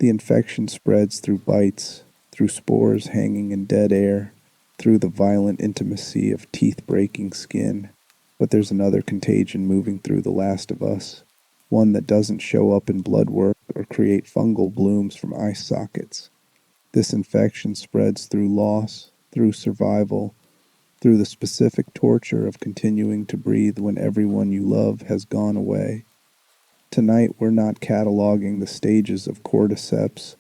The infection spreads through bites, through spores hanging in dead air, through the violent intimacy of teeth-breaking skin. But there's another contagion moving through The Last of Us, one that doesn't show up in blood work or create fungal blooms from eye sockets. This infection spreads through loss, through survival, through the specific torture of continuing to breathe when everyone you love has gone away. Tonight we're not cataloging the stages of cordyceps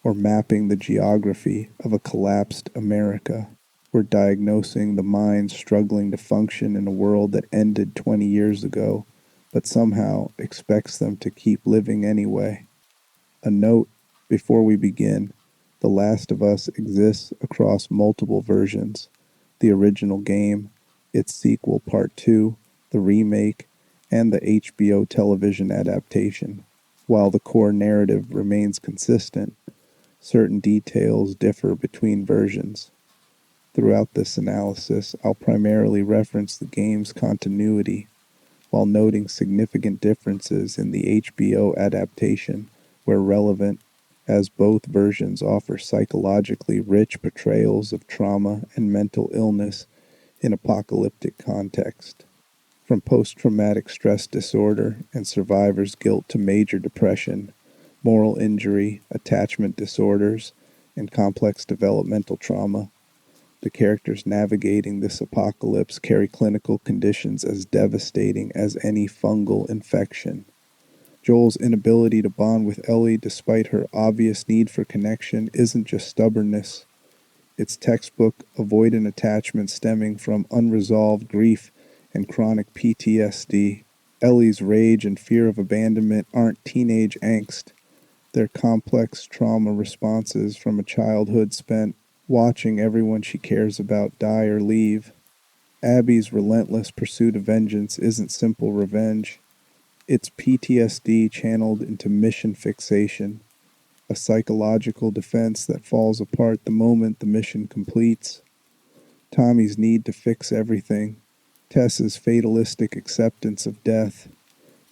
or mapping the geography of a collapsed America. We're diagnosing the minds struggling to function in a world that ended 20 years ago, but somehow expects them to keep living anyway. A note before we begin: The Last of Us exists across multiple versions: the original game, its sequel Part 2, the remake, and the HBO television adaptation. While the core narrative remains consistent, certain details differ between versions. Throughout this analysis, I'll primarily reference the game's continuity, while noting significant differences in the HBO adaptation where relevant, as both versions offer psychologically rich portrayals of trauma and mental illness in apocalyptic context. From post-traumatic stress disorder and survivor's guilt to major depression, moral injury, attachment disorders, and complex developmental trauma, the characters navigating this apocalypse carry clinical conditions as devastating as any fungal infection. Joel's inability to bond with Ellie despite her obvious need for connection isn't just stubbornness. It's textbook avoidant attachment stemming from unresolved grief and chronic PTSD. Ellie's rage and fear of abandonment aren't teenage angst. They're complex trauma responses from a childhood spent watching everyone she cares about die or leave. Abby's relentless pursuit of vengeance isn't simple revenge. It's PTSD channeled into mission fixation, a psychological defense that falls apart the moment the mission completes. Tommy's need to fix everything, Tess's fatalistic acceptance of death,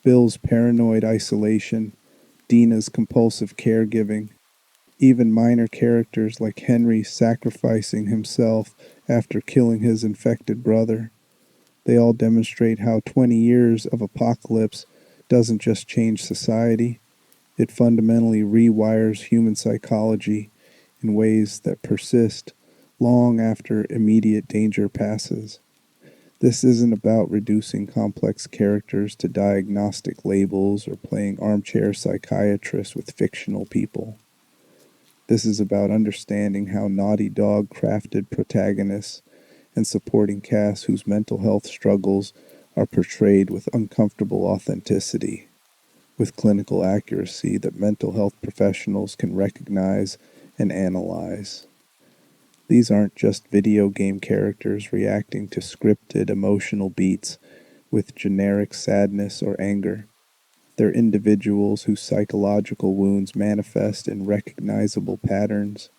Bill's paranoid isolation, Dina's compulsive caregiving. Even minor characters like Henry sacrificing himself after killing his infected brother. They all demonstrate how 20 years of apocalypse doesn't just change society, it fundamentally rewires human psychology in ways that persist long after immediate danger passes. This isn't about reducing complex characters to diagnostic labels or playing armchair psychiatrists with fictional people. This is about understanding how Naughty Dog crafted protagonists and supporting casts whose mental health struggles are portrayed with uncomfortable authenticity, with clinical accuracy that mental health professionals can recognize and analyze. These aren't just video game characters reacting to scripted emotional beats with generic sadness or anger. They're individuals whose psychological wounds manifest in recognizable patterns,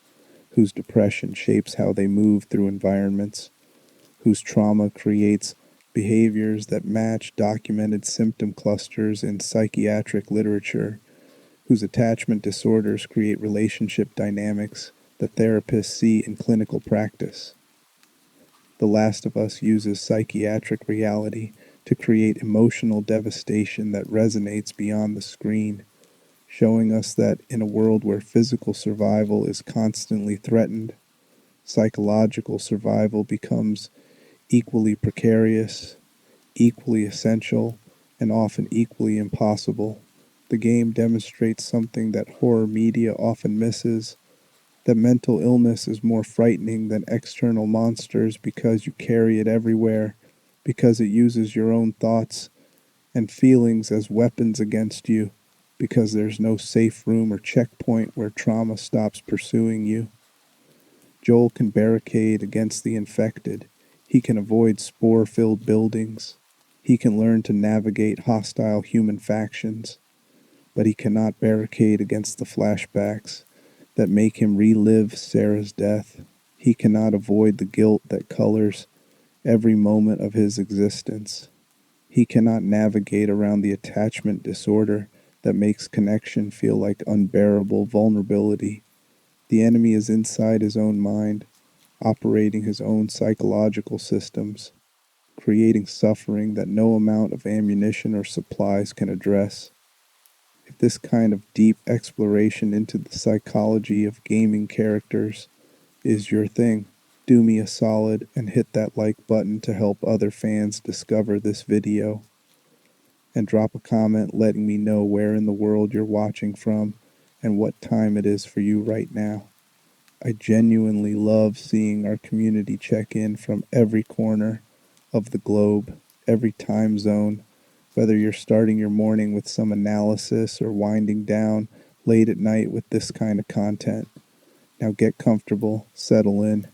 whose depression shapes how they move through environments, whose trauma creates behaviors that match documented symptom clusters in psychiatric literature, whose attachment disorders create relationship dynamics that therapists see in clinical practice. The Last of Us uses psychiatric reality to create emotional devastation that resonates beyond the screen, showing us that in a world where physical survival is constantly threatened, psychological survival becomes equally precarious, equally essential, and often equally impossible. The game demonstrates something that horror media often misses: that mental illness is more frightening than external monsters because you carry it everywhere, because it uses your own thoughts and feelings as weapons against you, because there's no safe room or checkpoint where trauma stops pursuing you. Joel can barricade against the infected. He can avoid spore-filled buildings. He can learn to navigate hostile human factions. But he cannot barricade against the flashbacks that make him relive Sarah's death. He cannot avoid the guilt that colors every moment of his existence. He cannot navigate around the attachment disorder that makes connection feel like unbearable vulnerability. The enemy is inside his own mind, operating his own psychological systems, creating suffering that no amount of ammunition or supplies can address. If this kind of deep exploration into the psychology of gaming characters is your thing, do me a solid and hit that like button to help other fans discover this video. And drop a comment letting me know where in the world you're watching from and what time it is for you right now. I genuinely love seeing our community check in from every corner of the globe, every time zone, whether you're starting your morning with some analysis or winding down late at night with this kind of content. Now get comfortable, settle in,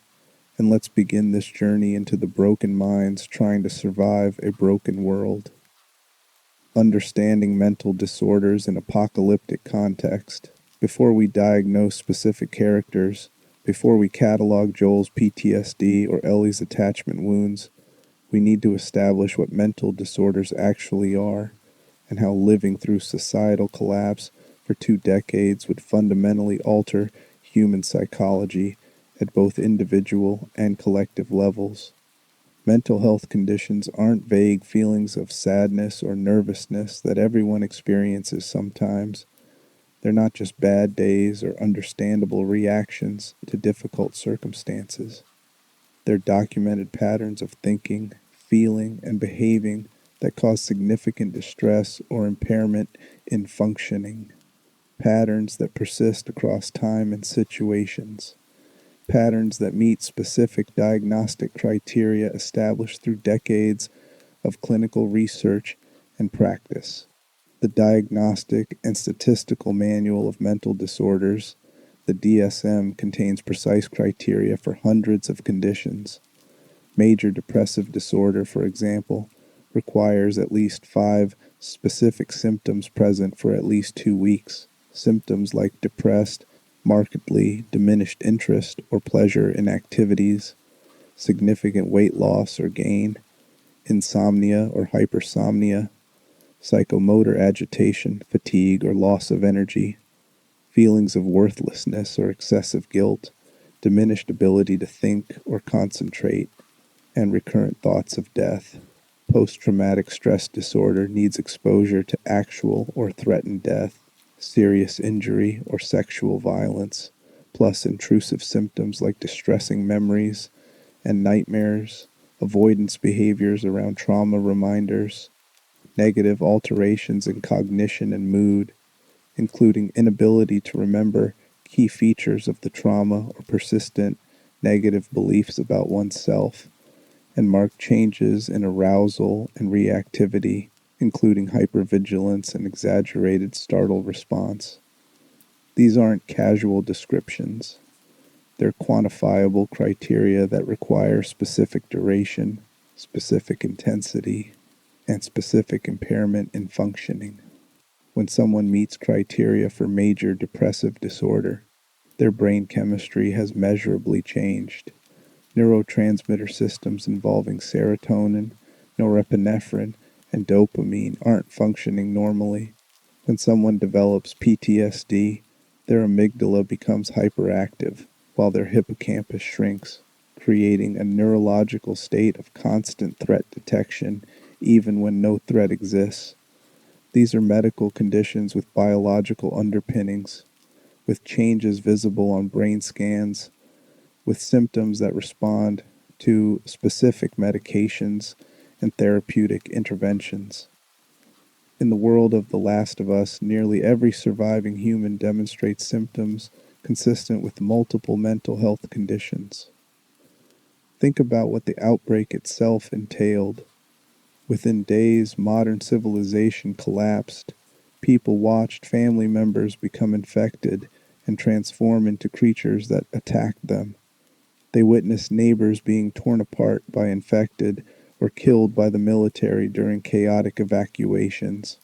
and let's begin this journey into the broken minds trying to survive a broken world. Understanding mental disorders in apocalyptic context. Before we diagnose specific characters, before we catalog Joel's PTSD or Ellie's attachment wounds, we need to establish what mental disorders actually are and how living through societal collapse for 2 decades would fundamentally alter human psychology at both individual and collective levels. Mental health conditions aren't vague feelings of sadness or nervousness that everyone experiences sometimes. They're not just bad days or understandable reactions to difficult circumstances. They're documented patterns of thinking, feeling, and behaving that cause significant distress or impairment in functioning. Patterns that persist across time and situations. Patterns that meet specific diagnostic criteria established through decades of clinical research and practice. The Diagnostic and Statistical Manual of Mental Disorders, the DSM, contains precise criteria for hundreds of conditions. Major depressive disorder, for example, requires at least 5 specific symptoms present for at least 2 weeks. Symptoms like depressed, markedly diminished interest or pleasure in activities, significant weight loss or gain, insomnia or hypersomnia, psychomotor agitation, fatigue or loss of energy, feelings of worthlessness or excessive guilt, diminished ability to think or concentrate, and recurrent thoughts of death. Post-traumatic stress disorder needs exposure to actual or threatened death, serious injury, or sexual violence, plus intrusive symptoms like distressing memories and nightmares, avoidance behaviors around trauma reminders, negative alterations in cognition and mood, including inability to remember key features of the trauma or persistent negative beliefs about oneself, and marked changes in arousal and reactivity, including hypervigilance and exaggerated startle response. These aren't casual descriptions. They're quantifiable criteria that require specific duration, specific intensity, and specific impairment in functioning. When someone meets criteria for major depressive disorder, their brain chemistry has measurably changed. Neurotransmitter systems involving serotonin, norepinephrine, and dopamine aren't functioning normally. When someone develops PTSD, their amygdala becomes hyperactive, while their hippocampus shrinks, creating a neurological state of constant threat detection even when no threat exists. These are medical conditions with biological underpinnings, with changes visible on brain scans, with symptoms that respond to specific medications and therapeutic interventions. In the world of The Last of Us, nearly every surviving human demonstrates symptoms consistent with multiple mental health conditions. Think about what the outbreak itself entailed. Within days, modern civilization collapsed. People watched family members become infected and transform into creatures that attacked them. They witnessed neighbors being torn apart by infected or killed by the military during chaotic evacuations.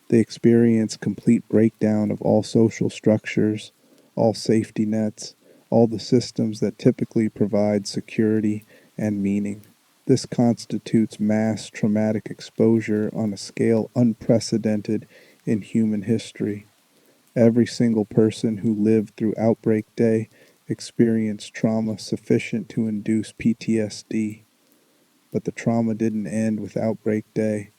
They experienced complete breakdown of all social structures, all safety nets, all the systems that typically provide security and meaning. This constitutes mass traumatic exposure on a scale unprecedented in human history. Every single person who lived through Outbreak Day experienced trauma sufficient to induce PTSD. But the trauma didn't end with Outbreak Day.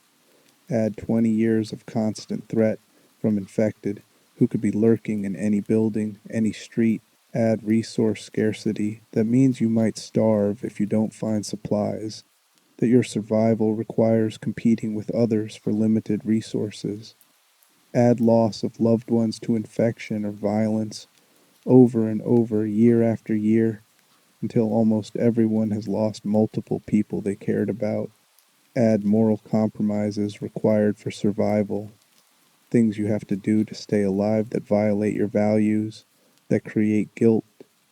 Add 20 years of constant threat from infected who could be lurking in any building, any street. Add resource scarcity that means you might starve if you don't find supplies, that your survival requires competing with others for limited resources. Add loss of loved ones to infection or violence over and over, year after year, until almost everyone has lost multiple people they cared about. Add moral compromises required for survival, things you have to do to stay alive that violate your values, that create guilt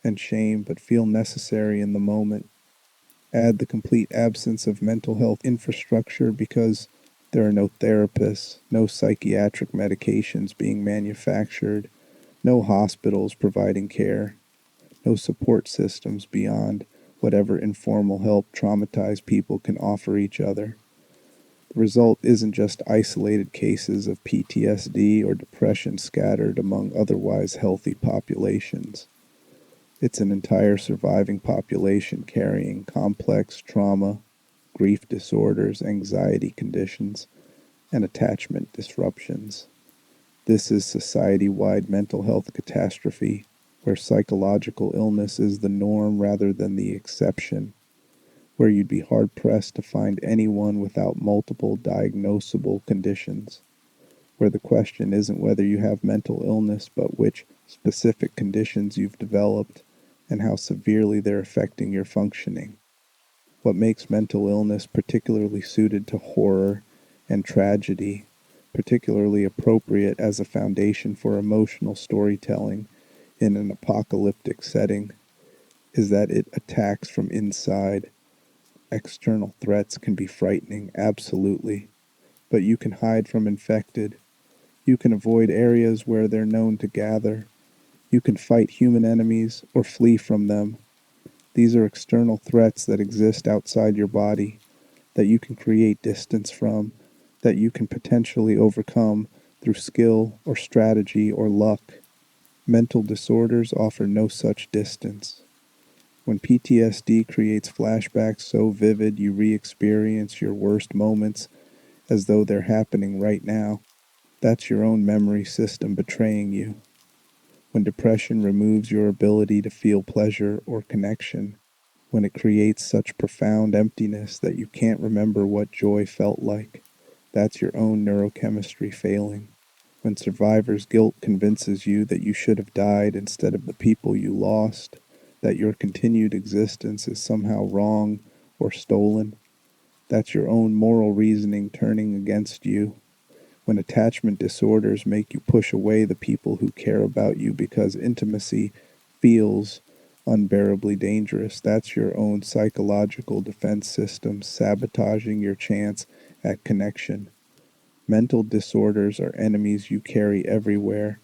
and shame but feel necessary in the moment. Add the complete absence of mental health infrastructure because there are no therapists, no psychiatric medications being manufactured, no hospitals providing care, no support systems beyond whatever informal help traumatized people can offer each other. The result isn't just isolated cases of PTSD or depression scattered among otherwise healthy populations. It's an entire surviving population carrying complex trauma, grief disorders, anxiety conditions, and attachment disruptions. This is society-wide mental health catastrophe, where psychological illness is the norm rather than the exception, where you'd be hard-pressed to find anyone without multiple diagnosable conditions, where the question isn't whether you have mental illness, but which specific conditions you've developed and how severely they're affecting your functioning. What makes mental illness particularly suited to horror and tragedy, particularly appropriate as a foundation for emotional storytelling in an apocalyptic setting, is that it attacks from inside. External threats can be frightening, absolutely, but you can hide from infected. You can avoid areas where they're known to gather. You can fight human enemies or flee from them. These are external threats that exist outside your body, that you can create distance from, that you can potentially overcome through skill or strategy or luck. Mental disorders offer no such distance. When PTSD creates flashbacks so vivid you re-experience your worst moments as though they're happening right now, that's your own memory system betraying you. When depression removes your ability to feel pleasure or connection, when it creates such profound emptiness that you can't remember what joy felt like, that's your own neurochemistry failing. When survivor's guilt convinces you that you should have died instead of the people you lost, that your continued existence is somehow wrong or stolen, that's your own moral reasoning turning against you. When attachment disorders make you push away the people who care about you because intimacy feels unbearably dangerous, that's your own psychological defense system sabotaging your chance at connection. Mental disorders are enemies you carry everywhere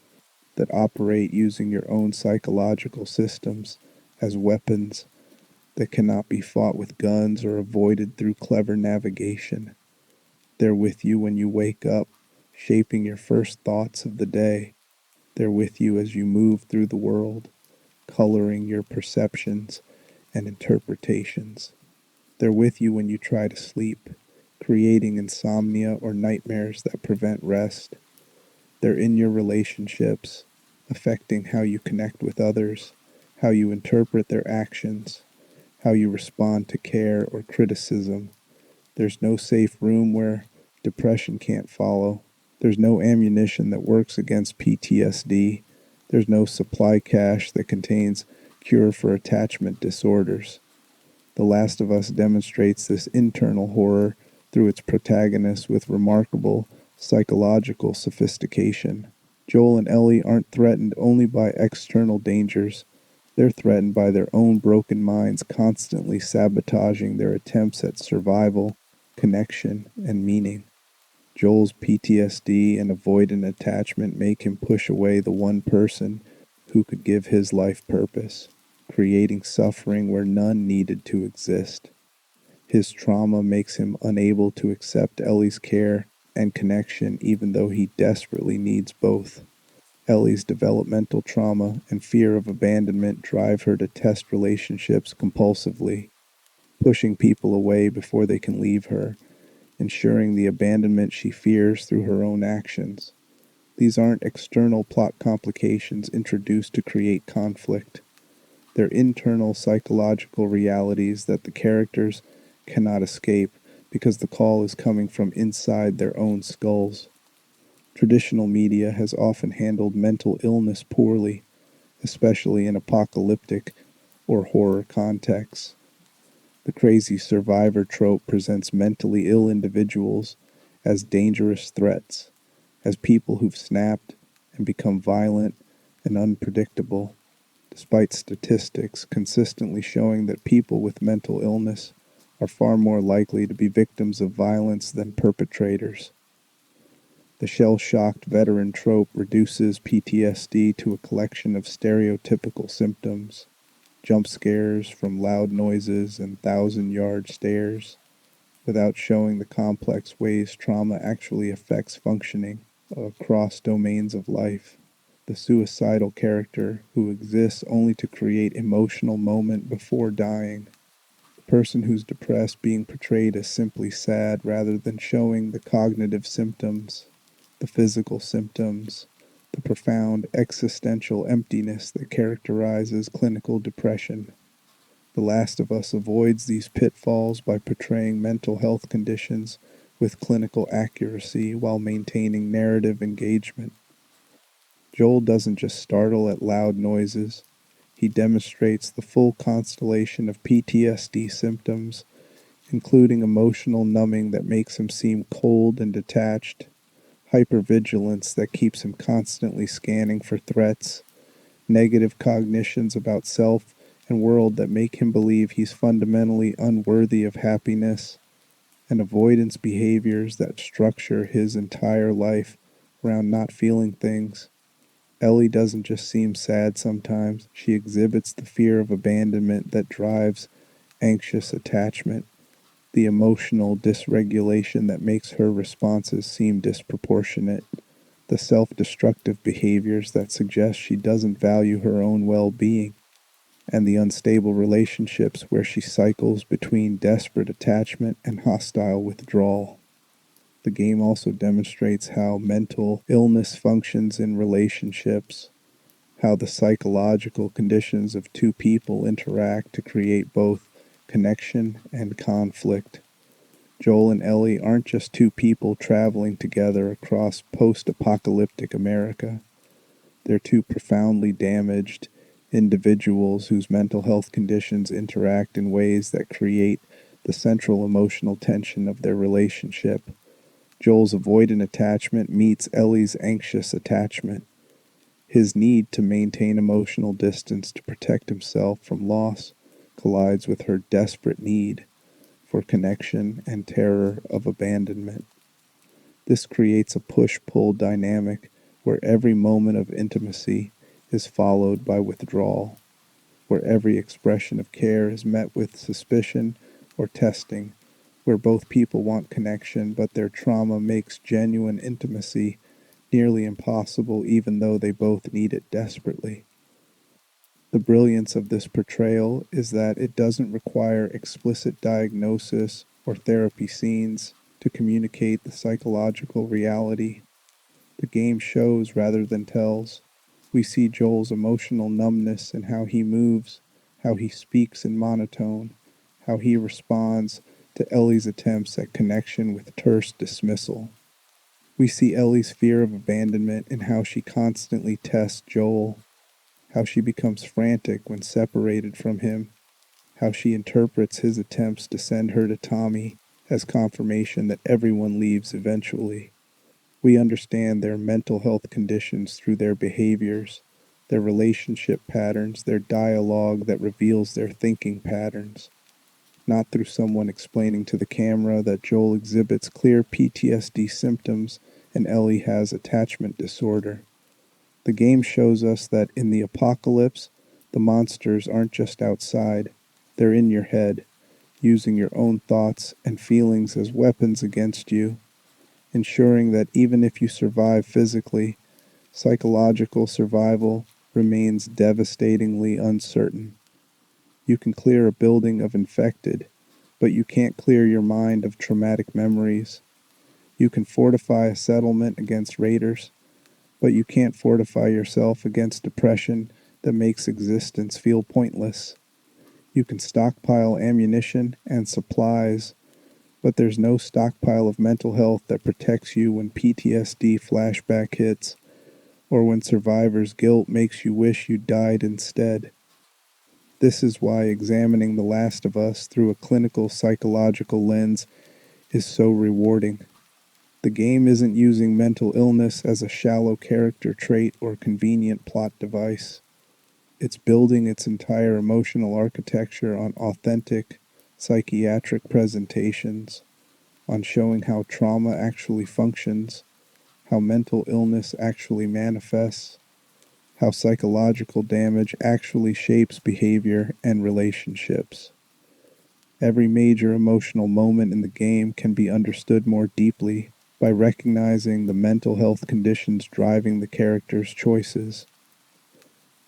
that operate using your own psychological systems as weapons that cannot be fought with guns or avoided through clever navigation. They're with you when you wake up, shaping your first thoughts of the day. They're with you as you move through the world, coloring your perceptions and interpretations. They're with you when you try to sleep, creating insomnia or nightmares that prevent rest. They're in your relationships, affecting how you connect with others, how you interpret their actions, how you respond to care or criticism. There's no safe room where depression can't follow. There's no ammunition that works against PTSD. There's no supply cache that contains cure for attachment disorders. The Last of Us demonstrates this internal horror through its protagonists with remarkable psychological sophistication. Joel and Ellie aren't threatened only by external dangers. They're threatened by their own broken minds constantly sabotaging their attempts at survival, connection, and meaning. Joel's PTSD and avoidant attachment make him push away the one person who could give his life purpose, creating suffering where none needed to exist. His trauma makes him unable to accept Ellie's care and connection even though he desperately needs both. Ellie's developmental trauma and fear of abandonment drive her to test relationships compulsively, pushing people away before they can leave her, ensuring the abandonment she fears through her own actions. These aren't external plot complications introduced to create conflict. They're internal psychological realities that the characters cannot escape because the call is coming from inside their own skulls. Traditional media has often handled mental illness poorly, especially in apocalyptic or horror contexts. The crazy survivor trope presents mentally ill individuals as dangerous threats, as people who've snapped and become violent and unpredictable, despite statistics consistently showing that people with mental illness are far more likely to be victims of violence than perpetrators. The shell-shocked veteran trope reduces PTSD to a collection of stereotypical symptoms: jump scares from loud noises and thousand-yard stares, without showing the complex ways trauma actually affects functioning across domains of life. The suicidal character who exists only to create emotional moment before dying. The person who's depressed being portrayed as simply sad rather than showing the cognitive symptoms, the physical symptoms, the profound existential emptiness that characterizes clinical depression. The Last of Us avoids these pitfalls by portraying mental health conditions with clinical accuracy while maintaining narrative engagement. Joel doesn't just startle at loud noises, he demonstrates the full constellation of PTSD symptoms, including emotional numbing that makes him seem cold and detached, hypervigilance that keeps him constantly scanning for threats, negative cognitions about self and world that make him believe he's fundamentally unworthy of happiness, and avoidance behaviors that structure his entire life around not feeling things. Ellie doesn't just seem sad sometimes, she exhibits the fear of abandonment that drives anxious attachment, the emotional dysregulation that makes her responses seem disproportionate, the self-destructive behaviors that suggest she doesn't value her own well-being, and the unstable relationships where she cycles between desperate attachment and hostile withdrawal. The game also demonstrates how mental illness functions in relationships, how the psychological conditions of two people interact to create both connection and conflict. Joel and Ellie aren't just two people traveling together across post-apocalyptic America. They're two profoundly damaged individuals whose mental health conditions interact in ways that create the central emotional tension of their relationship. Joel's avoidant attachment meets Ellie's anxious attachment. His need to maintain emotional distance to protect himself from loss collides with her desperate need for connection and terror of abandonment. This creates a push-pull dynamic where every moment of intimacy is followed by withdrawal, where every expression of care is met with suspicion or testing, where both people want connection but their trauma makes genuine intimacy nearly impossible even though they both need it desperately. The brilliance of this portrayal is that it doesn't require explicit diagnosis or therapy scenes to communicate the psychological reality. The game shows rather than tells. We see Joel's emotional numbness in how he moves, how he speaks in monotone, how he responds to Ellie's attempts at connection with terse dismissal. We see Ellie's fear of abandonment in how she constantly tests Joel, how she becomes frantic when separated from him, how she interprets his attempts to send her to Tommy as confirmation that everyone leaves eventually. We understand their mental health conditions through their behaviors, their relationship patterns, their dialogue that reveals their thinking patterns, not through someone explaining to the camera that Joel exhibits clear PTSD symptoms and Ellie has attachment disorder. The game shows us that in the apocalypse, the monsters aren't just outside, they're in your head, using your own thoughts and feelings as weapons against you. ensuring that even if you survive physically, psychological survival remains devastatingly uncertain. You can clear a building of infected, but you can't clear your mind of traumatic memories. You can fortify a settlement against raiders, but you can't fortify yourself against depression that makes existence feel pointless. You can stockpile ammunition and supplies, but there's no stockpile of mental health that protects you when PTSD flashback hits, or when survivor's guilt makes you wish you died instead. This is why examining The Last of Us through a clinical psychological lens is so rewarding. The game isn't using mental illness as a shallow character trait or convenient plot device. It's building its entire emotional architecture on authentic psychiatric presentations, on showing how trauma actually functions, how mental illness actually manifests, how psychological damage actually shapes behavior and relationships. Every major emotional moment in the game can be understood more deeply by recognizing the mental health conditions driving the character's choices.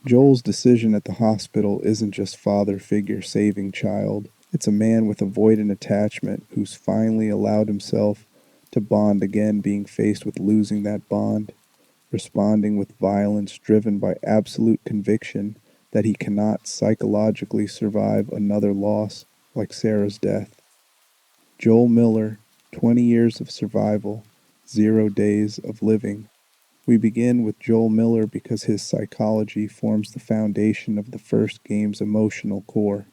Joel's decision at the hospital isn't just father figure saving child. It's a man with avoidant attachment who's finally allowed himself to bond again, being faced with losing that bond, responding with violence driven by absolute conviction that he cannot psychologically survive another loss like Sarah's death. Joel Miller, 20 years of survival, 0 days of living. We begin with Joel Miller because his psychology forms the foundation of the first game's emotional core,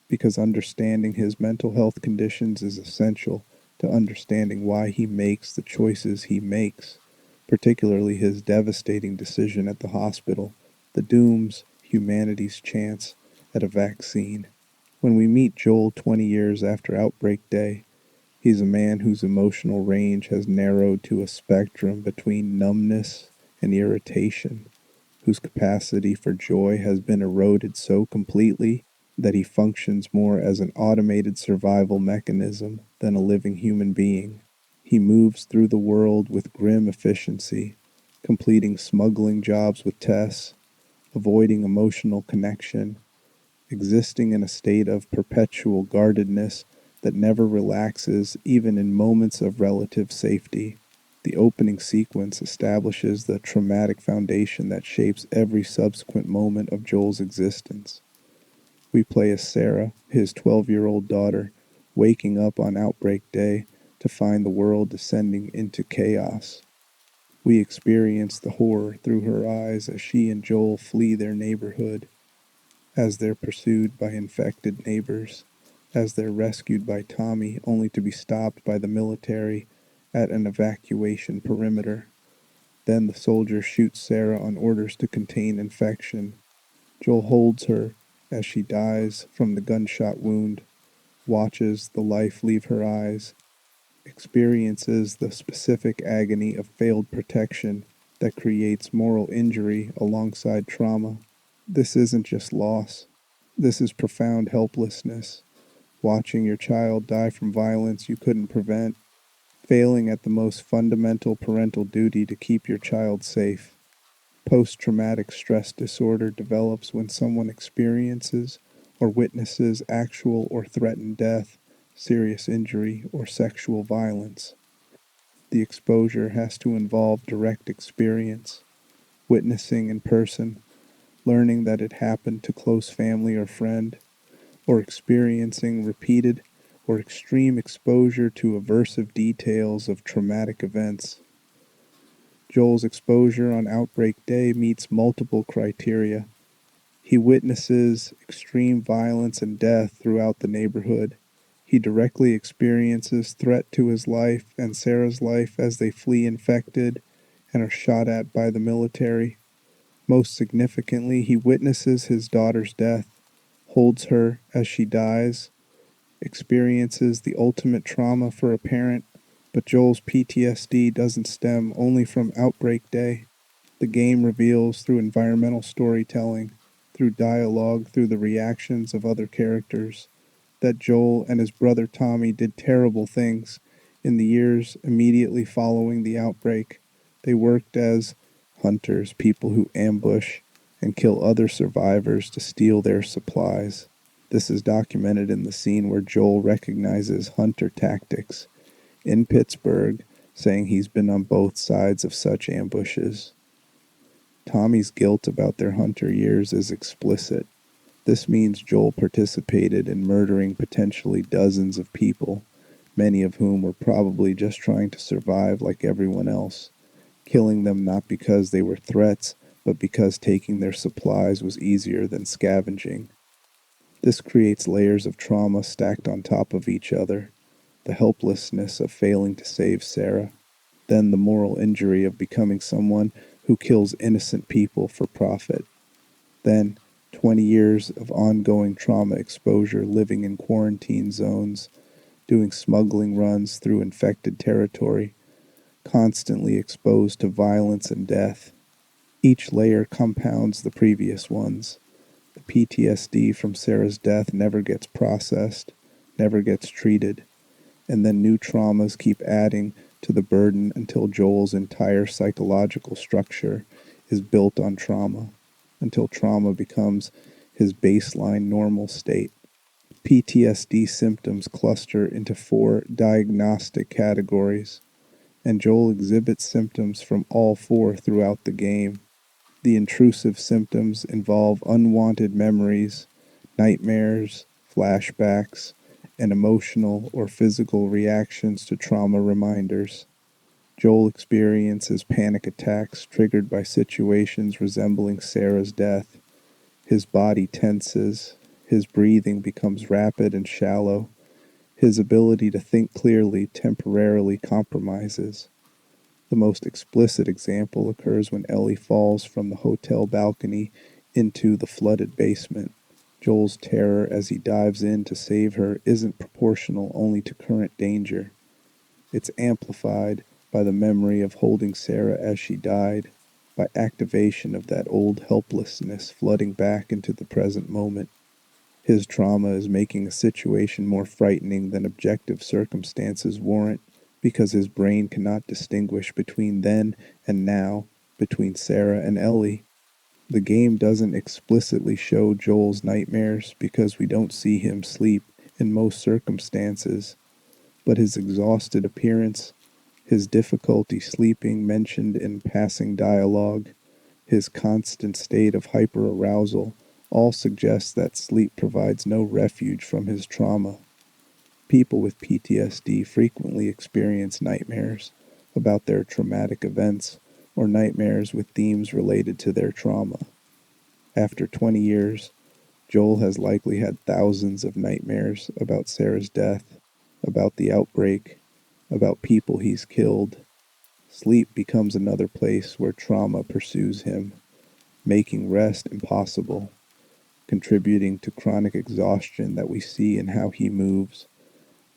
because understanding his mental health conditions is essential to understanding why he makes the choices he makes, particularly his devastating decision at the hospital that dooms humanity's chance at a vaccine. When we meet Joel 20 years after Outbreak Day, he's a man whose emotional range has narrowed to a spectrum between numbness and irritation, whose capacity for joy has been eroded so completely that he functions more as an automated survival mechanism than a living human being. He moves through the world with grim efficiency, completing smuggling jobs with Tess, avoiding emotional connection, existing in a state of perpetual guardedness that never relaxes even in moments of relative safety. The opening sequence establishes the traumatic foundation that shapes every subsequent moment of Joel's existence. We play as Sarah, his 12-year-old daughter, waking up on Outbreak Day to find the world descending into chaos. We experience the horror through her eyes as she and Joel flee their neighborhood, as they're pursued by infected neighbors, as they're rescued by Tommy only to be stopped by the military at an evacuation perimeter. Then the soldier shoots Sarah on orders to contain infection. Joel holds her as she dies from the gunshot wound, watches the life leave her eyes, experiences the specific agony of failed protection that creates moral injury alongside trauma. This isn't just loss. This is profound helplessness, watching your child die from violence you couldn't prevent, failing at the most fundamental parental duty to keep your child safe. Post-traumatic stress disorder develops when someone experiences or witnesses actual or threatened death, serious injury, or sexual violence. The exposure has to involve direct experience, witnessing in person, learning that it happened to close family or friend, or experiencing repeated or extreme exposure to aversive details of traumatic events. Joel's exposure on Outbreak Day meets multiple criteria. He witnesses extreme violence and death throughout the neighborhood. He directly experiences threat to his life and Sarah's life as they flee infected and are shot at by the military. Most significantly, he witnesses his daughter's death, holds her as she dies, experiences the ultimate trauma for a parent, but Joel's PTSD doesn't stem only from Outbreak Day. The game reveals through environmental storytelling, through dialogue, through the reactions of other characters, that Joel and his brother Tommy did terrible things, In the years immediately following the outbreak, they worked as hunters, people who ambush and kill other survivors to steal their supplies. This is documented in the scene where Joel recognizes hunter tactics in Pittsburgh, saying he's been on both sides of such ambushes. Tommy's guilt about their hunter years is explicit. This means Joel participated in murdering potentially dozens of people, many of whom were probably just trying to survive like everyone else, killing them not because they were threats, but because taking their supplies was easier than scavenging. This creates layers of trauma stacked on top of each other: the helplessness of failing to save Sarah, then the moral injury of becoming someone who kills innocent people for profit, then 20 years of ongoing trauma exposure living in quarantine zones, doing smuggling runs through infected territory, constantly exposed to violence and death. Each layer compounds the previous ones. The PTSD from Sarah's death never gets processed, never gets treated, and then new traumas keep adding to the burden until Joel's entire psychological structure is built on trauma, until trauma becomes his baseline normal state. PTSD symptoms cluster into 4 diagnostic categories, and Joel exhibits symptoms from all 4 throughout the game. The intrusive symptoms involve unwanted memories, nightmares, flashbacks, and emotional or physical reactions to trauma reminders. Joel experiences panic attacks triggered by situations resembling Sarah's death. His body tenses, his breathing becomes rapid and shallow, his ability to think clearly temporarily compromises. The most explicit example occurs when Ellie falls from the hotel balcony into the flooded basement. Joel's terror as he dives in to save her isn't proportional only to current danger. It's amplified by the memory of holding Sarah as she died, by activation of that old helplessness flooding back into the present moment. His trauma is making a situation more frightening than objective circumstances warrant, because his brain cannot distinguish between then and now, between Sarah and Ellie. The game doesn't explicitly show Joel's nightmares because we don't see him sleep in most circumstances, but his exhausted appearance, his difficulty sleeping mentioned in passing dialogue, his constant state of hyperarousal all suggest that sleep provides no refuge from his trauma. People with PTSD frequently experience nightmares about their traumatic events or nightmares with themes related to their trauma. After 20 years, Joel has likely had thousands of nightmares about Sarah's death, about the outbreak, about people he's killed. Sleep becomes another place where trauma pursues him, making rest impossible, contributing to chronic exhaustion that we see in how he moves,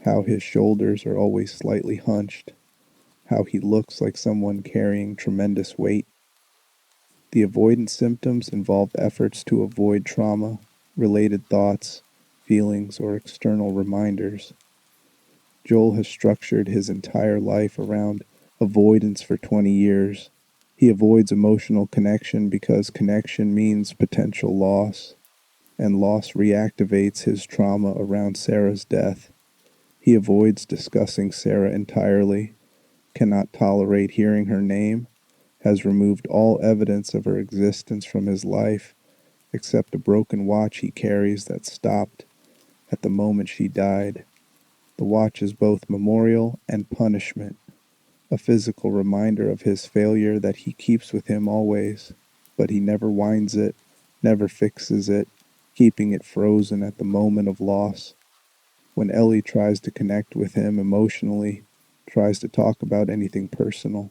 how his shoulders are always slightly hunched, how he looks like someone carrying tremendous weight. The avoidance symptoms involve efforts to avoid trauma, related thoughts, feelings, or external reminders. Joel has structured his entire life around avoidance for 20 years. He avoids emotional connection because connection means potential loss, and loss reactivates his trauma around Sarah's death. He avoids discussing Sarah entirely, cannot tolerate hearing her name, has removed all evidence of her existence from his life, except a broken watch he carries that stopped at the moment she died. The watch is both memorial and punishment, a physical reminder of his failure that he keeps with him always, but he never winds it, never fixes it, keeping it frozen at the moment of loss. When Ellie tries to connect with him emotionally, tries to talk about anything personal,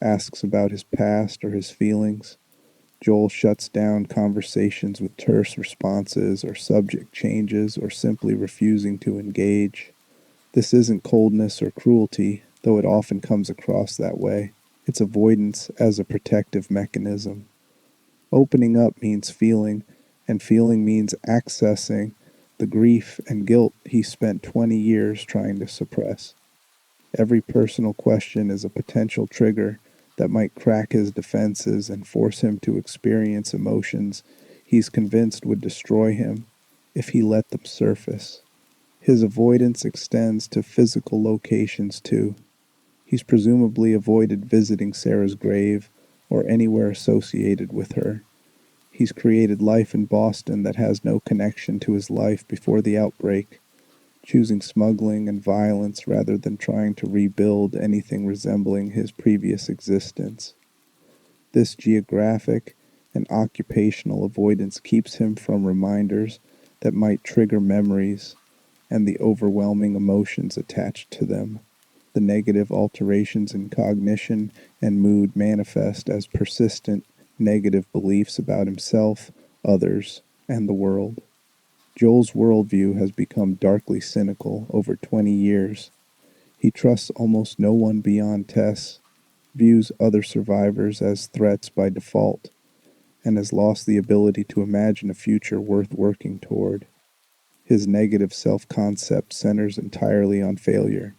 asks about his past or his feelings, Joel shuts down conversations with terse responses or subject changes or simply refusing to engage. This isn't coldness or cruelty, though it often comes across that way. It's avoidance as a protective mechanism. Opening up means feeling, and feeling means accessing the grief and guilt he spent 20 years trying to suppress. Every personal question is a potential trigger that might crack his defenses and force him to experience emotions he's convinced would destroy him if he let them surface. His avoidance extends to physical locations too. He's presumably avoided visiting Sarah's grave or anywhere associated with her. He's created life in Boston that has no connection to his life before the outbreak, choosing smuggling and violence rather than trying to rebuild anything resembling his previous existence. This geographic and occupational avoidance keeps him from reminders that might trigger memories and the overwhelming emotions attached to them. The negative alterations in cognition and mood manifest as persistent negative beliefs about himself, others, and the world. Joel's worldview has become darkly cynical over 20 years. He trusts almost no one beyond Tess, views other survivors as threats by default, and has lost the ability to imagine a future worth working toward. His negative self-concept centers entirely on failure.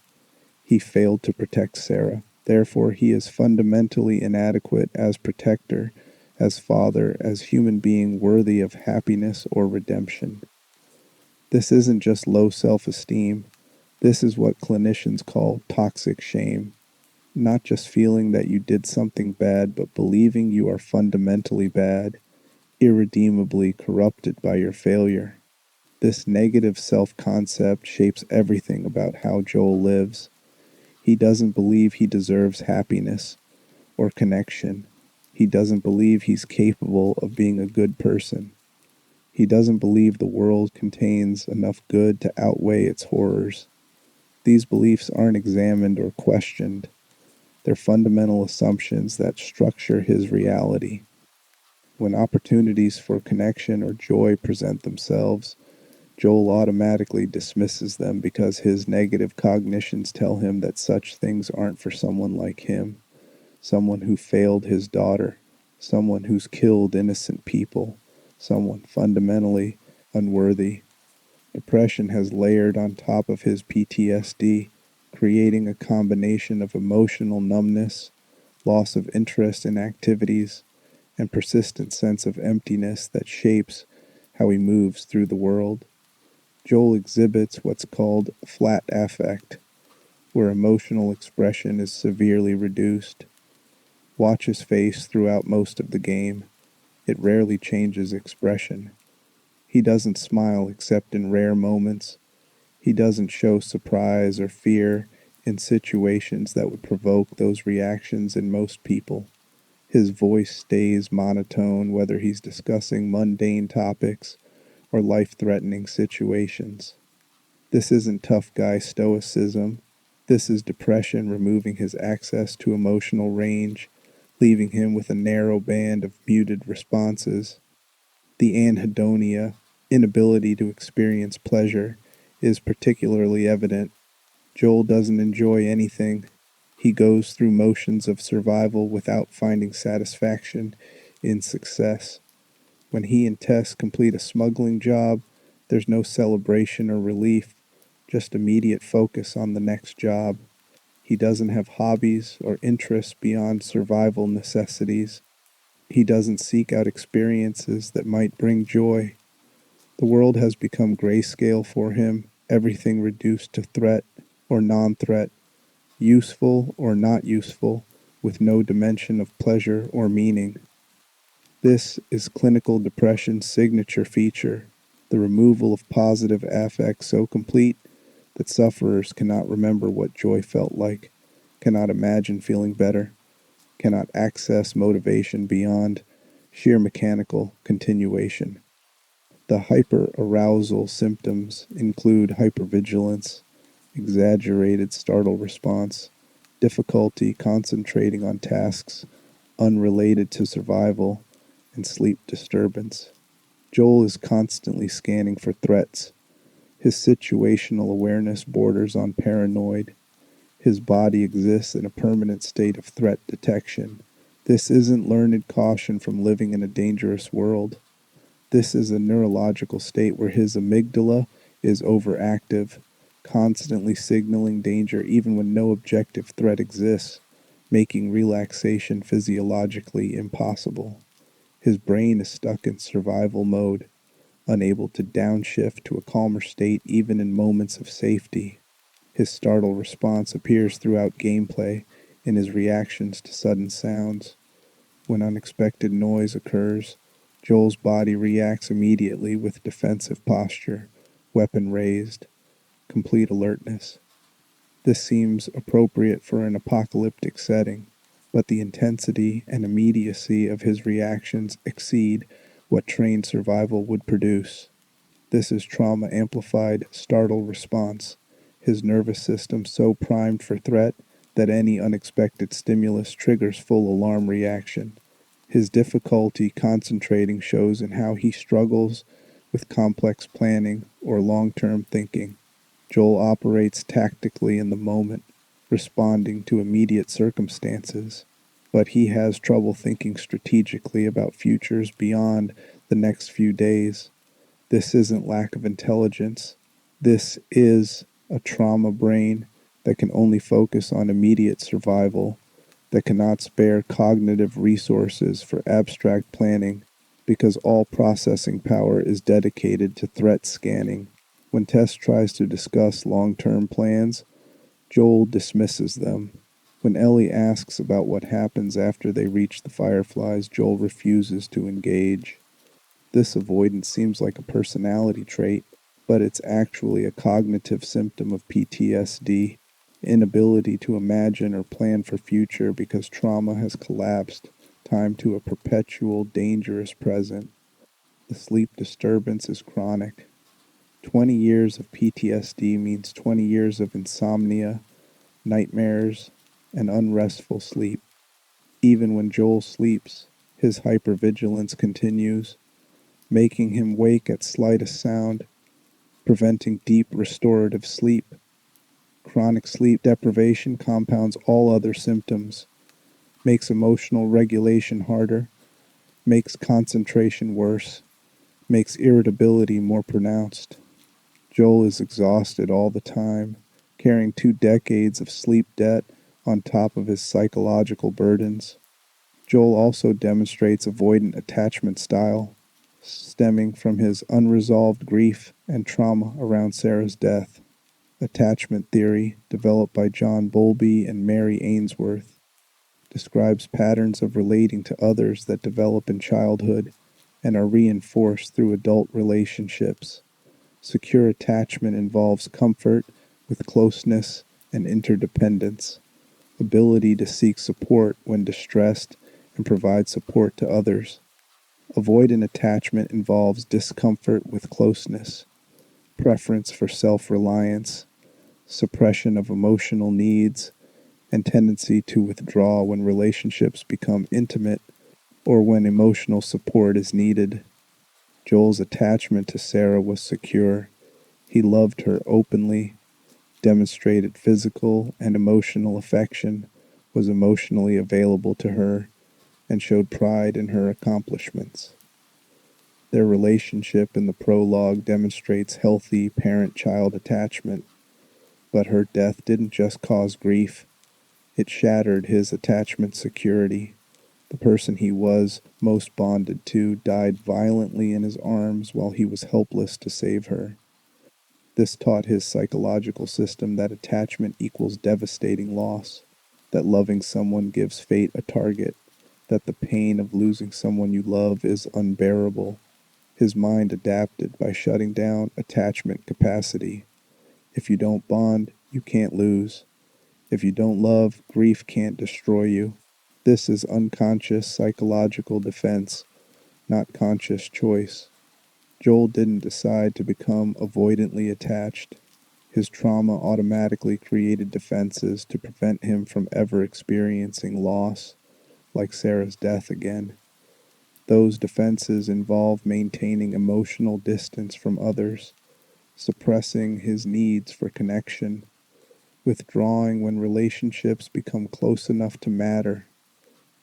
He failed to protect Sarah. Therefore, he is fundamentally inadequate as protector, as father, as human being worthy of happiness or redemption. This isn't just low self-esteem. This is what clinicians call toxic shame. Not just feeling that you did something bad, but believing you are fundamentally bad, irredeemably corrupted by your failure. This negative self-concept shapes everything about how Joel lives. He doesn't believe he deserves happiness or connection. He doesn't believe he's capable of being a good person. He doesn't believe the world contains enough good to outweigh its horrors. These beliefs aren't examined or questioned. They're fundamental assumptions that structure his reality. When opportunities for connection or joy present themselves, Joel automatically dismisses them because his negative cognitions tell him that such things aren't for someone like him, someone who failed his daughter, someone who's killed innocent people, someone fundamentally unworthy. Depression has layered on top of his PTSD, creating a combination of emotional numbness, loss of interest in activities, and persistent sense of emptiness that shapes how he moves through the world. Joel exhibits what's called flat affect, where emotional expression is severely reduced. Watch his face throughout most of the game. It rarely changes expression. He doesn't smile except in rare moments. He doesn't show surprise or fear in situations that would provoke those reactions in most people. His voice stays monotone whether he's discussing mundane topics or life-threatening situations. This isn't tough guy stoicism. This is depression removing his access to emotional range, leaving him with a narrow band of muted responses. The anhedonia, inability to experience pleasure, is particularly evident. Joel doesn't enjoy anything. He goes through motions of survival without finding satisfaction in success. When he and Tess complete a smuggling job, there's no celebration or relief, just immediate focus on the next job. He doesn't have hobbies or interests beyond survival necessities. He doesn't seek out experiences that might bring joy. The world has become grayscale for him, everything reduced to threat or non-threat, useful or not useful, with no dimension of pleasure or meaning. This is clinical depression's signature feature, the removal of positive affect so complete that sufferers cannot remember what joy felt like, cannot imagine feeling better, cannot access motivation beyond sheer mechanical continuation. The hyperarousal symptoms include hypervigilance, exaggerated startle response, difficulty concentrating on tasks unrelated to survival, and sleep disturbance. Joel is constantly scanning for threats. His situational awareness borders on paranoid. His body exists in a permanent state of threat detection. This isn't learned caution from living in a dangerous world. This is a neurological state where his amygdala is overactive, constantly signaling danger even when no objective threat exists, making relaxation physiologically impossible. His brain is stuck in survival mode, unable to downshift to a calmer state even in moments of safety. His startle response appears throughout gameplay in his reactions to sudden sounds. When unexpected noise occurs, Joel's body reacts immediately with defensive posture, weapon raised, complete alertness. This seems appropriate for an apocalyptic setting, but the intensity and immediacy of his reactions exceed what trained survival would produce. This is trauma amplified startle response, his nervous system so primed for threat that any unexpected stimulus triggers full alarm reaction. His difficulty concentrating shows in how he struggles with complex planning or long-term thinking. Joel operates tactically in the moment, responding to immediate circumstances, but he has trouble thinking strategically about futures beyond the next few days. This isn't lack of intelligence. This is a trauma brain that can only focus on immediate survival, that cannot spare cognitive resources for abstract planning because all processing power is dedicated to threat scanning. When Tess tries to discuss long-term plans, Joel dismisses them. When Ellie asks about what happens after they reach the Fireflies, Joel refuses to engage. This avoidance seems like a personality trait, but it's actually a cognitive symptom of PTSD, inability to imagine or plan for future because trauma has collapsed time to a perpetual dangerous present. The sleep disturbance is chronic. 20 years of PTSD means 20 years of insomnia, nightmares, and unrestful sleep. Even when Joel sleeps, his hypervigilance continues, making him wake at slightest sound, preventing deep restorative sleep. Chronic sleep deprivation compounds all other symptoms, makes emotional regulation harder, makes concentration worse, makes irritability more pronounced. Joel is exhausted all the time, carrying 2 decades of sleep debt on top of his psychological burdens. Joel also demonstrates avoidant attachment style, stemming from his unresolved grief and trauma around Sarah's death. Attachment theory, developed by John Bowlby and Mary Ainsworth, describes patterns of relating to others that develop in childhood and are reinforced through adult relationships. Secure attachment involves comfort with closeness and interdependence, ability to seek support when distressed and provide support to others. Avoidant attachment involves discomfort with closeness, preference for self-reliance, suppression of emotional needs, and tendency to withdraw when relationships become intimate or when emotional support is needed. Joel's attachment to Sarah was secure. He loved her openly, demonstrated physical and emotional affection, was emotionally available to her, and showed pride in her accomplishments. Their relationship in the prologue demonstrates healthy parent-child attachment, but her death didn't just cause grief, it shattered his attachment security. The person he was most bonded to died violently in his arms while he was helpless to save her. This taught his psychological system that attachment equals devastating loss, that loving someone gives fate a target, that the pain of losing someone you love is unbearable. His mind adapted by shutting down attachment capacity. If you don't bond, you can't lose. If you don't love, grief can't destroy you. This is unconscious psychological defense, not conscious choice. Joel didn't decide to become avoidantly attached. His trauma automatically created defenses to prevent him from ever experiencing loss, like Sarah's death again. Those defenses involve maintaining emotional distance from others, suppressing his needs for connection, withdrawing when relationships become close enough to matter,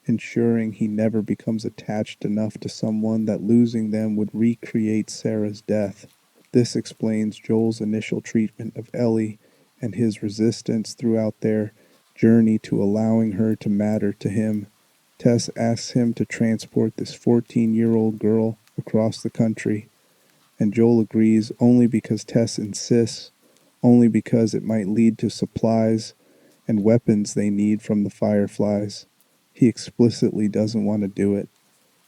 ensuring he never becomes attached enough to someone that losing them would recreate Sarah's death. This explains Joel's initial treatment of Ellie and his resistance throughout their journey to allowing her to matter to him. Tess asks him to transport this 14-year-old girl across the country, and Joel agrees only because Tess insists, only because it might lead to supplies and weapons they need from the Fireflies. He explicitly doesn't want to do it.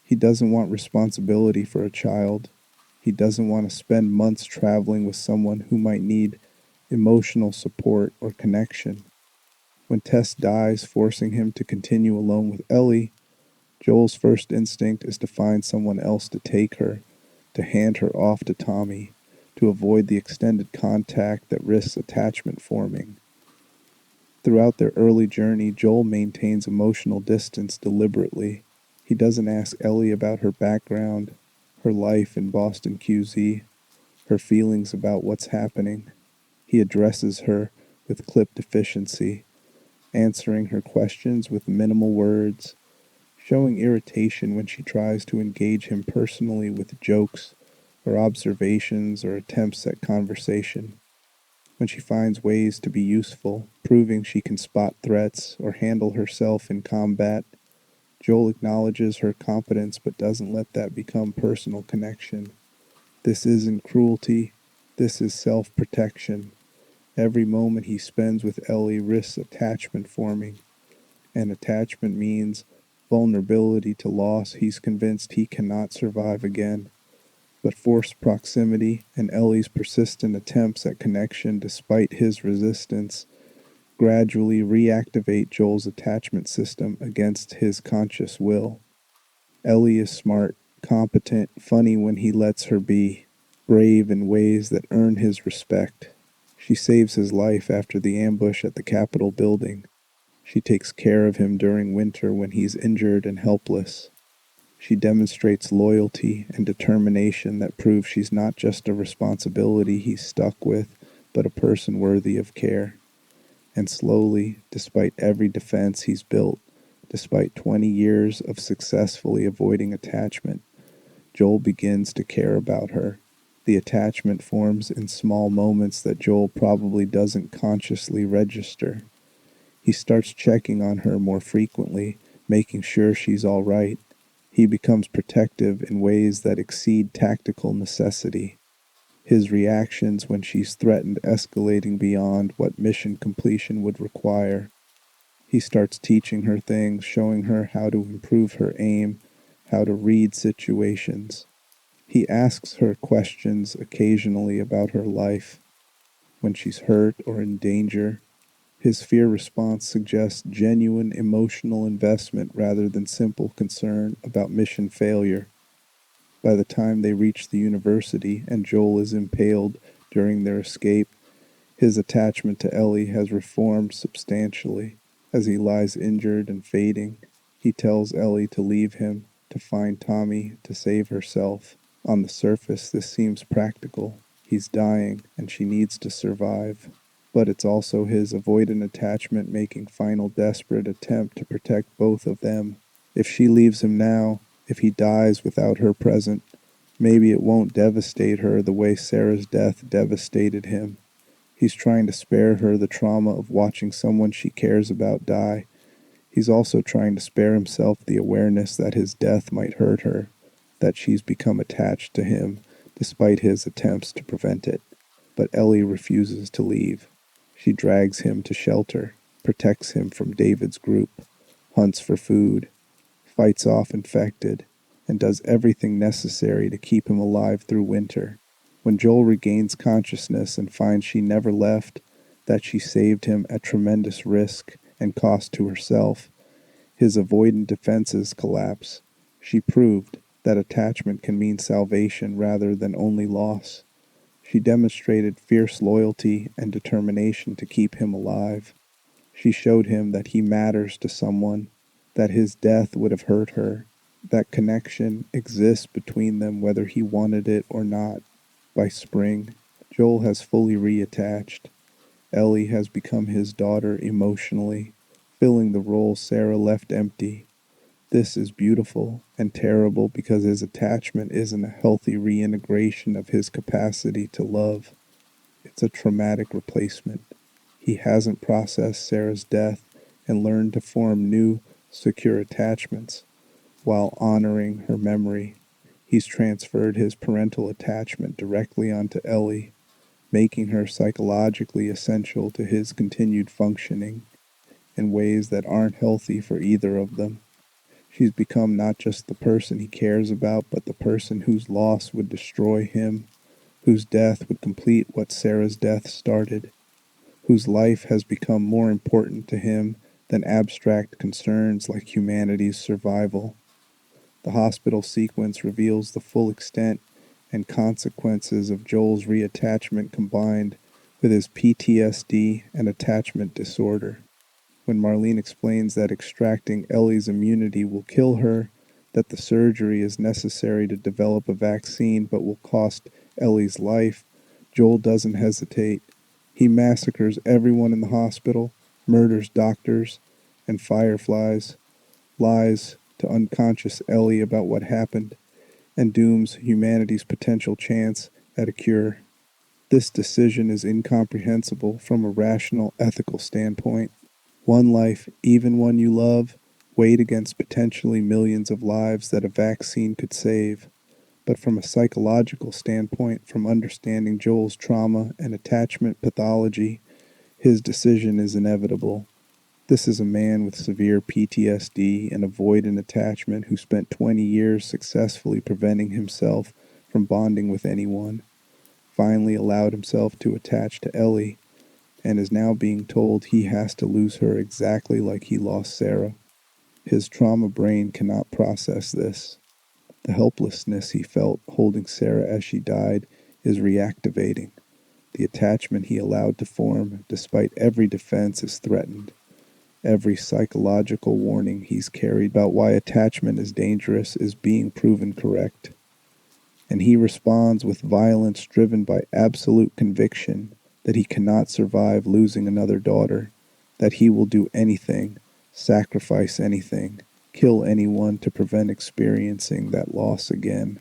He doesn't want responsibility for a child. He doesn't want to spend months traveling with someone who might need emotional support or connection. When Tess dies, forcing him to continue alone with Ellie, Joel's first instinct is to find someone else to take her, to hand her off to Tommy, to avoid the extended contact that risks attachment forming. Throughout their early journey, Joel maintains emotional distance deliberately. He doesn't ask Ellie about her background, her life in Boston QZ, her feelings about what's happening. He addresses her with clipped efficiency, answering her questions with minimal words, showing irritation when she tries to engage him personally with jokes or observations or attempts at conversation. When she finds ways to be useful, proving she can spot threats or handle herself in combat, Joel acknowledges her competence but doesn't let that become personal connection. This isn't cruelty, this is self-protection. Every moment he spends with Ellie risks attachment forming, and attachment means vulnerability to loss he's convinced he cannot survive again. But forced proximity and Ellie's persistent attempts at connection despite his resistance gradually reactivate Joel's attachment system against his conscious will. Ellie is smart, competent, funny when he lets her be, brave in ways that earn his respect. She saves his life after the ambush at the Capitol building. She takes care of him during winter when he's injured and helpless. She demonstrates loyalty and determination that prove she's not just a responsibility he's stuck with, but a person worthy of care. And slowly, despite every defense he's built, despite 20 years of successfully avoiding attachment, Joel begins to care about her. The attachment forms in small moments that Joel probably doesn't consciously register. He starts checking on her more frequently, making sure she's all right. He becomes protective in ways that exceed tactical necessity. His reactions when she's threatened escalating beyond what mission completion would require. He starts teaching her things, showing her how to improve her aim, how to read situations. He asks her questions occasionally about her life. When she's hurt or in danger, his fear response suggests genuine emotional investment rather than simple concern about mission failure. By the time they reach the university and Joel is impaled during their escape, his attachment to Ellie has reformed substantially. As he lies injured and fading, he tells Ellie to leave him, to find Tommy, to save herself. On the surface, this seems practical. He's dying, and she needs to survive. But it's also his avoidant attachment making final desperate attempt to protect both of them. If she leaves him now, if he dies without her present, maybe it won't devastate her the way Sarah's death devastated him. He's trying to spare her the trauma of watching someone she cares about die. He's also trying to spare himself the awareness that his death might hurt her, that she's become attached to him despite his attempts to prevent it. But Ellie refuses to leave. She drags him to shelter, protects him from David's group, hunts for food, fights off infected, and does everything necessary to keep him alive through winter. When Joel regains consciousness and finds she never left, that she saved him at tremendous risk and cost to herself, his avoidant defenses collapse. She proved that attachment can mean salvation rather than only loss. She demonstrated fierce loyalty and determination to keep him alive. She showed him that he matters to someone, that his death would have hurt her, that connection exists between them whether he wanted it or not. By spring, Joel has fully reattached. Ellie has become his daughter emotionally, filling the role Sarah left empty. This is beautiful and terrible because his attachment isn't a healthy reintegration of his capacity to love. It's a traumatic replacement. He hasn't processed Sarah's death and learned to form new, secure attachments while honoring her memory. He's transferred his parental attachment directly onto Ellie, making her psychologically essential to his continued functioning in ways that aren't healthy for either of them. She's become not just the person he cares about, but the person whose loss would destroy him, whose death would complete what Sarah's death started, whose life has become more important to him than abstract concerns like humanity's survival. The hospital sequence reveals the full extent and consequences of Joel's reattachment combined with his PTSD and attachment disorder. When Marlene explains that extracting Ellie's immunity will kill her, that the surgery is necessary to develop a vaccine but will cost Ellie's life, Joel doesn't hesitate. He massacres everyone in the hospital, murders doctors and fireflies, lies to unconscious Ellie about what happened, and dooms humanity's potential chance at a cure. This decision is incomprehensible from a rational, ethical standpoint. One life, even one you love, weighed against potentially millions of lives that a vaccine could save. But from a psychological standpoint, from understanding Joel's trauma and attachment pathology, his decision is inevitable. This is a man with severe PTSD and avoidant attachment who spent 20 years successfully preventing himself from bonding with anyone, finally allowed himself to attach to Ellie, and is now being told he has to lose her exactly like he lost Sarah. His trauma brain cannot process this. The helplessness he felt holding Sarah as she died is reactivating. The attachment he allowed to form, despite every defense, is threatened. Every psychological warning he's carried about why attachment is dangerous is being proven correct. And he responds with violence driven by absolute conviction that he cannot survive losing another daughter, that he will do anything, sacrifice anything, kill anyone to prevent experiencing that loss again.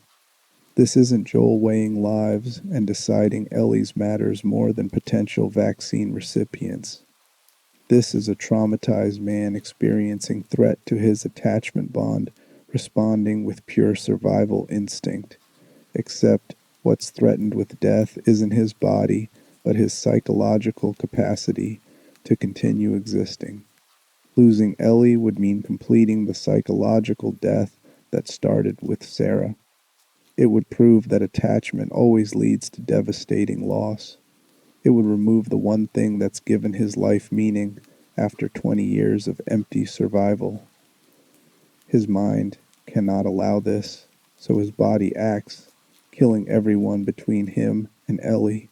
This isn't Joel weighing lives and deciding Ellie's matters more than potential vaccine recipients. This is a traumatized man experiencing threat to his attachment bond, responding with pure survival instinct. Except what's threatened with death isn't his body, but his psychological capacity to continue existing. Losing Ellie would mean completing the psychological death that started with Sarah. It would prove that attachment always leads to devastating loss. It would remove the one thing that's given his life meaning after 20 years of empty survival. His mind cannot allow this, so his body acts, killing everyone between him and Ellie,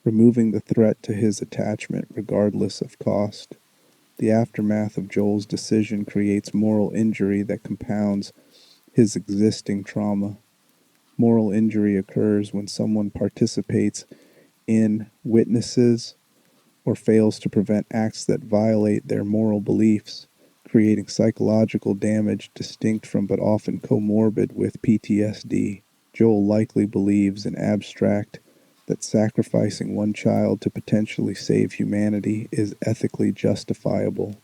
removing the threat to his attachment regardless of cost. The aftermath of Joel's decision creates moral injury that compounds his existing trauma. Moral injury occurs when someone participates in, witnesses, or fails to prevent acts that violate their moral beliefs, creating psychological damage distinct from but often comorbid with PTSD. Joel likely believes in abstract that sacrificing one child to potentially save humanity is ethically justifiable.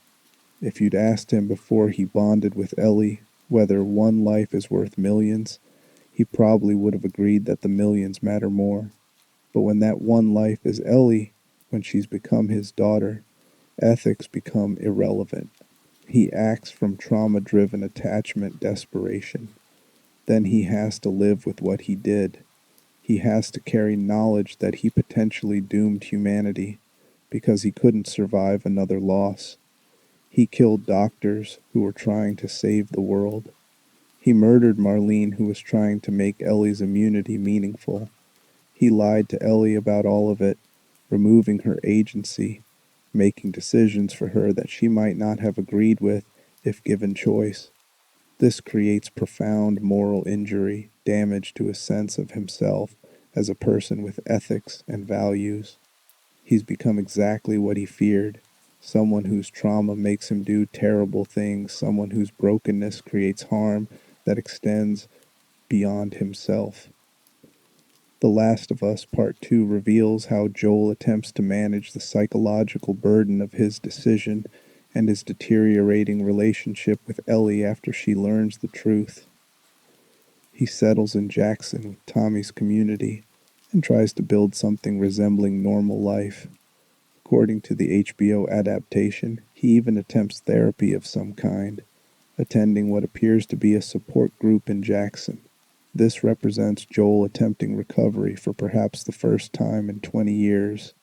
If you'd asked him before he bonded with Ellie whether one life is worth millions, he probably would have agreed that the millions matter more. But when that one life is Ellie, when she's become his daughter, ethics become irrelevant. He acts from trauma-driven attachment desperation. Then he has to live with what he did. He has to carry knowledge that he potentially doomed humanity because he couldn't survive another loss. He killed doctors who were trying to save the world. He murdered Marlene, who was trying to make Ellie's immunity meaningful. He lied to Ellie about all of it, removing her agency, making decisions for her that she might not have agreed with if given choice. This creates profound moral injury, damage to his sense of himself as a person with ethics and values. He's become exactly what he feared, someone whose trauma makes him do terrible things, someone whose brokenness creates harm that extends beyond himself. The Last of Us Part 2 reveals how Joel attempts to manage the psychological burden of his decision and his deteriorating relationship with Ellie after she learns the truth. He settles in Jackson with Tommy's community and tries to build something resembling normal life. According to the HBO adaptation, he even attempts therapy of some kind, attending what appears to be a support group in Jackson. This represents Joel attempting recovery for perhaps the first time in 20 years,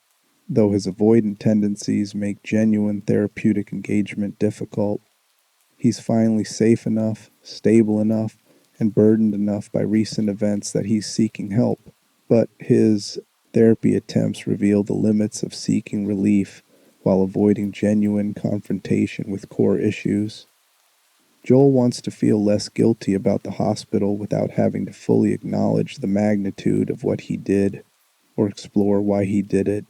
though his avoidant tendencies make genuine therapeutic engagement difficult. He's finally safe enough, stable enough, and burdened enough by recent events that he's seeking help. But his therapy attempts reveal the limits of seeking relief while avoiding genuine confrontation with core issues. Joel wants to feel less guilty about the hospital without having to fully acknowledge the magnitude of what he did or explore why he did it.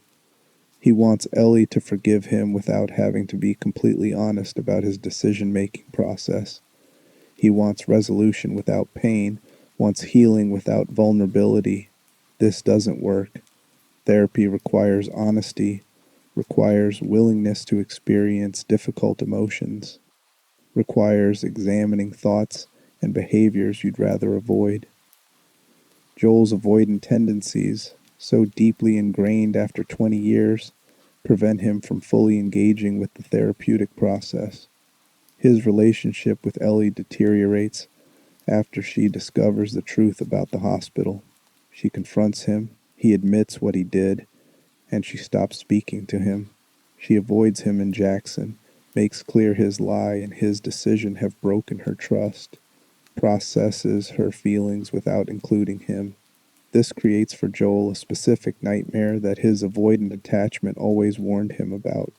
He wants Ellie to forgive him without having to be completely honest about his decision-making process. He wants resolution without pain, wants healing without vulnerability. This doesn't work. Therapy requires honesty, requires willingness to experience difficult emotions, requires examining thoughts and behaviors you'd rather avoid. Joel's avoidant tendencies, so deeply ingrained after 20 years, prevent him from fully engaging with the therapeutic process. His relationship with Ellie deteriorates after she discovers the truth about the hospital. She confronts him, he admits what he did, and she stops speaking to him. She avoids him in Jackson, makes clear his lie and his decision have broken her trust, processes her feelings without including him. This creates for Joel a specific nightmare that his avoidant attachment always warned him about.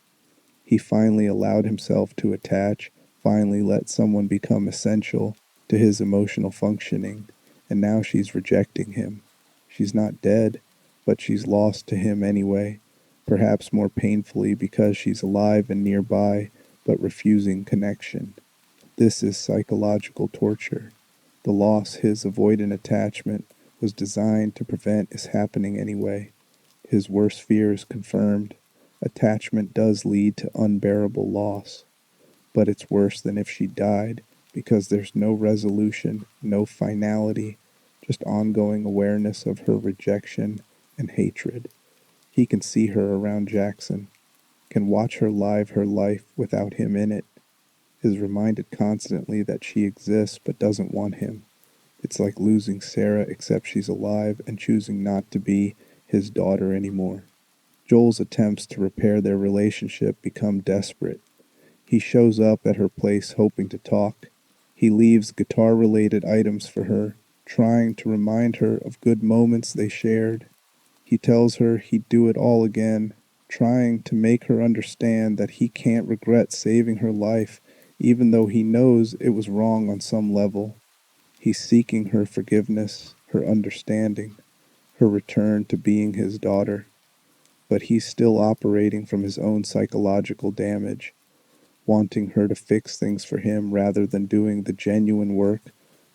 He finally allowed himself to attach, finally let someone become essential to his emotional functioning, and now she's rejecting him. She's not dead, but she's lost to him anyway, perhaps more painfully because she's alive and nearby, but refusing connection. This is psychological torture. The loss his avoidant attachment was designed to prevent is happening anyway. His worst fear is confirmed. Attachment does lead to unbearable loss, but it's worse than if she died because there's no resolution, no finality, just ongoing awareness of her rejection and hatred. He can see her around Jackson, can watch her live her life without him in it, is reminded constantly that she exists but doesn't want him. It's like losing Sarah except she's alive and choosing not to be his daughter anymore. Joel's attempts to repair their relationship become desperate. He shows up at her place hoping to talk. He leaves guitar-related items for her, trying to remind her of good moments they shared. He tells her he'd do it all again, trying to make her understand that he can't regret saving her life, even though he knows it was wrong on some level. He's seeking her forgiveness, her understanding, her return to being his daughter. But he's still operating from his own psychological damage, wanting her to fix things for him rather than doing the genuine work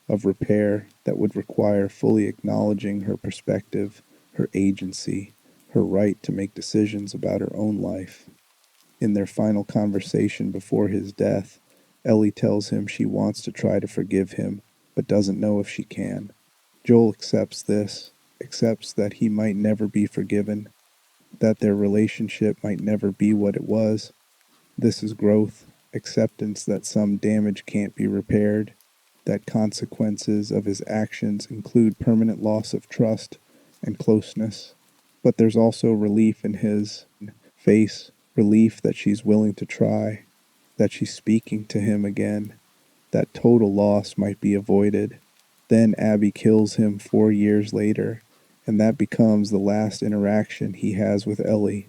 of repair that would require fully acknowledging her perspective, her agency, her right to make decisions about her own life. In their final conversation before his death, Ellie tells him she wants to try to forgive him, but doesn't know if she can. Joel accepts this, accepts that he might never be forgiven, that their relationship might never be what it was. This is growth, acceptance that some damage can't be repaired, that consequences of his actions include permanent loss of trust and closeness. But there's also relief in his face, relief that she's willing to try, that she's speaking to him again, that total loss might be avoided. Then Abby kills him 4 years later, and that becomes the last interaction he has with Ellie.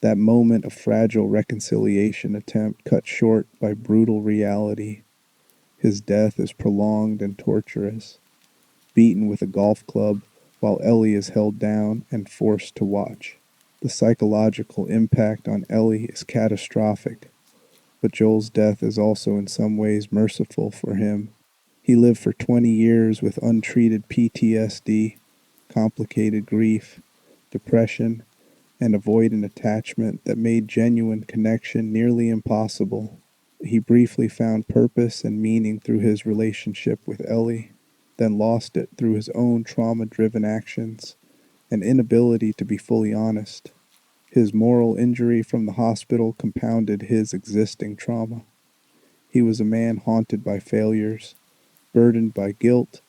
That moment of fragile reconciliation attempt cut short by brutal reality. His death is prolonged and torturous, beaten with a golf club while Ellie is held down and forced to watch. The psychological impact on Ellie is catastrophic, but Joel's death is also in some ways merciful for him. He lived for 20 years with untreated PTSD, complicated grief, depression, and avoidant attachment that made genuine connection nearly impossible. He briefly found purpose and meaning through his relationship with Ellie, then lost it through his own trauma-driven actions and inability to be fully honest. His moral injury from the hospital compounded his existing trauma. He was a man haunted by failures, burdened by guilt,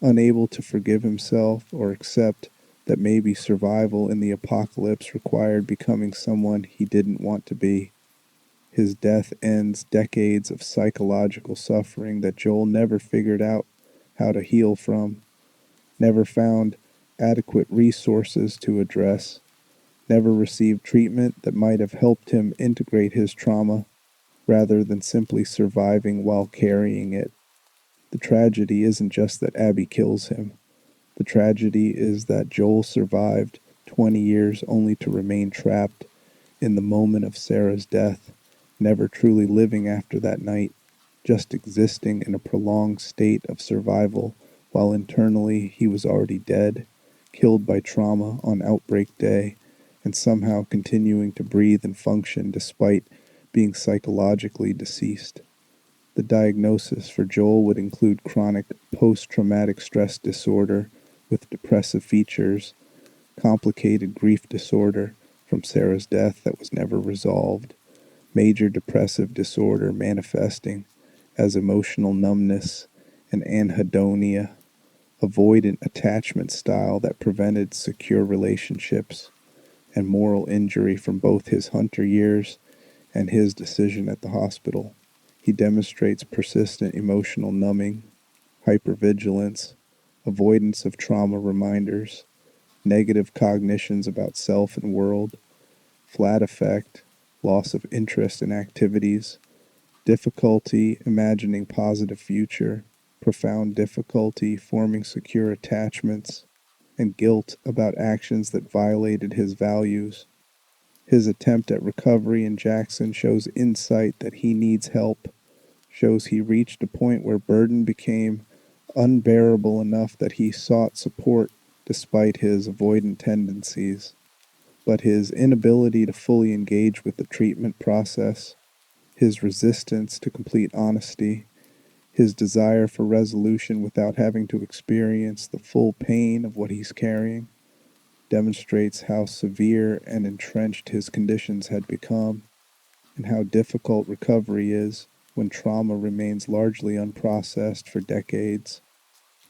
unable to forgive himself or accept that maybe survival in the apocalypse required becoming someone he didn't want to be. His death ends decades of psychological suffering that Joel never figured out how to heal from, never found adequate resources to address, never received treatment that might have helped him integrate his trauma rather than simply surviving while carrying it. The tragedy isn't just that Abby kills him. The tragedy is that Joel survived 20 years only to remain trapped in the moment of Sarah's death, never truly living after that night, just existing in a prolonged state of survival while internally he was already dead, killed by trauma on outbreak day, and somehow continuing to breathe and function despite being psychologically deceased. The diagnosis for Joel would include chronic post-traumatic stress disorder with depressive features, complicated grief disorder from Sarah's death that was never resolved, major depressive disorder manifesting as emotional numbness and anhedonia, avoidant attachment style that prevented secure relationships, and moral injury from both his hunter years and his decision at the hospital. He demonstrates persistent emotional numbing, hypervigilance, avoidance of trauma reminders, negative cognitions about self and world, flat affect, loss of interest in activities, difficulty imagining positive future, profound difficulty forming secure attachments, and guilt about actions that violated his values. His attempt at recovery in Jackson shows insight that he needs help, shows he reached a point where burden became unbearable enough that he sought support despite his avoidant tendencies. But his inability to fully engage with the treatment process, his resistance to complete honesty, his desire for resolution without having to experience the full pain of what he's carrying, demonstrates how severe and entrenched his conditions had become, and how difficult recovery is when trauma remains largely unprocessed for decades.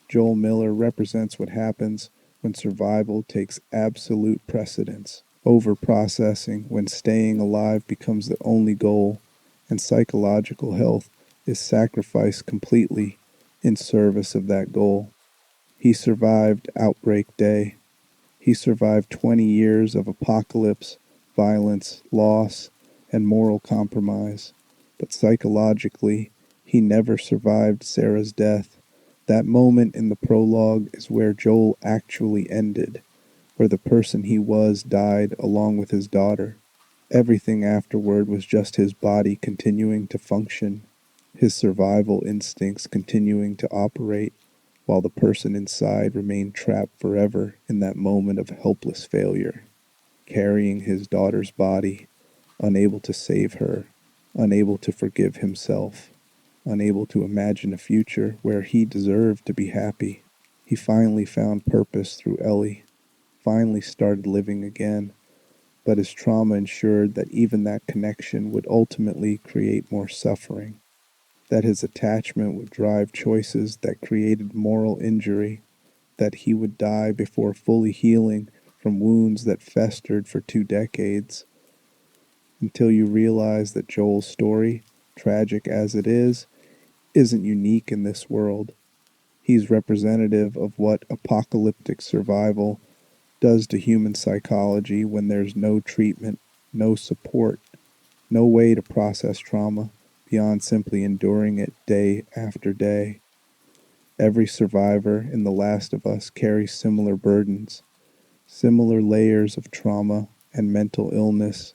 Joel Miller represents what happens when survival takes absolute precedence over processing, when staying alive becomes the only goal, and psychological health is sacrificed completely in service of that goal. He survived Outbreak Day. He survived 20 years of apocalypse, violence, loss, and moral compromise. But psychologically, he never survived Sarah's death. That moment in the prologue is where Joel actually ended, where the person he was died along with his daughter. Everything afterward was just his body continuing to function, his survival instincts continuing to operate, while the person inside remained trapped forever in that moment of helpless failure, carrying his daughter's body, unable to save her, unable to forgive himself, unable to imagine a future where he deserved to be happy. He finally found purpose through Ellie, finally started living again, but his trauma ensured that even that connection would ultimately create more suffering, that his attachment would drive choices that created moral injury, that he would die before fully healing from wounds that festered for 2 decades, until you realize that Joel's story, tragic as it is, isn't unique in this world. He's representative of what apocalyptic survival does to human psychology when there's no treatment, no support, no way to process trauma beyond simply enduring it day after day. Every survivor in The Last of Us carries similar burdens, similar layers of trauma, and mental illness,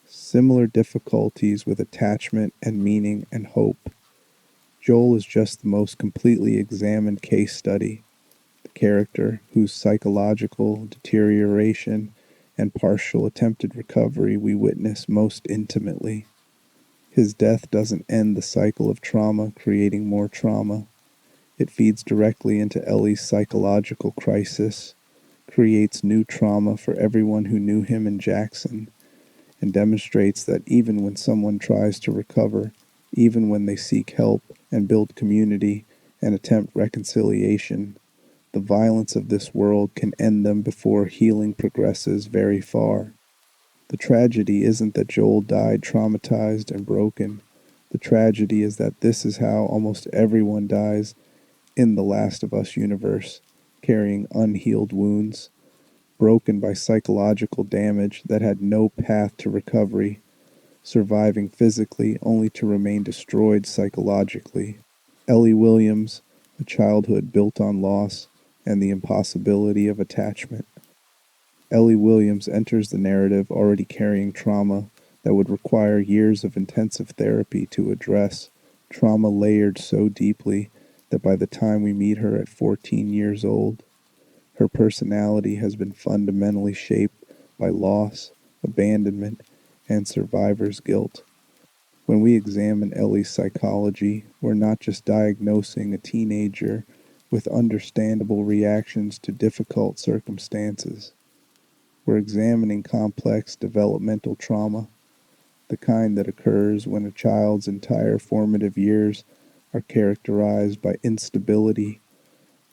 similar difficulties with attachment and meaning and hope. Joel is just the most completely examined case study, the character whose psychological deterioration and partial attempted recovery we witness most intimately. His death doesn't end the cycle of trauma, creating more trauma. It feeds directly into Ellie's psychological crisis, creates new trauma for everyone who knew him in Jackson, and demonstrates that even when someone tries to recover, even when they seek help and build community and attempt reconciliation, the violence of this world can end them before healing progresses very far. The tragedy isn't that Joel died traumatized and broken. The tragedy is that this is how almost everyone dies in the Last of Us universe, carrying unhealed wounds, broken by psychological damage that had no path to recovery, surviving physically only to remain destroyed psychologically. Ellie Williams, a childhood built on loss and the impossibility of attachment. Ellie Williams enters the narrative already carrying trauma that would require years of intensive therapy to address, trauma layered so deeply that by the time we meet her at 14 years old, her personality has been fundamentally shaped by loss, abandonment, and survivor's guilt. When we examine Ellie's psychology, we're not just diagnosing a teenager with understandable reactions to difficult circumstances. We're examining complex developmental trauma, the kind that occurs when a child's entire formative years are characterized by instability,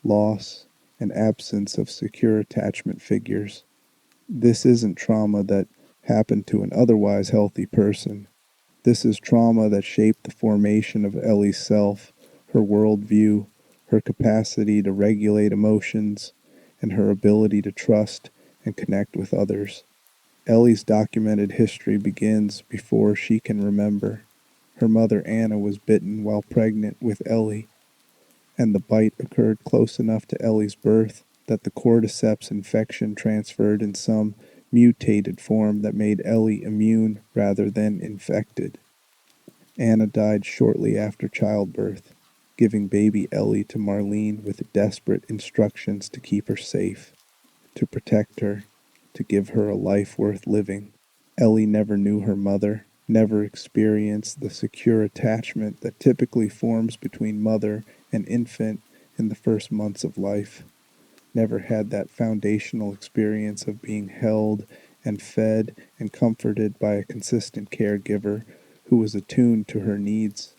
loss, and absence of secure attachment figures. This isn't trauma that happened to an otherwise healthy person. This is trauma that shaped the formation of Ellie's self, her worldview, her capacity to regulate emotions, and her ability to trust and connect with others. Ellie's documented history begins before she can remember. Her mother Anna was bitten while pregnant with Ellie, and the bite occurred close enough to Ellie's birth that the cordyceps infection transferred in some mutated form that made Ellie immune rather than infected. Anna died shortly after childbirth, giving baby Ellie to Marlene with desperate instructions to keep her safe, to protect her, to give her a life worth living. Ellie never knew her mother, never experienced the secure attachment that typically forms between mother and infant in the first months of life, never had that foundational experience of being held and fed and comforted by a consistent caregiver who was attuned to her needs.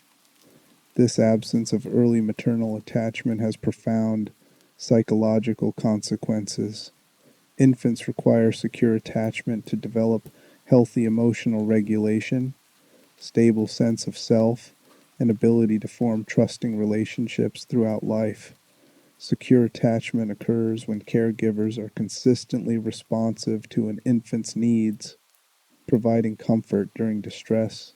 This absence of early maternal attachment has profound psychological consequences. Infants require secure attachment to develop healthy emotional regulation, stable sense of self, and ability to form trusting relationships throughout life. Secure attachment occurs when caregivers are consistently responsive to an infant's needs, providing comfort during distress,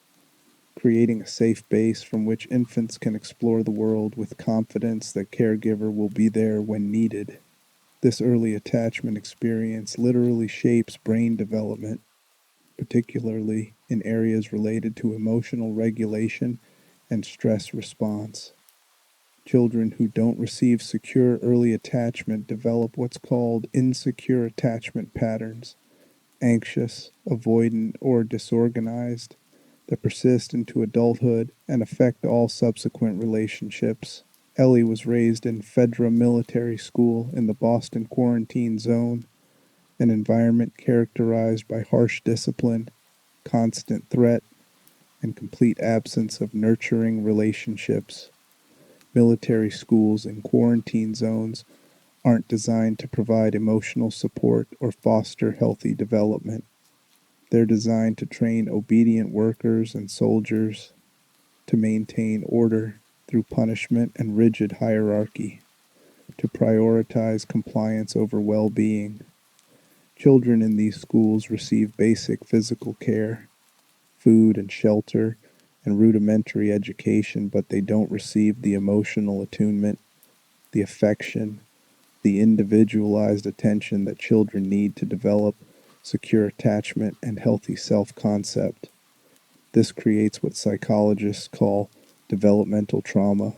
creating a safe base from which infants can explore the world with confidence that caregiver will be there when needed. This early attachment experience literally shapes brain development, particularly in areas related to emotional regulation and stress response. Children who don't receive secure early attachment develop what's called insecure attachment patterns, anxious, avoidant, or disorganized, that persist into adulthood and affect all subsequent relationships. Ellie was raised in Fedra Military School in the Boston Quarantine Zone, an environment characterized by harsh discipline, constant threat, and complete absence of nurturing relationships. Military schools in quarantine zones aren't designed to provide emotional support or foster healthy development. They're designed to train obedient workers and soldiers, to maintain order through punishment and rigid hierarchy, to prioritize compliance over well-being. Children in these schools receive basic physical care, food and shelter, and rudimentary education, but they don't receive the emotional attunement, the affection, the individualized attention that children need to develop secure attachment, and healthy self-concept. This creates what psychologists call developmental trauma,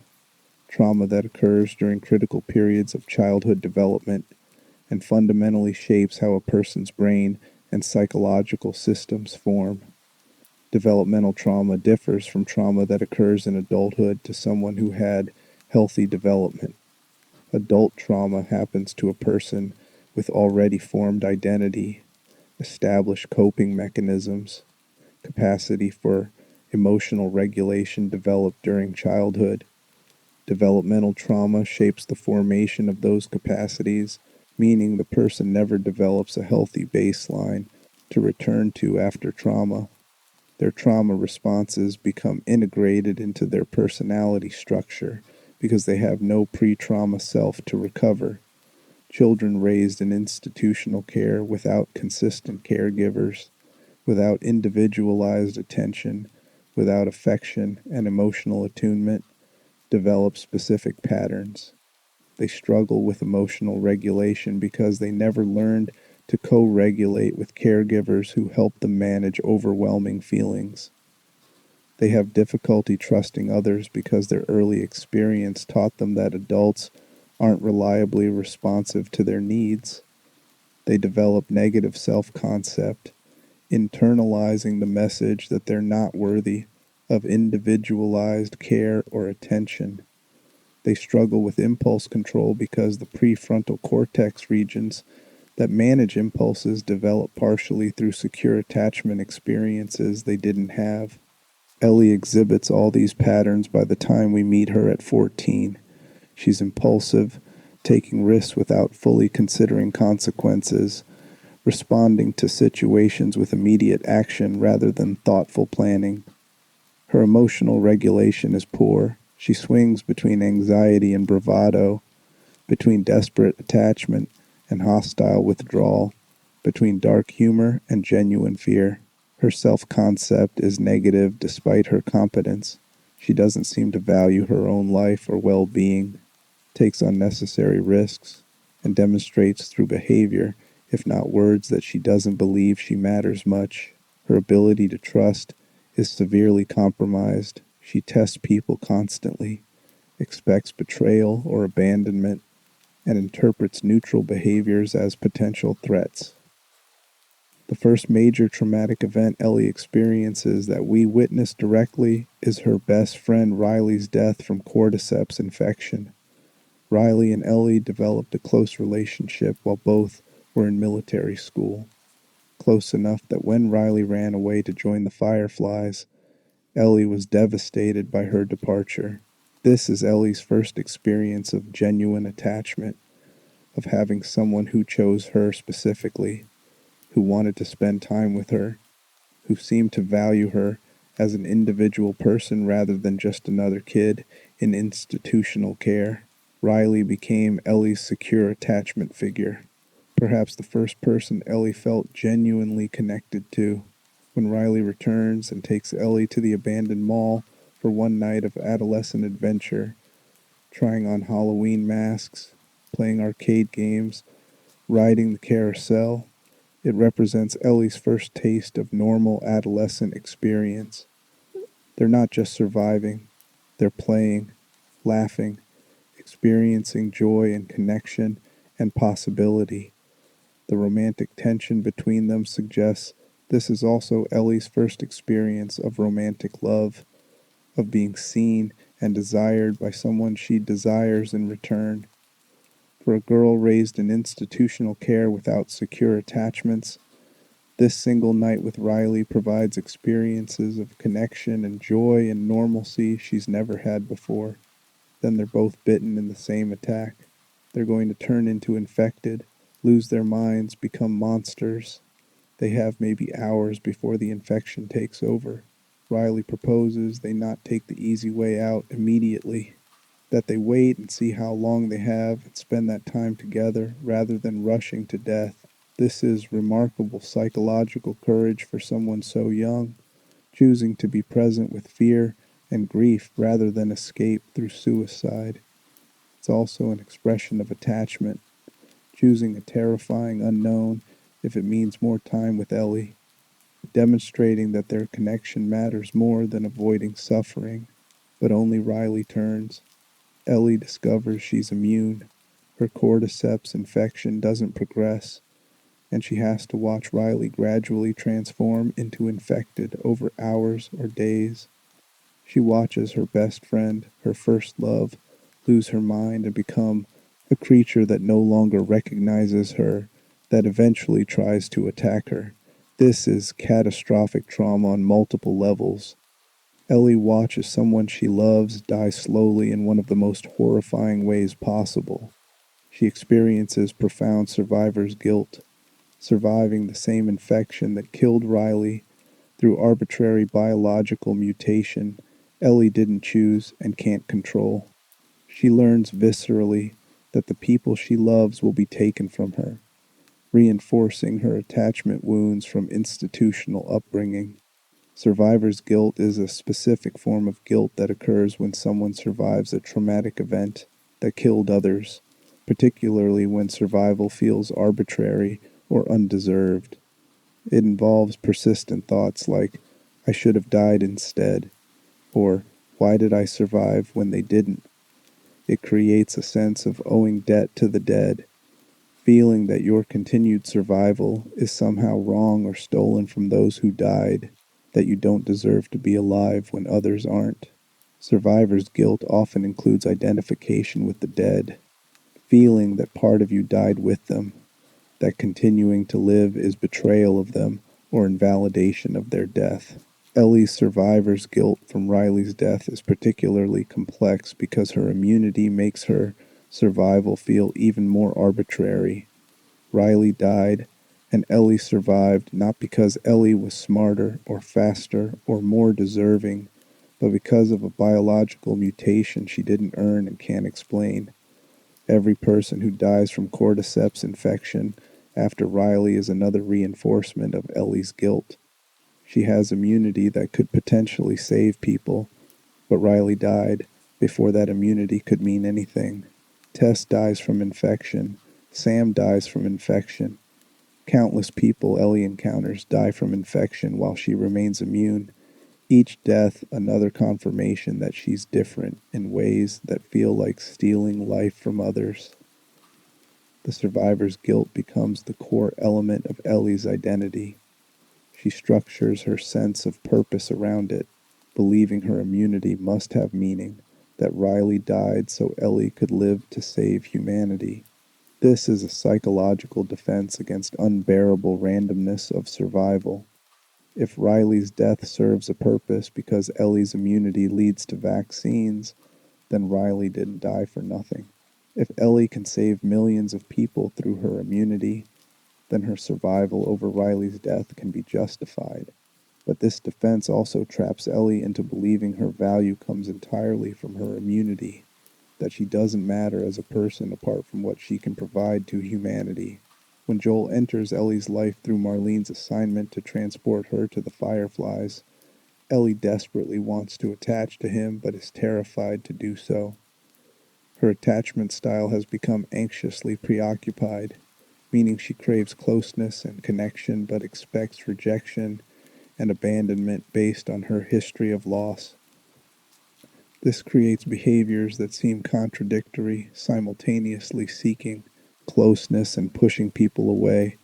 trauma that occurs during critical periods of childhood development and fundamentally shapes how a person's brain and psychological systems form. Developmental trauma differs from trauma that occurs in adulthood to someone who had healthy development. Adult trauma happens to a person with already formed identity, established coping mechanisms, capacity for emotional regulation developed during childhood. Developmental trauma shapes the formation of those capacities, meaning the person never develops a healthy baseline to return to after trauma. Their trauma responses become integrated into their personality structure because they have no pre-trauma self to recover. Children raised in institutional care without consistent caregivers, without individualized attention, without affection and emotional attunement, develop specific patterns. They struggle with emotional regulation because they never learned to co-regulate with caregivers who help them manage overwhelming feelings. They have difficulty trusting others because their early experience taught them that adults aren't reliably responsive to their needs. They develop negative self-concept, internalizing the message that they're not worthy of individualized care or attention. They struggle with impulse control because the prefrontal cortex regions that manage impulses develop partially through secure attachment experiences they didn't have. Ellie exhibits all these patterns by the time we meet her at 14. She's impulsive, taking risks without fully considering consequences, responding to situations with immediate action rather than thoughtful planning. Her emotional regulation is poor. She swings between anxiety and bravado, between desperate attachment and hostile withdrawal, between dark humor and genuine fear. Her self-concept is negative despite her competence. She doesn't seem to value her own life or well-being, takes unnecessary risks, and demonstrates through behavior, if not words, that she doesn't believe she matters much. Her ability to trust is severely compromised. She tests people constantly, expects betrayal or abandonment, and interprets neutral behaviors as potential threats. The first major traumatic event Ellie experiences that we witness directly is her best friend Riley's death from cordyceps infection. Riley and Ellie developed a close relationship while both were in military school, close enough that when Riley ran away to join the Fireflies, Ellie was devastated by her departure. This is Ellie's first experience of genuine attachment, of having someone who chose her specifically, who wanted to spend time with her, who seemed to value her as an individual person rather than just another kid in institutional care. Riley became Ellie's secure attachment figure, perhaps the first person Ellie felt genuinely connected to. When Riley returns and takes Ellie to the abandoned mall for one night of adolescent adventure, trying on Halloween masks, playing arcade games, riding the carousel, it represents Ellie's first taste of normal adolescent experience. They're not just surviving, they're playing, laughing, experiencing joy and connection and possibility. The romantic tension between them suggests this is also Ellie's first experience of romantic love, of being seen and desired by someone she desires in return. For a girl raised in institutional care without secure attachments, this single night with Riley provides experiences of connection and joy and normalcy she's never had before. Then they're both bitten in the same attack. They're going to turn into infected, lose their minds, become monsters. They have maybe hours before the infection takes over. Riley proposes they not take the easy way out immediately, that they wait and see how long they have and spend that time together rather than rushing to death. This is remarkable psychological courage for someone so young, choosing to be present with fear and grief rather than escape through suicide. It's also an expression of attachment, choosing a terrifying unknown if it means more time with Ellie, demonstrating that their connection matters more than avoiding suffering. But only Riley turns. Ellie discovers she's immune. Her cordyceps infection doesn't progress, and she has to watch Riley gradually transform into infected over hours or days. She watches her best friend, her first love, lose her mind and become a creature that no longer recognizes her, that eventually tries to attack her. This is catastrophic trauma on multiple levels. Ellie watches someone she loves die slowly in one of the most horrifying ways possible. She experiences profound survivor's guilt, surviving the same infection that killed Riley through arbitrary biological mutation Ellie didn't choose and can't control. She learns viscerally that the people she loves will be taken from her, reinforcing her attachment wounds from institutional upbringing. Survivor's guilt is a specific form of guilt that occurs when someone survives a traumatic event that killed others, particularly when survival feels arbitrary or undeserved. It involves persistent thoughts like, I should have died instead, or why did I survive when they didn't? It creates a sense of owing debt to the dead, feeling that your continued survival is somehow wrong or stolen from those who died, that you don't deserve to be alive when others aren't. Survivor's guilt often includes identification with the dead, feeling that part of you died with them, that continuing to live is betrayal of them or invalidation of their death. Ellie's survivor's guilt from Riley's death is particularly complex because her immunity makes her survival feel even more arbitrary. Riley died, and Ellie survived not because Ellie was smarter or faster or more deserving, but because of a biological mutation she didn't earn and can't explain. Every person who dies from cordyceps infection after Riley is another reinforcement of Ellie's guilt. She has immunity that could potentially save people, but Riley died before that immunity could mean anything. Tess dies from infection. Sam dies from infection. Countless people Ellie encounters die from infection while she remains immune. Each death another confirmation that she's different in ways that feel like stealing life from others. The survivor's guilt becomes the core element of Ellie's identity. She structures her sense of purpose around it, believing her immunity must have meaning, that Riley died so Ellie could live to save humanity. This is a psychological defense against unbearable randomness of survival. If Riley's death serves a purpose because Ellie's immunity leads to vaccines, then Riley didn't die for nothing. If Ellie can save millions of people through her immunity, then her survival over Riley's death can be justified. But this defense also traps Ellie into believing her value comes entirely from her immunity, that she doesn't matter as a person apart from what she can provide to humanity. When Joel enters Ellie's life through Marlene's assignment to transport her to the Fireflies, Ellie desperately wants to attach to him but is terrified to do so. Her attachment style has become anxiously preoccupied, meaning she craves closeness and connection but expects rejection and abandonment based on her history of loss. This creates behaviors that seem contradictory, simultaneously seeking closeness and pushing people away,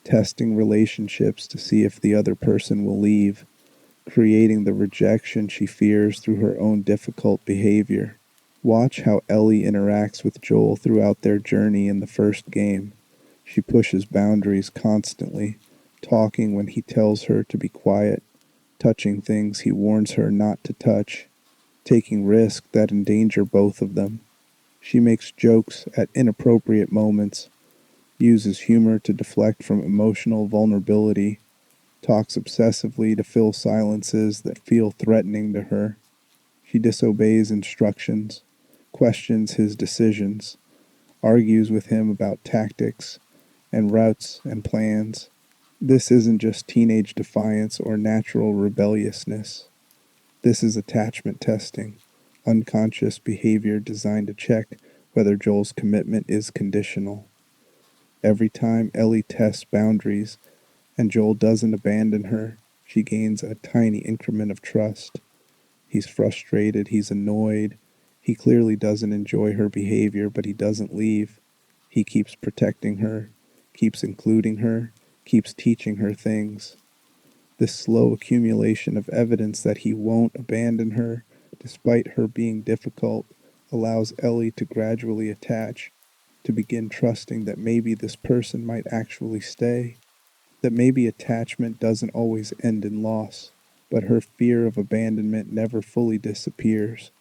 testing relationships to see if the other person will leave, creating the rejection she fears through her own difficult behavior. Watch how Ellie interacts with Joel throughout their journey in the first game. She pushes boundaries constantly, talking when he tells her to be quiet, touching things he warns her not to touch, taking risks that endanger both of them. She makes jokes at inappropriate moments, uses humor to deflect from emotional vulnerability, talks obsessively to fill silences that feel threatening to her. She disobeys instructions, questions his decisions, argues with him about tactics and routes and plans. This isn't just teenage defiance or natural rebelliousness. This is attachment testing, unconscious behavior designed to check whether Joel's commitment is conditional. Every time Ellie tests boundaries and Joel doesn't abandon her, she gains a tiny increment of trust. He's frustrated, he's annoyed. He clearly doesn't enjoy her behavior, but he doesn't leave. He keeps protecting her, keeps including her, keeps teaching her things. This slow accumulation of evidence that he won't abandon her, despite her being difficult, allows Ellie to gradually attach, to begin trusting that maybe this person might actually stay, that maybe attachment doesn't always end in loss, but her fear of abandonment never fully disappears.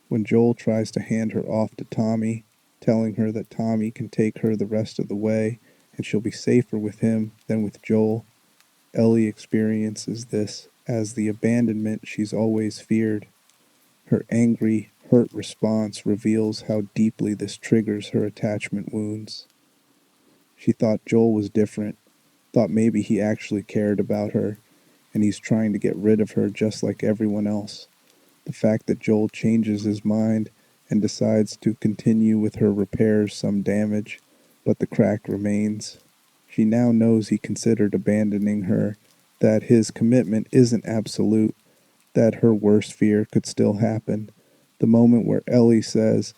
When Joel tries to hand her off to Tommy, telling her that Tommy can take her the rest of the way and she'll be safer with him than with Joel, Ellie experiences this as the abandonment she's always feared. Her angry, hurt response reveals how deeply this triggers her attachment wounds. She thought Joel was different, thought maybe he actually cared about her, and he's trying to get rid of her just like everyone else. The fact that Joel changes his mind and decides to continue with her repairs some damage, but the crack remains. She now knows he considered abandoning her, that his commitment isn't absolute, that her worst fear could still happen. The moment where Ellie says,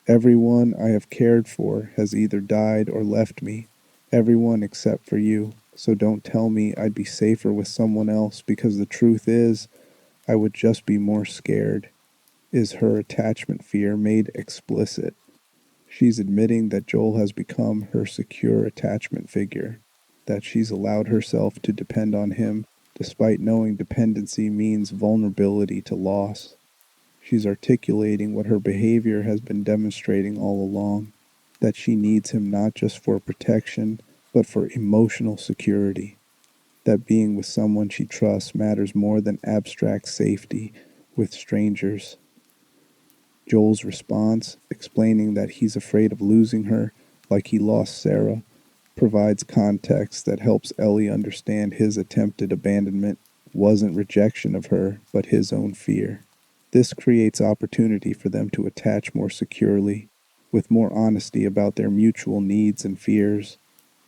"Everyone I have cared for has either died or left me, everyone except for you, so don't tell me I'd be safer with someone else because the truth is, I would just be more scared," is her attachment fear made explicit. She's admitting that Joel has become her secure attachment figure, that she's allowed herself to depend on him despite knowing dependency means vulnerability to loss. She's articulating what her behavior has been demonstrating all along, that she needs him not just for protection, but for emotional security, that being with someone she trusts matters more than abstract safety with strangers. Joel's response, explaining that he's afraid of losing her like he lost Sarah, provides context that helps Ellie understand his attempted abandonment wasn't rejection of her, but his own fear. This creates opportunity for them to attach more securely, with more honesty about their mutual needs and fears.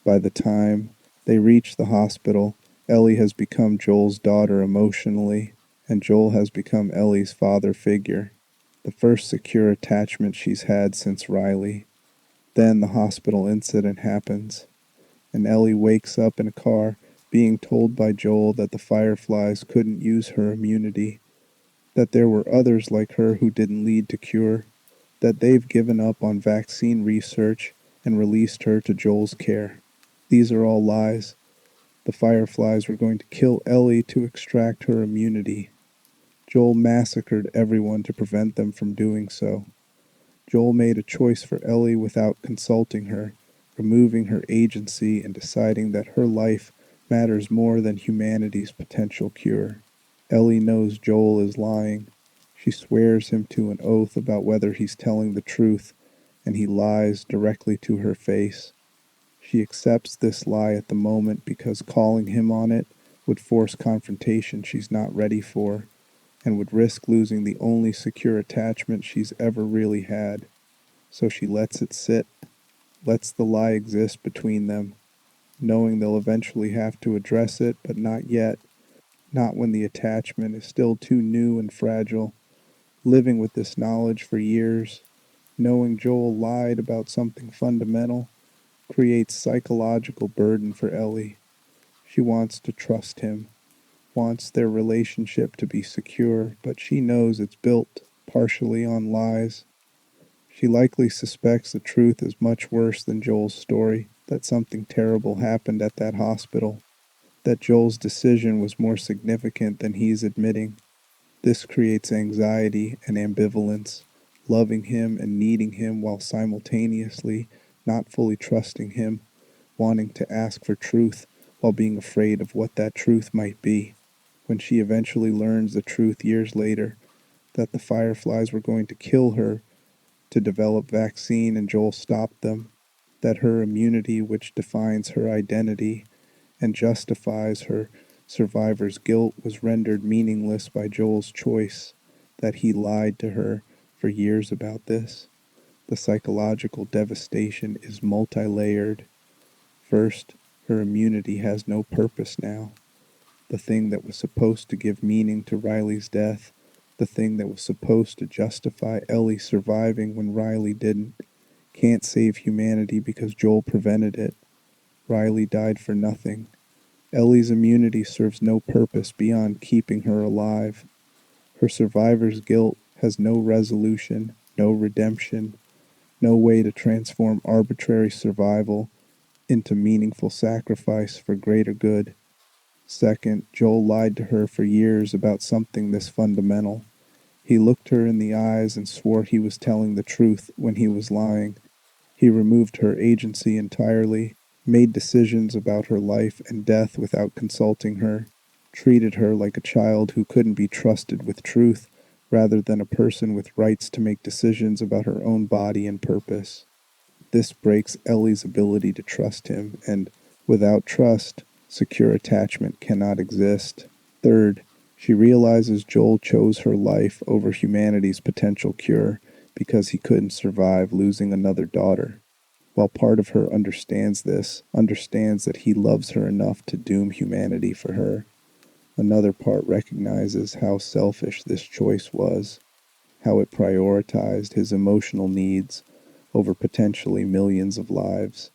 By the time they reach the hospital, Ellie has become Joel's daughter emotionally, and Joel has become Ellie's father figure, the first secure attachment she's had since Riley. Then the hospital incident happens, and Ellie wakes up in a car being told by Joel that the Fireflies couldn't use her immunity, that there were others like her who didn't lead to cure, that they've given up on vaccine research and released her to Joel's care. These are all lies. The Fireflies were going to kill Ellie to extract her immunity. Joel massacred everyone to prevent them from doing so. Joel made a choice for Ellie without consulting her, removing her agency and deciding that her life matters more than humanity's potential cure. Ellie knows Joel is lying. She swears him to an oath about whether he's telling the truth, and he lies directly to her face. She accepts this lie at the moment because calling him on it would force confrontation she's not ready for, and would risk losing the only secure attachment she's ever really had. So she lets it sit, lets the lie exist between them, knowing they'll eventually have to address it, but not yet, not when the attachment is still too new and fragile. Living with this knowledge for years, knowing Joel lied about something fundamental, creates psychological burden for Ellie. She wants to trust him, wants their relationship to be secure, but she knows it's built partially on lies. She likely suspects the truth is much worse than Joel's story, that something terrible happened at that hospital, that Joel's decision was more significant than he's admitting. This creates anxiety and ambivalence, loving him and needing him while simultaneously not fully trusting him, wanting to ask for truth while being afraid of what that truth might be. When she eventually learns the truth years later, that the Fireflies were going to kill her to develop vaccine and Joel stopped them, that her immunity, which defines her identity and justifies her survivor's guilt, was rendered meaningless by Joel's choice, that he lied to her for years about this. The psychological devastation is multi-layered. First, her immunity has no purpose now. The thing that was supposed to give meaning to Riley's death, the thing that was supposed to justify Ellie surviving when Riley didn't, can't save humanity because Joel prevented it. Riley died for nothing. Ellie's immunity serves no purpose beyond keeping her alive. Her survivor's guilt has no resolution, no redemption, no way to transform arbitrary survival into meaningful sacrifice for greater good. Second, Joel lied to her for years about something this fundamental. He looked her in the eyes and swore he was telling the truth when he was lying. He removed her agency entirely, made decisions about her life and death without consulting her, treated her like a child who couldn't be trusted with truth rather than a person with rights to make decisions about her own body and purpose. This breaks Ellie's ability to trust him, and without trust, secure attachment cannot exist. Third, she realizes Joel chose her life over humanity's potential cure because he couldn't survive losing another daughter. While part of her understands this, understands that he loves her enough to doom humanity for her, another part recognizes how selfish this choice was, how it prioritized his emotional needs over potentially millions of lives,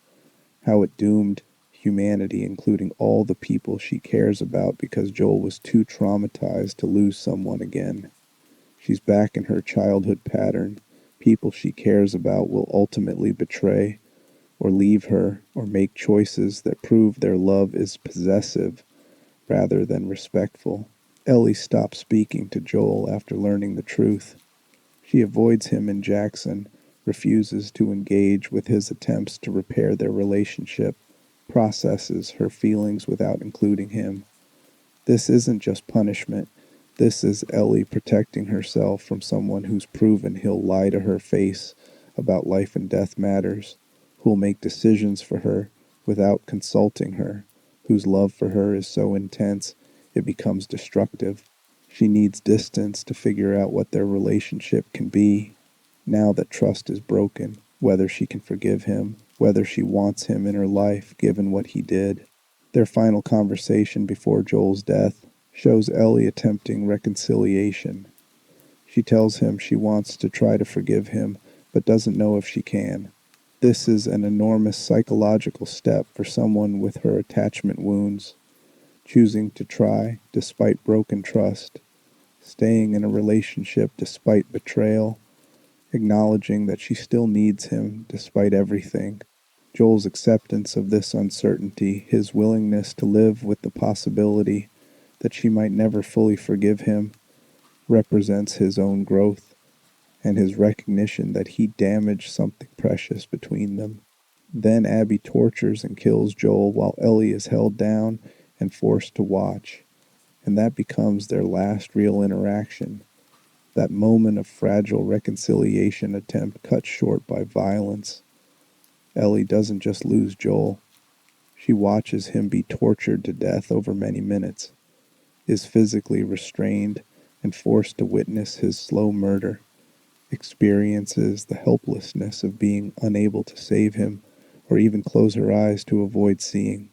how it doomed humanity, including all the people she cares about, because Joel was too traumatized to lose someone again. She's back in her childhood pattern. People she cares about will ultimately betray or leave her or make choices that prove their love is possessive rather than respectful. Ellie stops speaking to Joel after learning the truth. She avoids him and Jackson, refuses to engage with his attempts to repair their relationship, processes her feelings without including him. This isn't just punishment. This is Ellie protecting herself from someone who's proven he'll lie to her face about life and death matters, who'll make decisions for her without consulting her, whose love for her is so intense it becomes destructive. She needs distance to figure out what their relationship can be. Now that trust is broken, whether she can forgive him, whether she wants him in her life given what he did. Their final conversation before Joel's death shows Ellie attempting reconciliation. She tells him she wants to try to forgive him, but doesn't know if she can. This is an enormous psychological step for someone with her attachment wounds, choosing to try despite broken trust, staying in a relationship despite betrayal, acknowledging that she still needs him despite everything. Joel's acceptance of this uncertainty, his willingness to live with the possibility that she might never fully forgive him, represents his own growth and his recognition that he damaged something precious between them. Then Abby tortures and kills Joel while Ellie is held down and forced to watch, and that becomes their last real interaction. That moment of fragile reconciliation attempt cut short by violence. Ellie doesn't just lose Joel. She watches him be tortured to death over many minutes, is physically restrained and forced to witness his slow murder, experiences the helplessness of being unable to save him or even close her eyes to avoid seeing.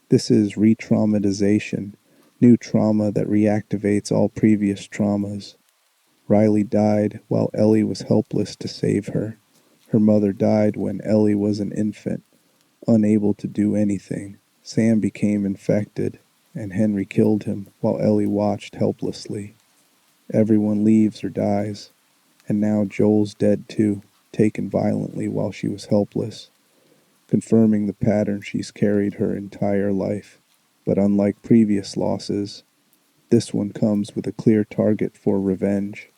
This is re-traumatization, new trauma that reactivates all previous traumas. Riley died while Ellie was helpless to save her. Her mother died when Ellie was an infant, unable to do anything. Sam became infected, and Henry killed him while Ellie watched helplessly. Everyone leaves or dies, and now Joel's dead too, taken violently while she was helpless, confirming the pattern she's carried her entire life. But unlike previous losses, this one comes with a clear target for revenge.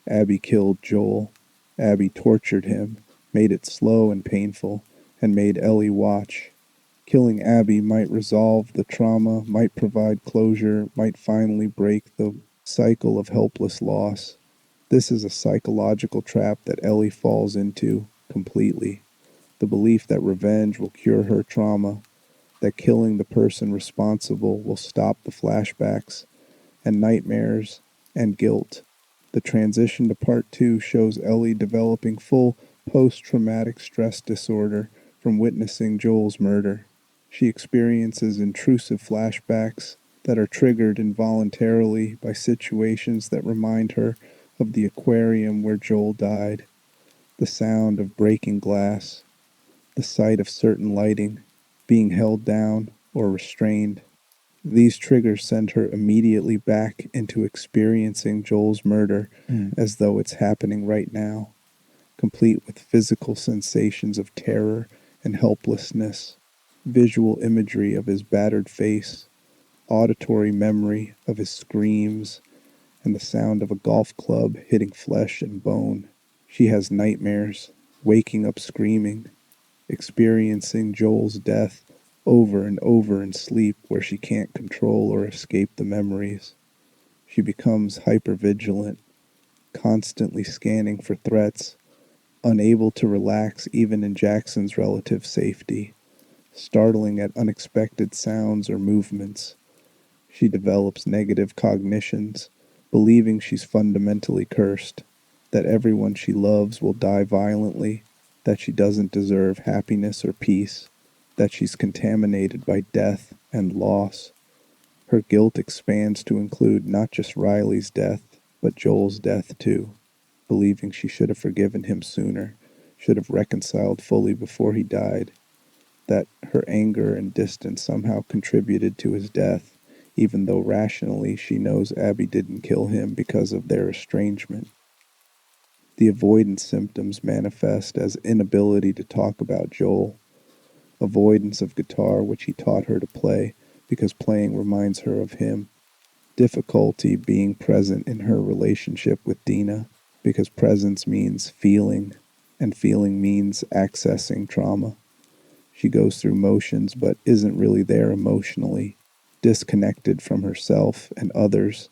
Abby killed Joel. Abby tortured him, made it slow and painful, and made Ellie watch. Killing Abby might resolve the trauma, might provide closure, might finally break the cycle of helpless loss. This is a psychological trap that Ellie falls into completely. The belief that revenge will cure her trauma, that killing the person responsible will stop the flashbacks and nightmares and guilt. The transition to part 2 shows Ellie developing full post-traumatic stress disorder from witnessing Joel's murder. She experiences intrusive flashbacks that are triggered involuntarily by situations that remind her of the aquarium where Joel died, the sound of breaking glass, the sight of certain lighting, being held down or restrained. These triggers send her immediately back into experiencing Joel's murder as though it's happening right now, complete with physical sensations of terror and helplessness, visual imagery of his battered face, auditory memory of his screams, and the sound of a golf club hitting flesh and bone. She has nightmares, waking up screaming, experiencing Joel's death over and over in sleep where she can't control or escape the memories. She becomes hypervigilant, constantly scanning for threats, unable to relax even in Jackson's relative safety, startling at unexpected sounds or movements. She develops negative cognitions, believing she's fundamentally cursed, that everyone she loves will die violently, that she doesn't deserve happiness or peace, that she's contaminated by death and loss. Her guilt expands to include not just Riley's death, but Joel's death too, believing she should have forgiven him sooner, should have reconciled fully before he died, that her anger and distance somehow contributed to his death, even though rationally she knows Abby didn't kill him because of their estrangement. The avoidance symptoms manifest as inability to talk about Joel, avoidance of guitar which he taught her to play because playing reminds her of him, difficulty being present in her relationship with Dina because presence means feeling, and feeling means accessing trauma. She goes through motions but isn't really there emotionally, disconnected from herself and others,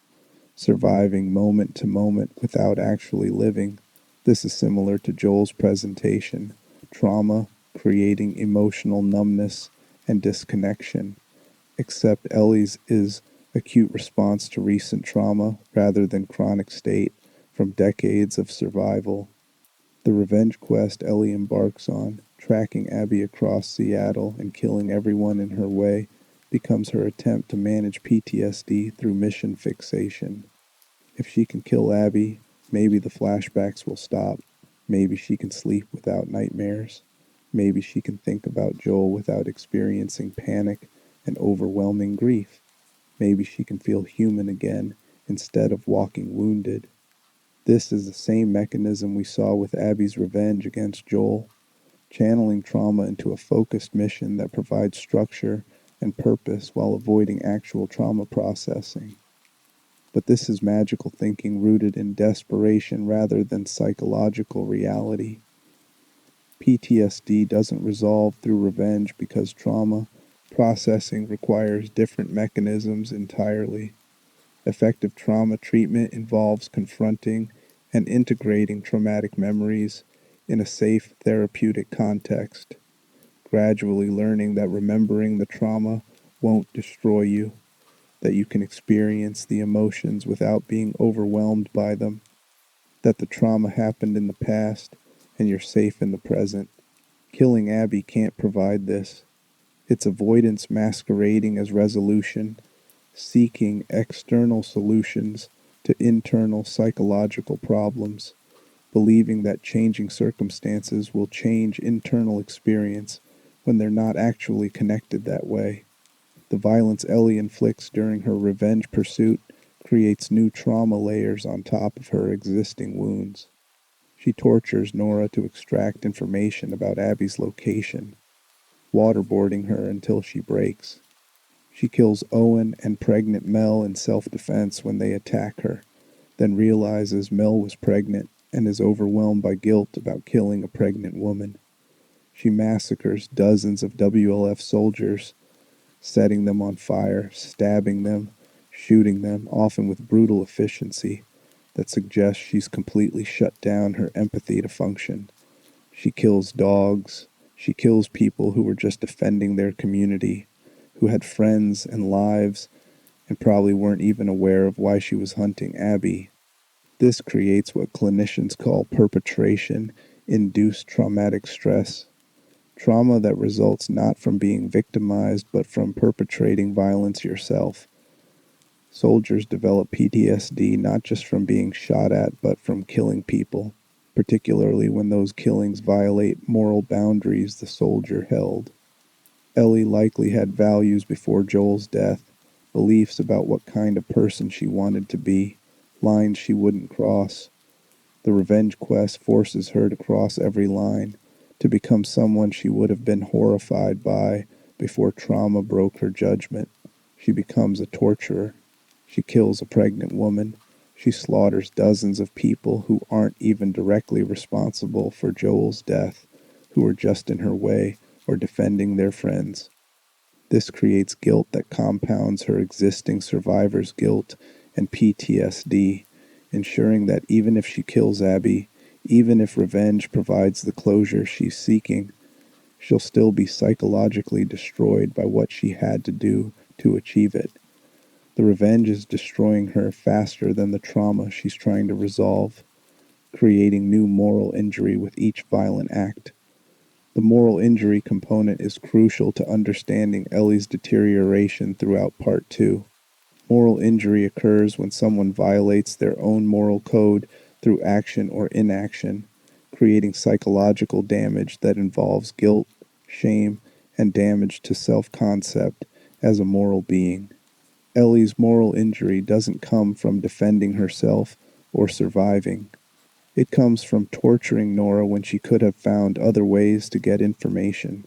surviving moment to moment without actually living. This is similar to Joel's presentation, trauma creating emotional numbness and disconnection, except Ellie's is acute response to recent trauma rather than chronic state from decades of survival. The revenge quest Ellie embarks on, tracking Abby across Seattle and killing everyone in her way, becomes her attempt to manage PTSD through mission fixation. If she can kill Abby, maybe the flashbacks will stop. Maybe she can sleep without nightmares. Maybe she can think about Joel without experiencing panic and overwhelming grief. Maybe she can feel human again instead of walking wounded. This is the same mechanism we saw with Abby's revenge against Joel, channeling trauma into a focused mission that provides structure and purpose while avoiding actual trauma processing. But this is magical thinking rooted in desperation rather than psychological reality. PTSD doesn't resolve through revenge because trauma processing requires different mechanisms entirely. Effective trauma treatment involves confronting and integrating traumatic memories in a safe therapeutic context, gradually learning that remembering the trauma won't destroy you, that you can experience the emotions without being overwhelmed by them, that the trauma happened in the past and you're safe in the present. Killing Abby can't provide this. It's avoidance masquerading as resolution, seeking external solutions to internal psychological problems, believing that changing circumstances will change internal experience when they're not actually connected that way. The violence Ellie inflicts during her revenge pursuit creates new trauma layers on top of her existing wounds. She tortures Nora to extract information about Abby's location, waterboarding her until she breaks. She kills Owen and pregnant Mel in self-defense when they attack her, then realizes Mel was pregnant and is overwhelmed by guilt about killing a pregnant woman. She massacres dozens of WLF soldiers, setting them on fire, stabbing them, shooting them, often with brutal efficiency that suggests she's completely shut down her empathy to function. She kills dogs. She kills people who were just defending their community, who had friends and lives, and probably weren't even aware of why she was hunting Abby. This creates what clinicians call perpetration-induced traumatic stress. Trauma that results not from being victimized but from perpetrating violence yourself. Soldiers develop PTSD not just from being shot at but from killing people, particularly when those killings violate moral boundaries the soldier held. Ellie likely had values before Joel's death, beliefs about what kind of person she wanted to be, lines she wouldn't cross. The revenge quest forces her to cross every line, to become someone she would have been horrified by before trauma broke her judgment. She becomes a torturer. She kills a pregnant woman. She slaughters dozens of people who aren't even directly responsible for Joel's death, who are just in her way or defending their friends. This creates guilt that compounds her existing survivor's guilt and PTSD, ensuring that even if she kills Abby, even if revenge provides the closure she's seeking, she'll still be psychologically destroyed by what she had to do to achieve it. The revenge is destroying her faster than the trauma she's trying to resolve, creating new moral injury with each violent act. The moral injury component is crucial to understanding Ellie's deterioration throughout Part 2. Moral injury occurs when someone violates their own moral code through action or inaction, creating psychological damage that involves guilt, shame, and damage to self-concept as a moral being. Ellie's moral injury doesn't come from defending herself or surviving. It comes from torturing Nora when she could have found other ways to get information,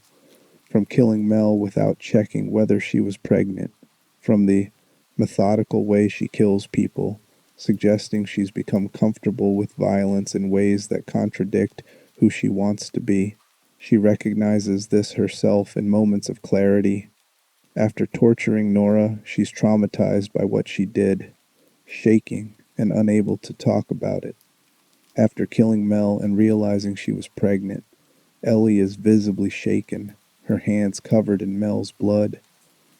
from killing Mel without checking whether she was pregnant, from the methodical way she kills people, suggesting she's become comfortable with violence in ways that contradict who she wants to be. She recognizes this herself in moments of clarity. After torturing Nora, she's traumatized by what she did, shaking and unable to talk about it. After killing Mel and realizing she was pregnant, Ellie is visibly shaken, her hands covered in Mel's blood,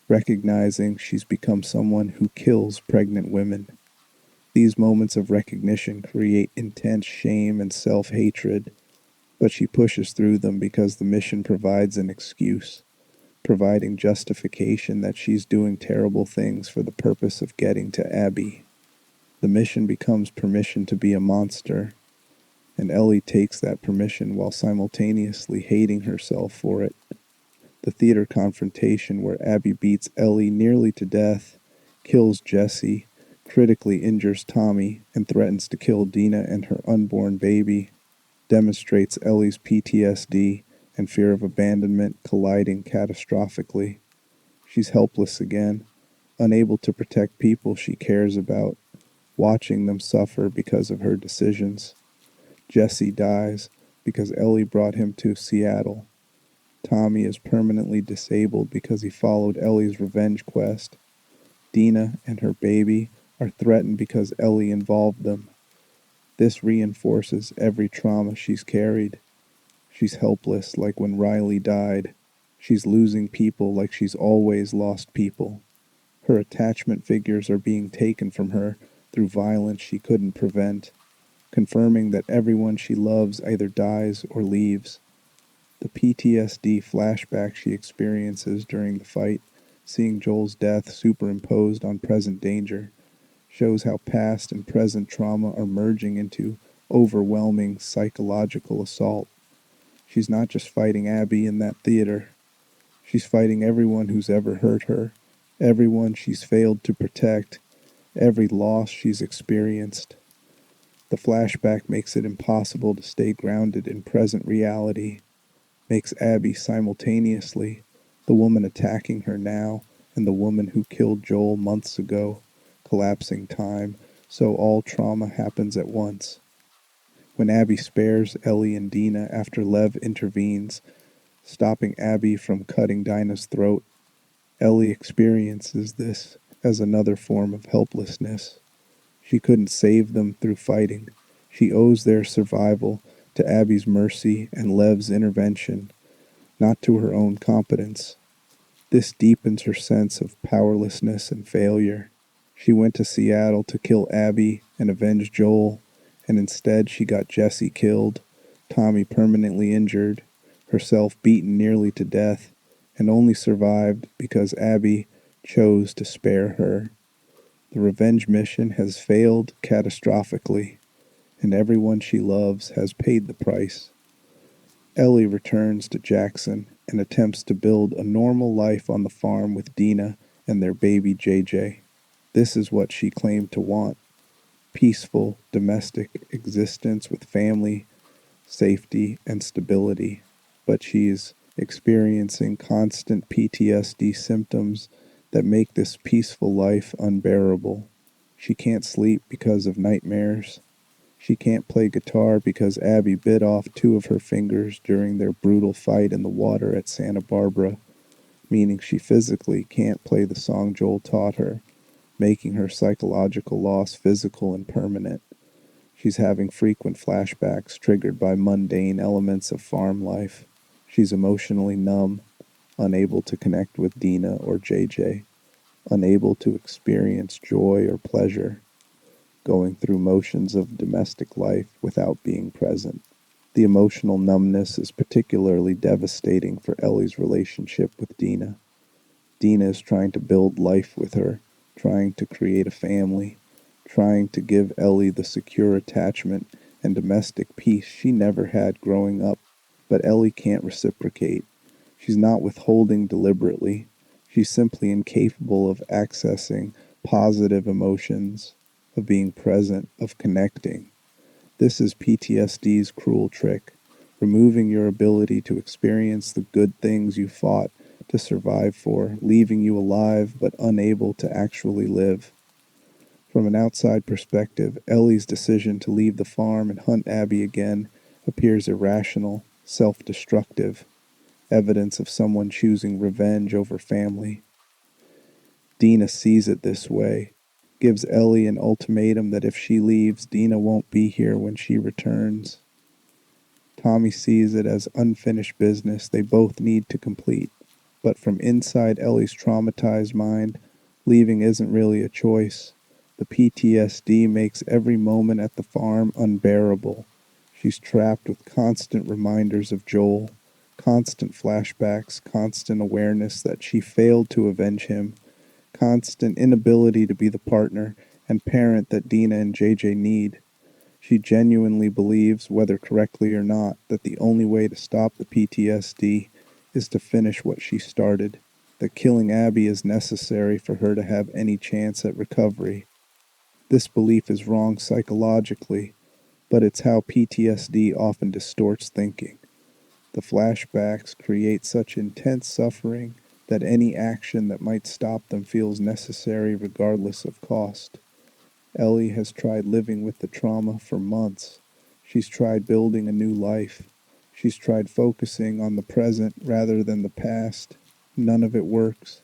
recognizing she's become someone who kills pregnant women. These moments of recognition create intense shame and self-hatred, but she pushes through them because the mission provides an excuse, providing justification that she's doing terrible things for the purpose of getting to Abby. The mission becomes permission to be a monster, and Ellie takes that permission while simultaneously hating herself for it. The theater confrontation where Abby beats Ellie nearly to death, kills Jesse, critically injures Tommy, and threatens to kill Dina and her unborn baby, demonstrates Ellie's PTSD and fear of abandonment colliding catastrophically. She's helpless again, unable to protect people she cares about, watching them suffer because of her decisions. Jesse dies because Ellie brought him to Seattle. Tommy is permanently disabled because he followed Ellie's revenge quest. Dina and her baby are threatened because Ellie involved them. This reinforces every trauma she's carried. She's helpless like when Riley died. She's losing people like she's always lost people. Her attachment figures are being taken from her through violence she couldn't prevent, confirming that everyone she loves either dies or leaves. The PTSD flashback she experiences during the fight, seeing Joel's death superimposed on present danger, shows how past and present trauma are merging into overwhelming psychological assault. She's not just fighting Abby in that theater. She's fighting everyone who's ever hurt her, everyone she's failed to protect, every loss she's experienced. The flashback makes it impossible to stay grounded in present reality, makes Abby simultaneously the woman attacking her now and the woman who killed Joel months ago, collapsing time, so all trauma happens at once. When Abby spares Ellie and Dina after Lev intervenes, stopping Abby from cutting Dinah's throat, Ellie experiences this as another form of helplessness. She couldn't save them through fighting. She owes their survival to Abby's mercy and Lev's intervention, not to her own competence. This deepens her sense of powerlessness and failure. She went to Seattle to kill Abby and avenge Joel, and instead she got Jesse killed, Tommy permanently injured, herself beaten nearly to death, and only survived because Abby chose to spare her. The revenge mission has failed catastrophically, and everyone she loves has paid the price. Ellie returns to Jackson and attempts to build a normal life on the farm with Dina and their baby JJ. This is what she claimed to want: peaceful domestic existence with family, safety, and stability. But she's experiencing constant PTSD symptoms that make this peaceful life unbearable. She can't sleep because of nightmares. She can't play guitar because Abby bit off two of her fingers during their brutal fight in the water at Santa Barbara, meaning she physically can't play the song Joel taught her, making her psychological loss physical and permanent. She's having frequent flashbacks triggered by mundane elements of farm life. She's emotionally numb, unable to connect with Dina or JJ, unable to experience joy or pleasure, going through motions of domestic life without being present. The emotional numbness is particularly devastating for Ellie's relationship with Dina. Dina is trying to build life with her, trying to create a family, trying to give Ellie the secure attachment and domestic peace she never had growing up. But Ellie can't reciprocate. She's not withholding deliberately. She's simply incapable of accessing positive emotions, of being present, of connecting. This is PTSD's cruel trick, removing your ability to experience the good things you fought to survive for, leaving you alive but unable to actually live. From an outside perspective, Ellie's decision to leave the farm and hunt Abby again appears irrational, self-destructive, evidence of someone choosing revenge over family. Dina sees it this way, gives Ellie an ultimatum that if she leaves, Dina won't be here when she returns. Tommy sees it as unfinished business they both need to complete. But from inside Ellie's traumatized mind, leaving isn't really a choice. The PTSD makes every moment at the farm unbearable. She's trapped with constant reminders of Joel, constant flashbacks, constant awareness that she failed to avenge him, constant inability to be the partner and parent that Dina and JJ need. She genuinely believes, whether correctly or not, that the only way to stop the PTSD is to finish what she started, that killing Abby is necessary for her to have any chance at recovery. This belief is wrong psychologically, but it's how PTSD often distorts thinking. The flashbacks create such intense suffering that any action that might stop them feels necessary regardless of cost. Ellie has tried living with the trauma for months. She's tried building a new life. She's tried focusing on the present rather than the past. None of it works.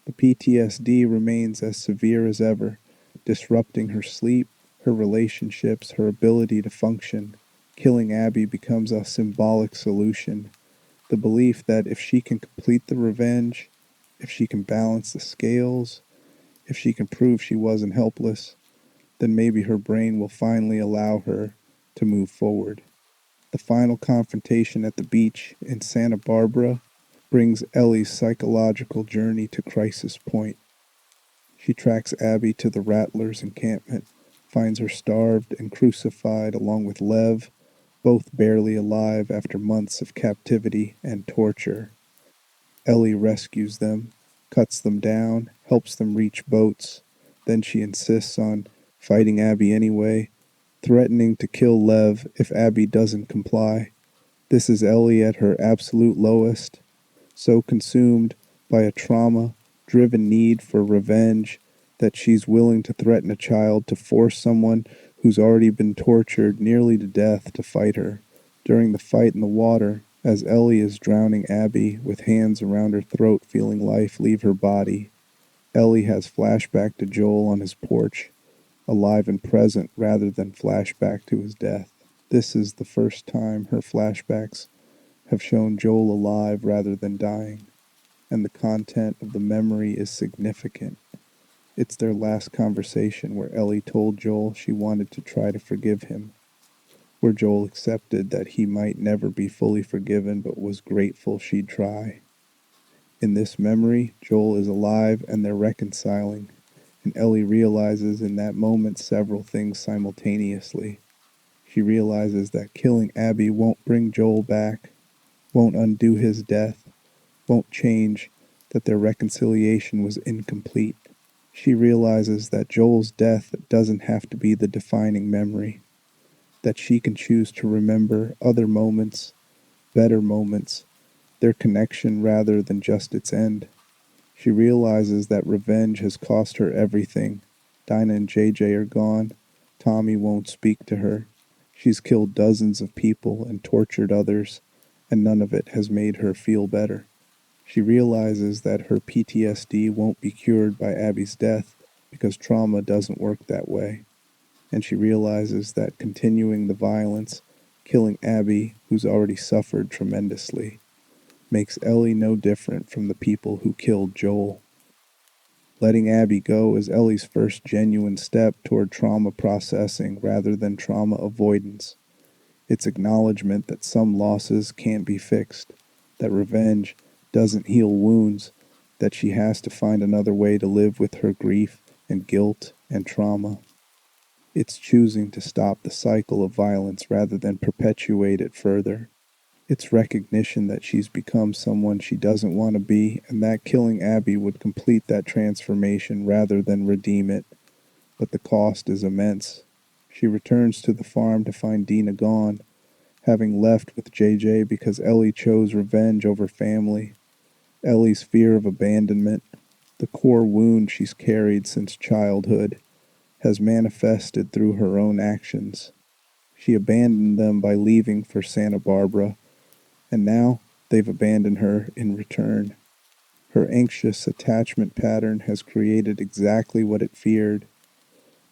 The PTSD remains as severe as ever, disrupting her sleep, her relationships, her ability to function. Killing Abby becomes a symbolic solution. The belief that if she can complete the revenge, if she can balance the scales, if she can prove she wasn't helpless, then maybe her brain will finally allow her to move forward. The final confrontation at the beach in Santa Barbara brings Ellie's psychological journey to crisis point. She tracks Abby to the Rattlers' encampment, finds her starved and crucified along with Lev, both barely alive after months of captivity and torture. Ellie rescues them, cuts them down, helps them reach boats. Then she insists on fighting Abby anyway, threatening to kill Lev if Abby doesn't comply. This is Ellie at her absolute lowest, so consumed by a trauma-driven need for revenge that she's willing to threaten a child to force someone who's already been tortured nearly to death to fight her. During the fight in the water, as Ellie is drowning Abby with hands around her throat feeling life leave her body, Ellie has flashback to Joel on his porch, alive and present rather than flashback to his death. This is the first time her flashbacks have shown Joel alive rather than dying, and the content of the memory is significant. It's their last conversation where Ellie told Joel she wanted to try to forgive him. where Joel accepted that he might never be fully forgiven but was grateful she'd try. In this memory, Joel is alive and they're reconciling, and Ellie realizes in that moment several things simultaneously. She realizes that killing Abby won't bring Joel back, won't undo his death, won't change that their reconciliation was incomplete. She realizes that Joel's death doesn't have to be the defining memory, that she can choose to remember other moments, better moments, their connection rather than just its end. She realizes that revenge has cost her everything. Dinah and JJ are gone. Tommy won't speak to her. She's killed dozens of people and tortured others, and none of it has made her feel better. She realizes that her PTSD won't be cured by Abby's death because trauma doesn't work that way. And she realizes that continuing the violence, killing Abby, who's already suffered tremendously, makes Ellie no different from the people who killed Joel. Letting Abby go is Ellie's first genuine step toward trauma processing rather than trauma avoidance. It's acknowledgement that some losses can't be fixed, that revenge doesn't heal wounds, that she has to find another way to live with her grief and guilt and trauma. It's choosing to stop the cycle of violence rather than perpetuate it further. It's recognition that she's become someone she doesn't want to be, and that killing Abby would complete that transformation rather than redeem it. But the cost is immense. She returns to the farm to find Dina gone, having left with JJ because Ellie chose revenge over family. Ellie's fear of abandonment, the core wound she's carried since childhood, has manifested through her own actions. She abandoned them by leaving for Santa Barbara, and now they've abandoned her in return. Her anxious attachment pattern has created exactly what it feared,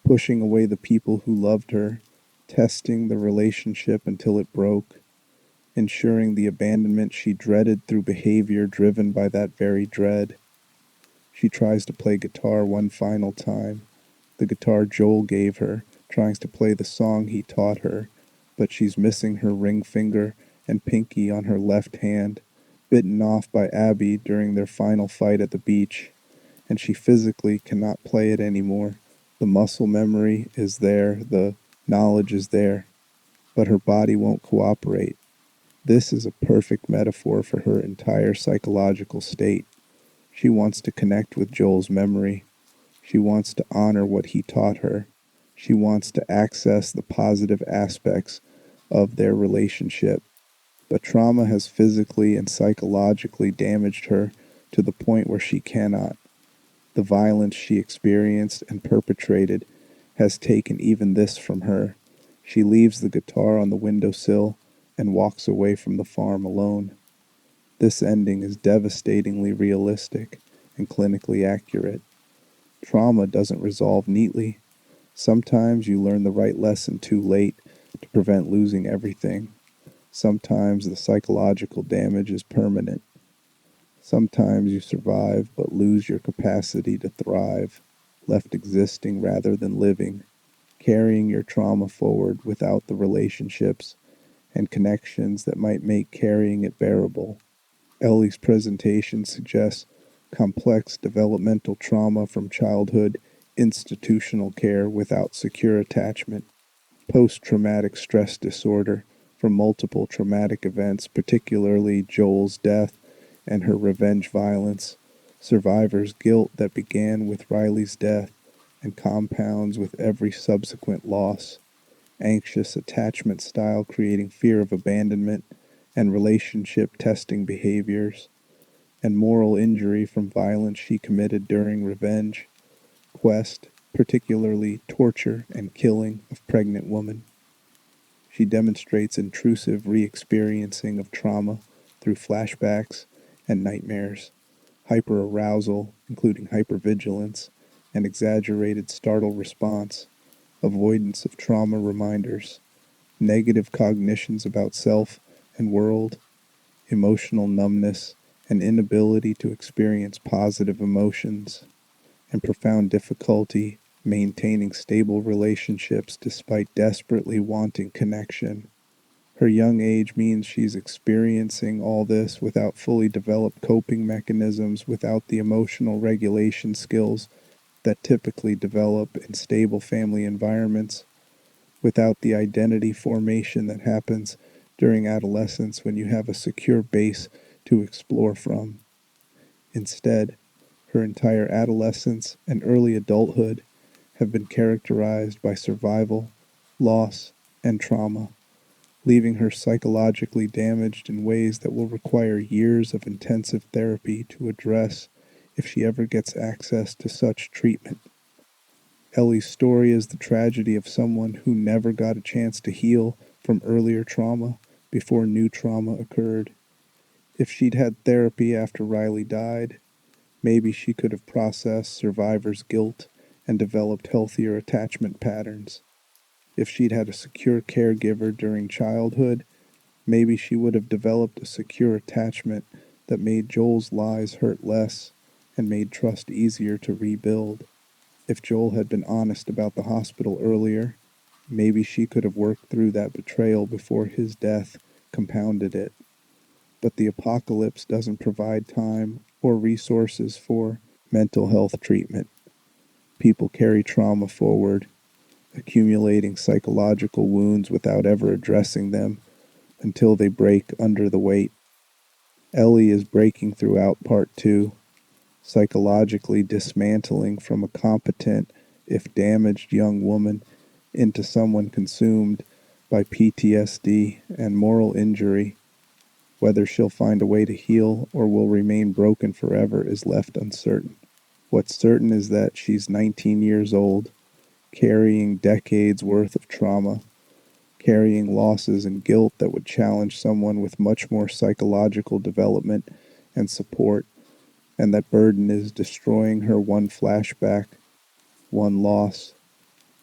pushing away the people who loved her, testing the relationship until it broke, ensuring the abandonment she dreaded through behavior driven by that very dread. She tries to play guitar one final time, the guitar Joel gave her, tries to play the song he taught her, but she's missing her ring finger and pinky on her left hand, bitten off by Abby during their final fight at the beach, and she physically cannot play it anymore. The muscle memory is there, the knowledge is there, but her body won't cooperate. This is a perfect metaphor for her entire psychological state. She wants to connect with Joel's memory. She wants to honor what he taught her. She wants to access the positive aspects of their relationship. But trauma has physically and psychologically damaged her to the point where she cannot. The violence she experienced and perpetrated has taken even this from her. She leaves the guitar on the windowsill and walks away from the farm alone. This ending is devastatingly realistic and clinically accurate. Trauma doesn't resolve neatly. Sometimes you learn the right lesson too late to prevent losing everything. Sometimes the psychological damage is permanent. Sometimes you survive but lose your capacity to thrive, left existing rather than living, carrying your trauma forward without the relationships and connections that might make carrying it bearable. Ellie's presentation suggests complex developmental trauma from childhood, institutional care without secure attachment, post-traumatic stress disorder from multiple traumatic events, particularly Joel's death and her revenge violence, survivor's guilt that began with Riley's death and compounds with every subsequent loss, anxious attachment style creating fear of abandonment and relationship testing behaviors, and moral injury from violence she committed during revenge, quest, particularly torture and killing of pregnant women. She demonstrates intrusive re-experiencing of trauma through flashbacks and nightmares, hyperarousal, including hypervigilance, and exaggerated startle response, avoidance of trauma reminders, negative cognitions about self and world, emotional numbness, and inability to experience positive emotions, and profound difficulty maintaining stable relationships despite desperately wanting connection. Her young age means she's experiencing all this without fully developed coping mechanisms, without the emotional regulation skills that typically develop in stable family environments, without the identity formation that happens during adolescence when you have a secure base to explore from. Instead, her entire adolescence and early adulthood have been characterized by survival, loss, and trauma, leaving her psychologically damaged in ways that will require years of intensive therapy to address if she ever gets access to such treatment. Ellie's story is the tragedy of someone who never got a chance to heal from earlier trauma before new trauma occurred. If she'd had therapy after Riley died, maybe she could have processed survivor's guilt and developed healthier attachment patterns. If she'd had a secure caregiver during childhood, maybe she would have developed a secure attachment that made Joel's lies hurt less and made trust easier to rebuild. If Joel had been honest about the hospital earlier, maybe she could have worked through that betrayal before his death compounded it. But the apocalypse doesn't provide time or resources for mental health treatment. People carry trauma forward, accumulating psychological wounds without ever addressing them until they break under the weight. Ellie is breaking throughout part 2, psychologically dismantling from a competent, if damaged, young woman into someone consumed by PTSD and moral injury. Whether she'll find a way to heal or will remain broken forever is left uncertain. What's certain is that she's 19 years old, carrying decades worth of trauma, carrying losses and guilt that would challenge someone with much more psychological development and support, and that burden is destroying her one flashback, one loss,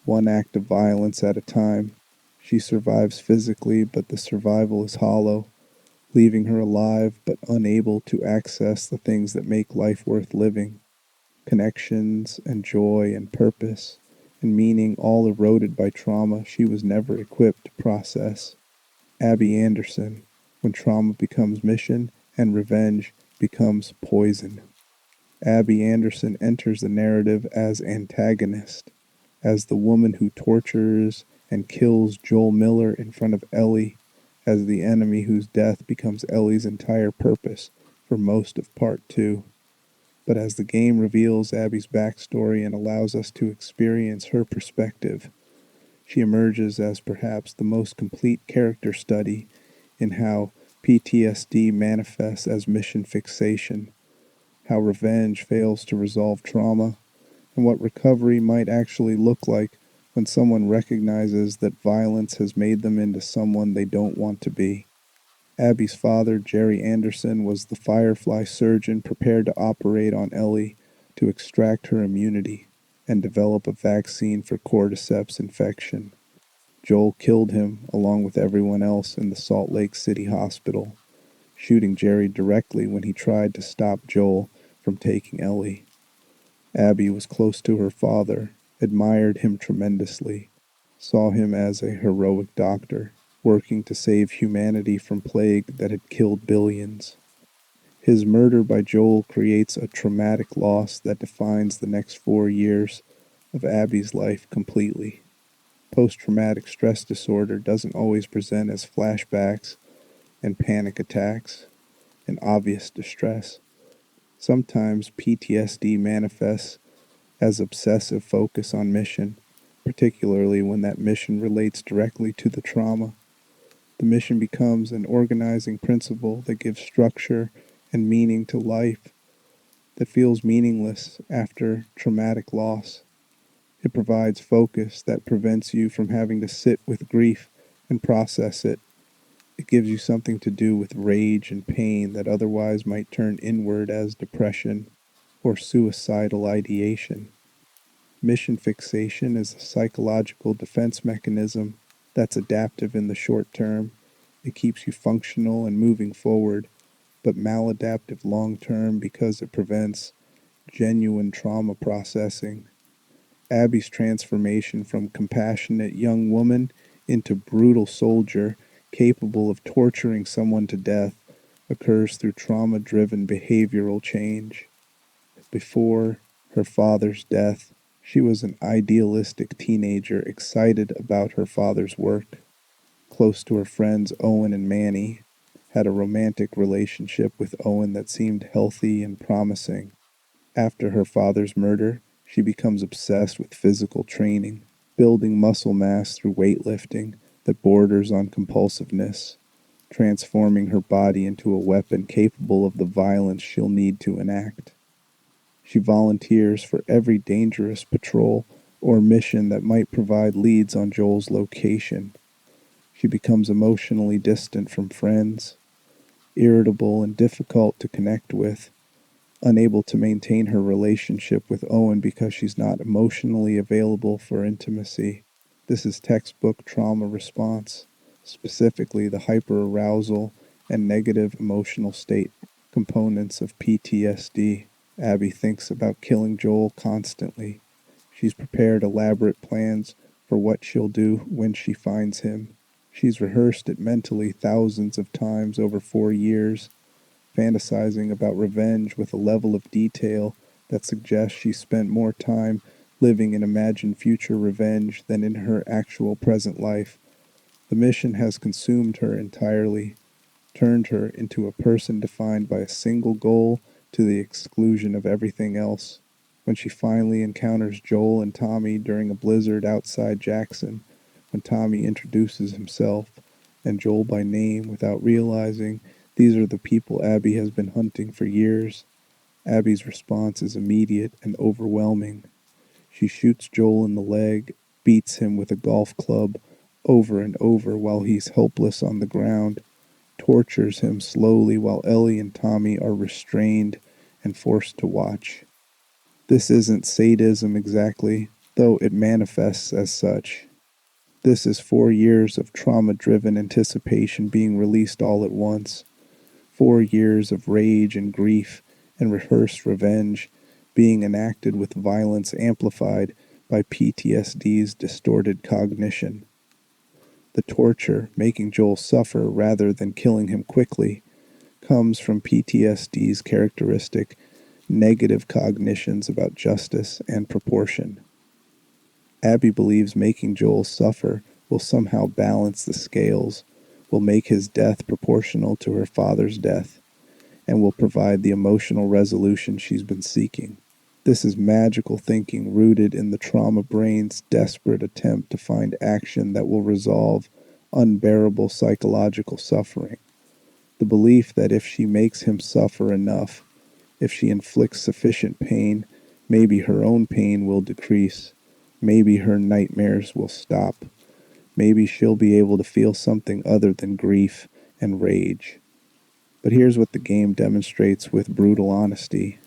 one act of violence at a time. She survives physically, but the survival is hollow, leaving her alive but unable to access the things that make life worth living: connections and joy and purpose and meaning, all eroded by trauma she was never equipped to process. Abby Anderson, when trauma becomes mission and revenge becomes poison. Abby Anderson enters the narrative as antagonist, as the woman who tortures and kills Joel Miller in front of Ellie, as the enemy whose death becomes Ellie's entire purpose for most of Part 2. But as the game reveals Abby's backstory and allows us to experience her perspective, she emerges as perhaps the most complete character study in how PTSD manifests as mission fixation, how revenge fails to resolve trauma, and what recovery might actually look like when someone recognizes that violence has made them into someone they don't want to be. Abby's father, Jerry Anderson, was the Firefly surgeon prepared to operate on Ellie to extract her immunity and develop a vaccine for cordyceps infection. Joel killed him along with everyone else in the Salt Lake City hospital, shooting Jerry directly when he tried to stop Joel from taking Ellie. Abby was close to her father, admired him tremendously, saw him as a heroic doctor, working to save humanity from plague that had killed billions. His murder by Joel creates a traumatic loss that defines the next 4 years of Abby's life completely. Post-traumatic stress disorder doesn't always present as flashbacks and panic attacks and obvious distress. Sometimes PTSD manifests as obsessive focus on mission, particularly when that mission relates directly to the trauma. The mission becomes an organizing principle that gives structure and meaning to life that feels meaningless after traumatic loss. It provides focus that prevents you from having to sit with grief and process it. It gives you something to do with rage and pain that otherwise might turn inward as depression or suicidal ideation. Mission fixation is a psychological defense mechanism that's adaptive in the short term. It keeps you functional and moving forward, but maladaptive long term because it prevents genuine trauma processing. Abby's transformation from compassionate young woman into brutal soldier capable of torturing someone to death occurs through trauma-driven behavioral change. Before her father's death, she was an idealistic teenager excited about her father's work, close to her friends Owen and Manny, had a romantic relationship with Owen that seemed healthy and promising. After her father's murder, she becomes obsessed with physical training, building muscle mass through weightlifting that borders on compulsiveness, transforming her body into a weapon capable of the violence she'll need to enact. She volunteers for every dangerous patrol or mission that might provide leads on Joel's location. She becomes emotionally distant from friends, irritable and difficult to connect with, unable to maintain her relationship with Owen because she's not emotionally available for intimacy. This is textbook trauma response, specifically the hyperarousal and negative emotional state components of PTSD. Abby thinks about killing Joel constantly. She's prepared elaborate plans for what she'll do when she finds him. She's rehearsed it mentally thousands of times over 4 years, fantasizing about revenge with a level of detail that suggests she spent more time living in imagined future revenge than in her actual present life. The mission has consumed her entirely, turned her into a person defined by a single goal to the exclusion of everything else. When she finally encounters Joel and Tommy during a blizzard outside Jackson, when Tommy introduces himself and Joel by name without realizing these are the people Abby has been hunting for years, Abby's response is immediate and overwhelming. She shoots Joel in the leg, beats him with a golf club over and over while he's helpless on the ground, tortures him slowly while Ellie and Tommy are restrained and forced to watch. This isn't sadism exactly, though it manifests as such. This is 4 years of trauma-driven anticipation being released all at once. 4 years of rage and grief and rehearsed revenge being enacted with violence amplified by PTSD's distorted cognition. The torture, making Joel suffer rather than killing him quickly, comes from PTSD's characteristic negative cognitions about justice and proportion. Abby believes making Joel suffer will somehow balance the scales, will make his death proportional to her father's death, and will provide the emotional resolution she's been seeking. This is magical thinking rooted in the trauma brain's desperate attempt to find action that will resolve unbearable psychological suffering. The belief that if she makes him suffer enough, if she inflicts sufficient pain, maybe her own pain will decrease, maybe her nightmares will stop, maybe she'll be able to feel something other than grief and rage. But here's what the game demonstrates with brutal honesty.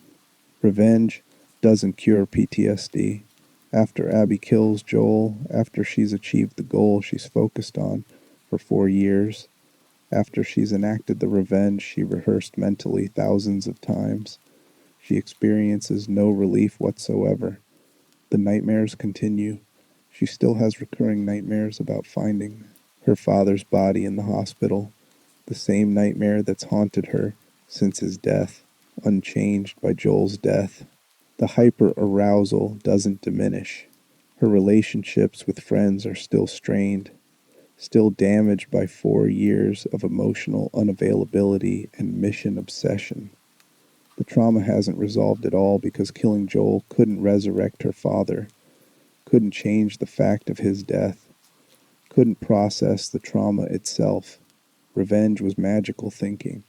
Revenge doesn't cure PTSD. After Abby kills Joel, after she's achieved the goal she's focused on for 4 years, after she's enacted the revenge she rehearsed mentally thousands of times, she experiences no relief whatsoever. The nightmares continue. She still has recurring nightmares about finding her father's body in the hospital, the same nightmare that's haunted her since his death, unchanged by Joel's death. The hyper-arousal doesn't diminish. Her relationships with friends are still strained, still damaged by 4 years of emotional unavailability and mission obsession. The trauma hasn't resolved at all because killing Joel couldn't resurrect her father, couldn't change the fact of his death, couldn't process the trauma itself. Revenge was magical thinking.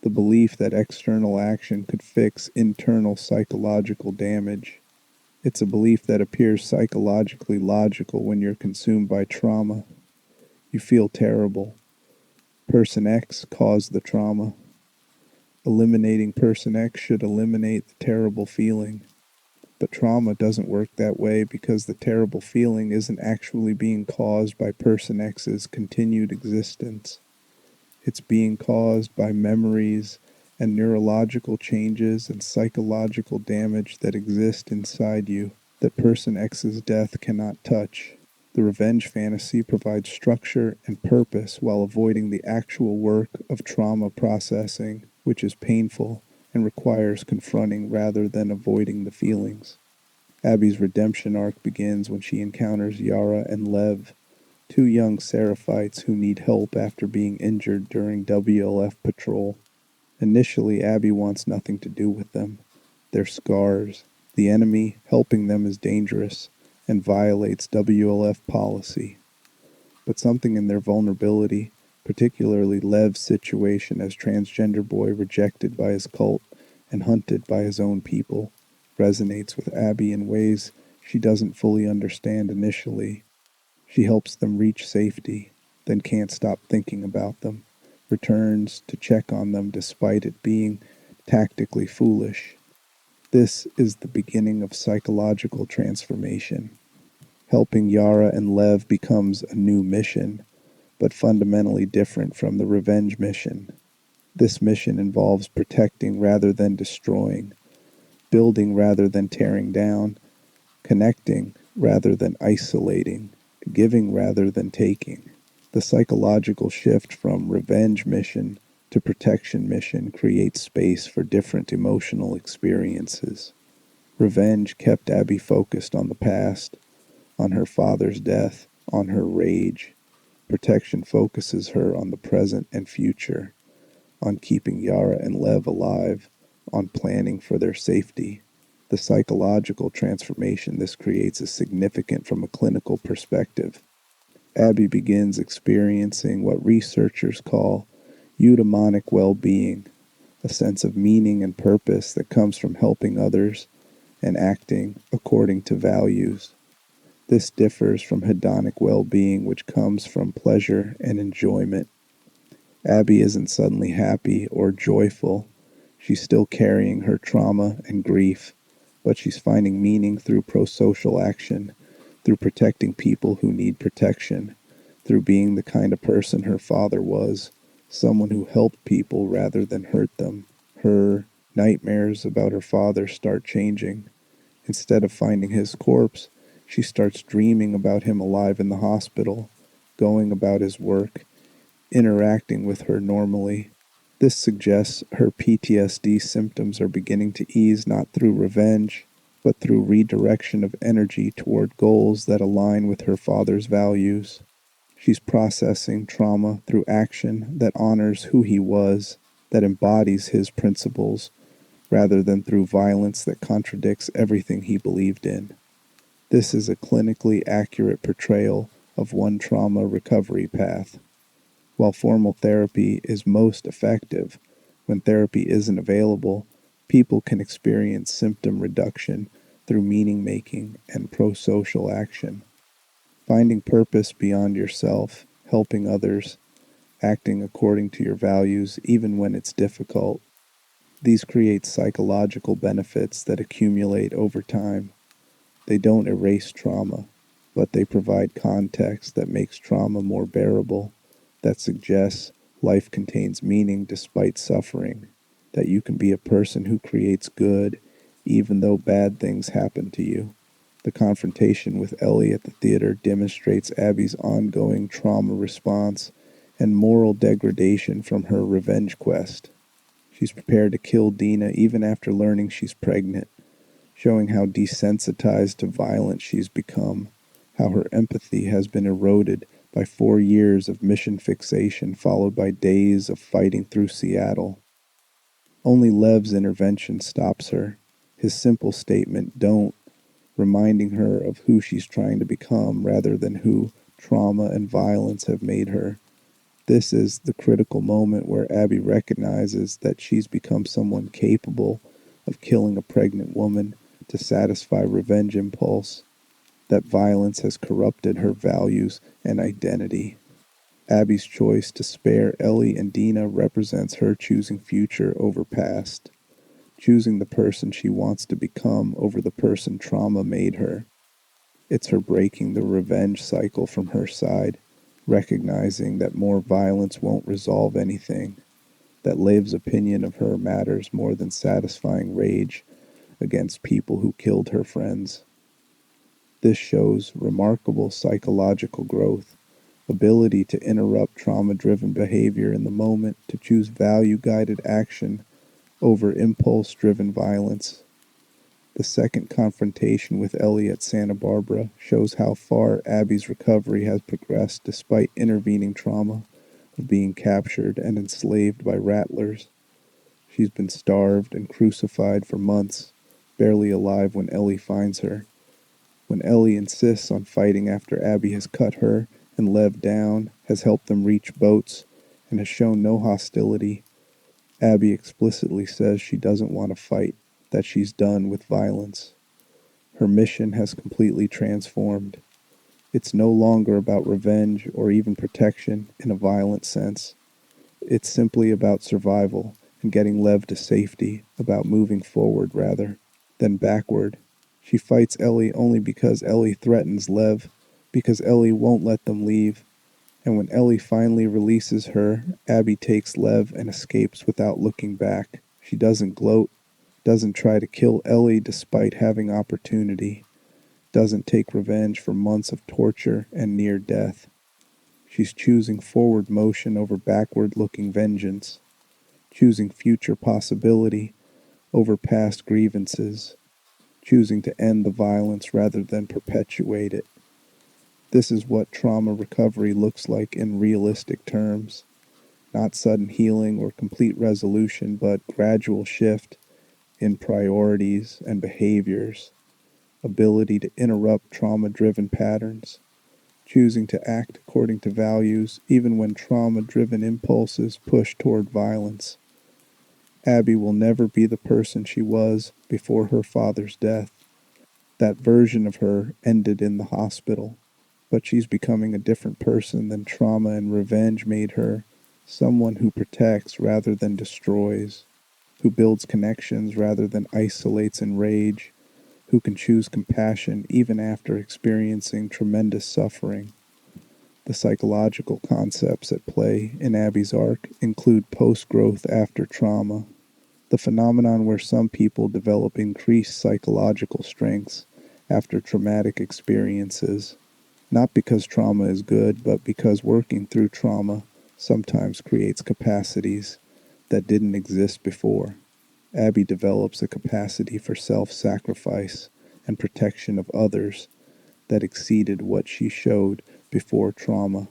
The belief that external action could fix internal psychological damage. It's a belief that appears psychologically logical when you're consumed by trauma. You feel terrible. Person X caused the trauma. Eliminating Person X should eliminate the terrible feeling. But trauma doesn't work that way because the terrible feeling isn't actually being caused by Person X's continued existence. It's being caused by memories and neurological changes and psychological damage that exist inside you. that person X's death cannot touch. The revenge fantasy provides structure and purpose while avoiding the actual work of trauma processing, which is painful and requires confronting rather than avoiding the feelings. Abby's redemption arc begins when she encounters Yara and Lev, two young Seraphites who need help after being injured during WLF patrol. Initially, Abby wants nothing to do with them. They're scars. The enemy helping them is dangerous and violates WLF policy. But something in their vulnerability, particularly Lev's situation as transgender boy rejected by his cult and hunted by his own people, resonates with Abby in ways she doesn't fully understand initially. She helps them reach safety, then can't stop thinking about them, returns to check on them despite it being tactically foolish. This is the beginning of psychological transformation. Helping Yara and Lev becomes a new mission, but fundamentally different from the revenge mission. This mission involves protecting rather than destroying, building rather than tearing down, connecting rather than isolating, giving rather than taking. The psychological shift from revenge mission to protection mission creates space for different emotional experiences. Revenge kept Abby focused on the past, on her father's death, on her rage. Protection focuses her on the present and future, on keeping Yara and Lev alive, on planning for their safety. The psychological transformation this creates is significant from a clinical perspective. Abby begins experiencing what researchers call eudaimonic well-being, a sense of meaning and purpose that comes from helping others and acting according to values. This differs from hedonic well-being, which comes from pleasure and enjoyment. Abby isn't suddenly happy or joyful. She's still carrying her trauma and grief, but she's finding meaning through pro-social action, through protecting people who need protection, through being the kind of person her father was, someone who helped people rather than hurt them. Her nightmares about her father start changing. Instead of finding his corpse, she starts dreaming about him alive in the hospital, going about his work, interacting with her normally. This suggests her PTSD symptoms are beginning to ease not through revenge, but through redirection of energy toward goals that align with her father's values. She's processing trauma through action that honors who he was, that embodies his principles, rather than through violence that contradicts everything he believed in. This is a clinically accurate portrayal of one trauma recovery path. While formal therapy is most effective, when therapy isn't available, people can experience symptom reduction through meaning making and pro-social action. Finding purpose beyond yourself, helping others, acting according to your values even when it's difficult. These create psychological benefits that accumulate over time. They don't erase trauma, but they provide context that makes trauma more bearable, that suggests life contains meaning despite suffering, that you can be a person who creates good even though bad things happen to you. The confrontation with Ellie at the theater demonstrates Abby's ongoing trauma response and moral degradation from her revenge quest. She's prepared to kill Dina even after learning she's pregnant, showing how desensitized to violence she's become, how her empathy has been eroded by 4 years of mission fixation followed by days of fighting through Seattle. Only Lev's intervention stops her, his simple statement, "Don't," reminding her of who she's trying to become rather than who trauma and violence have made her. This is the critical moment where Abby recognizes that she's become someone capable of killing a pregnant woman to satisfy revenge impulse, that violence has corrupted her values and identity. Abby's choice to spare Ellie and Dina represents her choosing future over past, choosing the person she wants to become over the person trauma made her. It's her breaking the revenge cycle from her side, recognizing that more violence won't resolve anything, that Liv's opinion of her matters more than satisfying rage against people who killed her friends. This shows remarkable psychological growth, ability to interrupt trauma-driven behavior in the moment to choose value-guided action over impulse-driven violence. The second confrontation with Ellie at Santa Barbara shows how far Abby's recovery has progressed despite intervening trauma of being captured and enslaved by rattlers. She's been starved and crucified for months, barely alive when Ellie finds her. When Ellie insists on fighting after Abby has cut her and Lev down, has helped them reach boats, and has shown no hostility, Abby explicitly says she doesn't want to fight, that she's done with violence. Her mission has completely transformed. It's no longer about revenge or even protection in a violent sense. It's simply about survival and getting Lev to safety, about moving forward rather than backward. She fights Ellie only because Ellie threatens Lev, because Ellie won't let them leave. And when Ellie finally releases her, Abby takes Lev and escapes without looking back. She doesn't gloat, doesn't try to kill Ellie despite having opportunity, doesn't take revenge for months of torture and near death. She's choosing forward motion over backward-looking vengeance, choosing future possibility over past grievances, choosing to end the violence rather than perpetuate it. This is what trauma recovery looks like in realistic terms. Not sudden healing or complete resolution, but gradual shift in priorities and behaviors, ability to interrupt trauma-driven patterns, choosing to act according to values even when trauma-driven impulses push toward violence. Abby will never be the person she was before her father's death. That version of her ended in the hospital, but she's becoming a different person than trauma and revenge made her, someone who protects rather than destroys, who builds connections rather than isolates in rage, who can choose compassion even after experiencing tremendous suffering. The psychological concepts at play in Abby's arc include post-growth after trauma, the phenomenon where some people develop increased psychological strengths after traumatic experiences, not because trauma is good, but because working through trauma sometimes creates capacities that didn't exist before. Abby develops a capacity for self-sacrifice and protection of others that exceeded what she showed before trauma.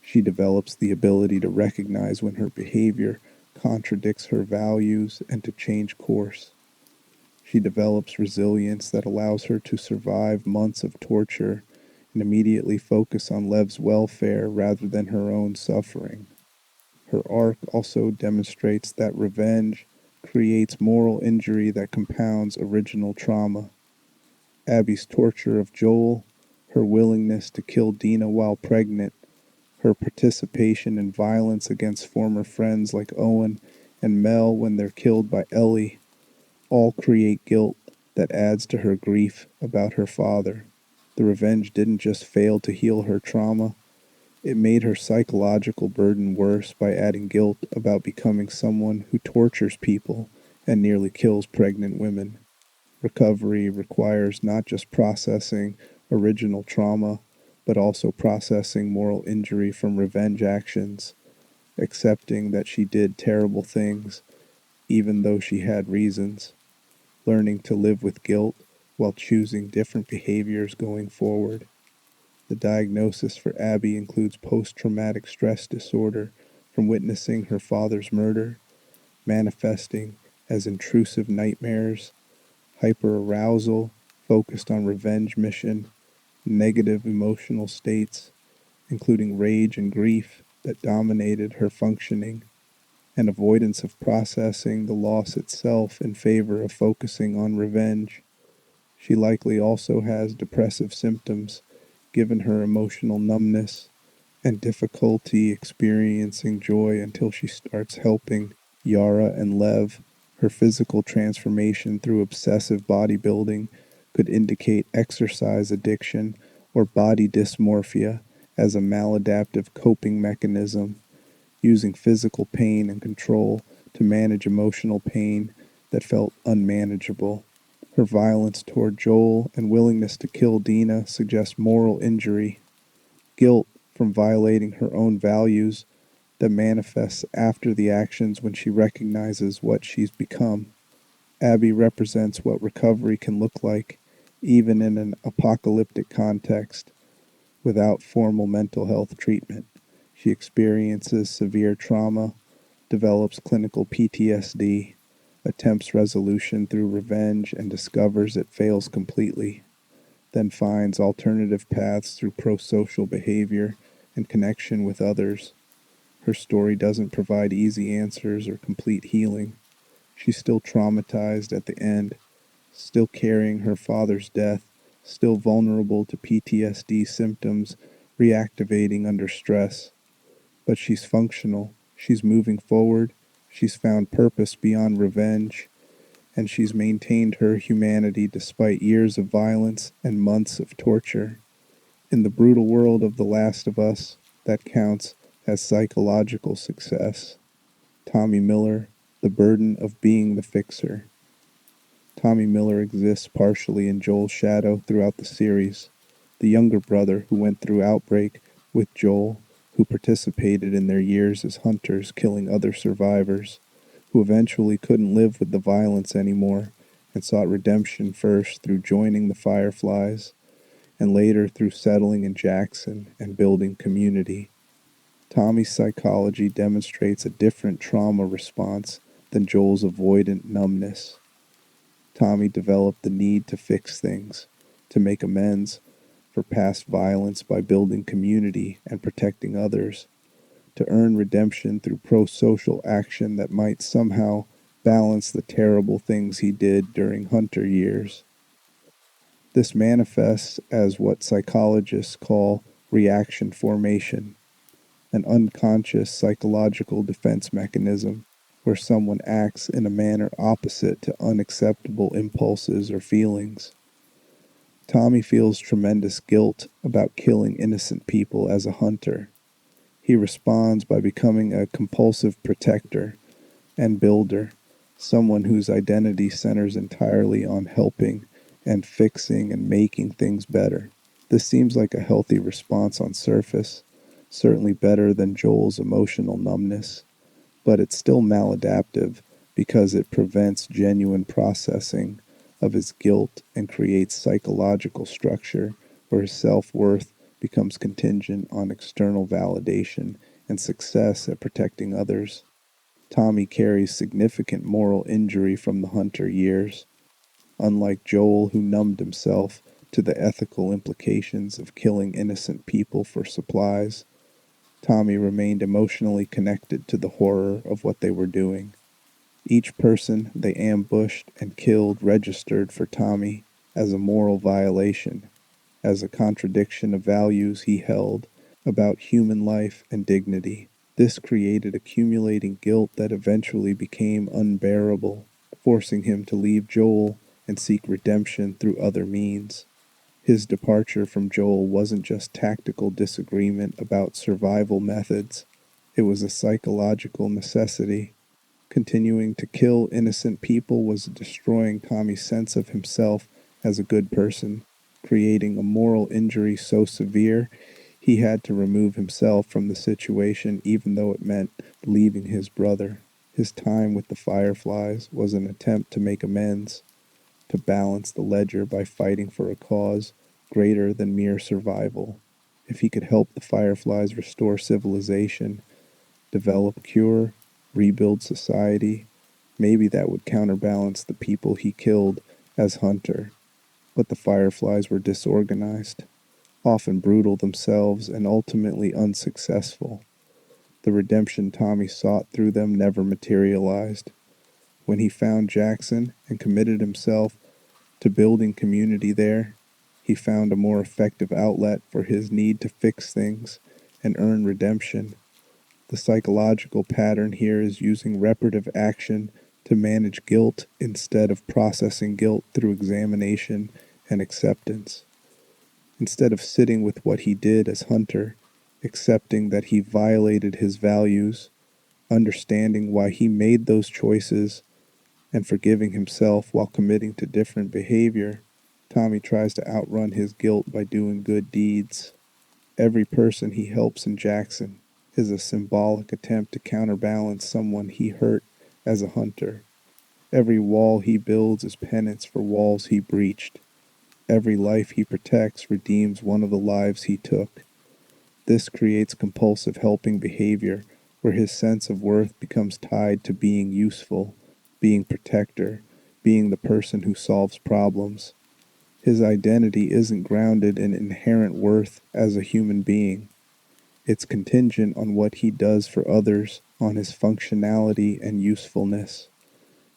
She develops the ability to recognize when her behavior contradicts her values and to change course. She develops resilience that allows her to survive months of torture and immediately focus on Lev's welfare rather than her own suffering. Her arc also demonstrates that revenge creates moral injury that compounds original trauma. Abby's torture of Joel, her willingness to kill Dina while pregnant, her participation in violence against former friends like Owen and Mel when they're killed by Ellie, all create guilt that adds to her grief about her father. The revenge didn't just fail to heal her trauma, it made her psychological burden worse by adding guilt about becoming someone who tortures people and nearly kills pregnant women. Recovery requires not just processing original trauma, but also processing moral injury from revenge actions, accepting that she did terrible things, even though she had reasons, learning to live with guilt while choosing different behaviors going forward. The diagnosis for Abby includes post-traumatic stress disorder from witnessing her father's murder, manifesting as intrusive nightmares, hyperarousal focused on revenge mission, negative emotional states, including rage and grief that dominated her functioning, and avoidance of processing the loss itself in favor of focusing on revenge. She likely also has depressive symptoms, given her emotional numbness and difficulty experiencing joy until she starts helping Yara and Lev. Her physical transformation through obsessive bodybuilding could indicate exercise addiction or body dysmorphia as a maladaptive coping mechanism, using physical pain and control to manage emotional pain that felt unmanageable. Her violence toward Joel and willingness to kill Dina suggest moral injury, guilt from violating her own values that manifests after the actions when she recognizes what she's become. Abby represents what recovery can look like, even in an apocalyptic context, without formal mental health treatment. She experiences severe trauma, develops clinical PTSD, attempts resolution through revenge and discovers it fails completely, then finds alternative paths through pro-social behavior and connection with others. Her story doesn't provide easy answers or complete healing. She's still traumatized at the end, still carrying her father's death, still vulnerable to PTSD symptoms reactivating under stress. But she's functional, she's moving forward, she's found purpose beyond revenge, and she's maintained her humanity despite years of violence and months of torture. In the brutal world of The Last of Us, that counts as psychological success. Tommy Miller, The Burden of Being the Fixer. Tommy Miller exists partially in Joel's shadow throughout the series, the younger brother who went through outbreak with Joel, who participated in their years as hunters killing other survivors, who eventually couldn't live with the violence anymore and sought redemption first through joining the Fireflies and later through settling in Jackson and building community. Tommy's psychology demonstrates a different trauma response than Joel's avoidant numbness. Tommy developed the need to fix things, to make amends for past violence by building community and protecting others, to earn redemption through pro-social action that might somehow balance the terrible things he did during Hunter years. This manifests as what psychologists call reaction formation, an unconscious psychological defense mechanism where someone acts in a manner opposite to unacceptable impulses or feelings. Tommy feels tremendous guilt about killing innocent people as a hunter. He responds by becoming a compulsive protector and builder, someone whose identity centers entirely on helping and fixing and making things better. This seems like a healthy response on surface, certainly better than Joel's emotional numbness, but it's still maladaptive because it prevents genuine processing of his guilt and creates psychological structure where his self-worth becomes contingent on external validation and success at protecting others. Tommy carries significant moral injury from the Hunter years. Unlike Joel, who numbed himself to the ethical implications of killing innocent people for supplies, Tommy remained emotionally connected to the horror of what they were doing. Each person they ambushed and killed registered for Tommy as a moral violation, as a contradiction of values he held about human life and dignity. This created accumulating guilt that eventually became unbearable, forcing him to leave Joel and seek redemption through other means. His departure from Joel wasn't just tactical disagreement about survival methods, it was a psychological necessity. Continuing to kill innocent people was destroying Tommy's sense of himself as a good person, creating a moral injury so severe he had to remove himself from the situation even though it meant leaving his brother. His time with the Fireflies was an attempt to make amends, to balance the ledger by fighting for a cause greater than mere survival. If he could help the Fireflies restore civilization, develop cure, rebuild society, maybe that would counterbalance the people he killed as Hunter. But the Fireflies were disorganized, often brutal themselves and ultimately unsuccessful. The redemption Tommy sought through them never materialized. When he found Jackson and committed himself to building community there, he found a more effective outlet for his need to fix things and earn redemption. The psychological pattern here is using reparative action to manage guilt instead of processing guilt through examination and acceptance. Instead of sitting with what he did as Hunter, accepting that he violated his values, understanding why he made those choices, and forgiving himself while committing to different behavior, Tommy tries to outrun his guilt by doing good deeds. Every person he helps in Jackson is a symbolic attempt to counterbalance someone he hurt as a hunter. Every wall he builds is penance for walls he breached. Every life he protects redeems one of the lives he took. This creates compulsive helping behavior where his sense of worth becomes tied to being useful, being protector, being the person who solves problems. His identity isn't grounded in inherent worth as a human being. It's contingent on what he does for others, on his functionality and usefulness.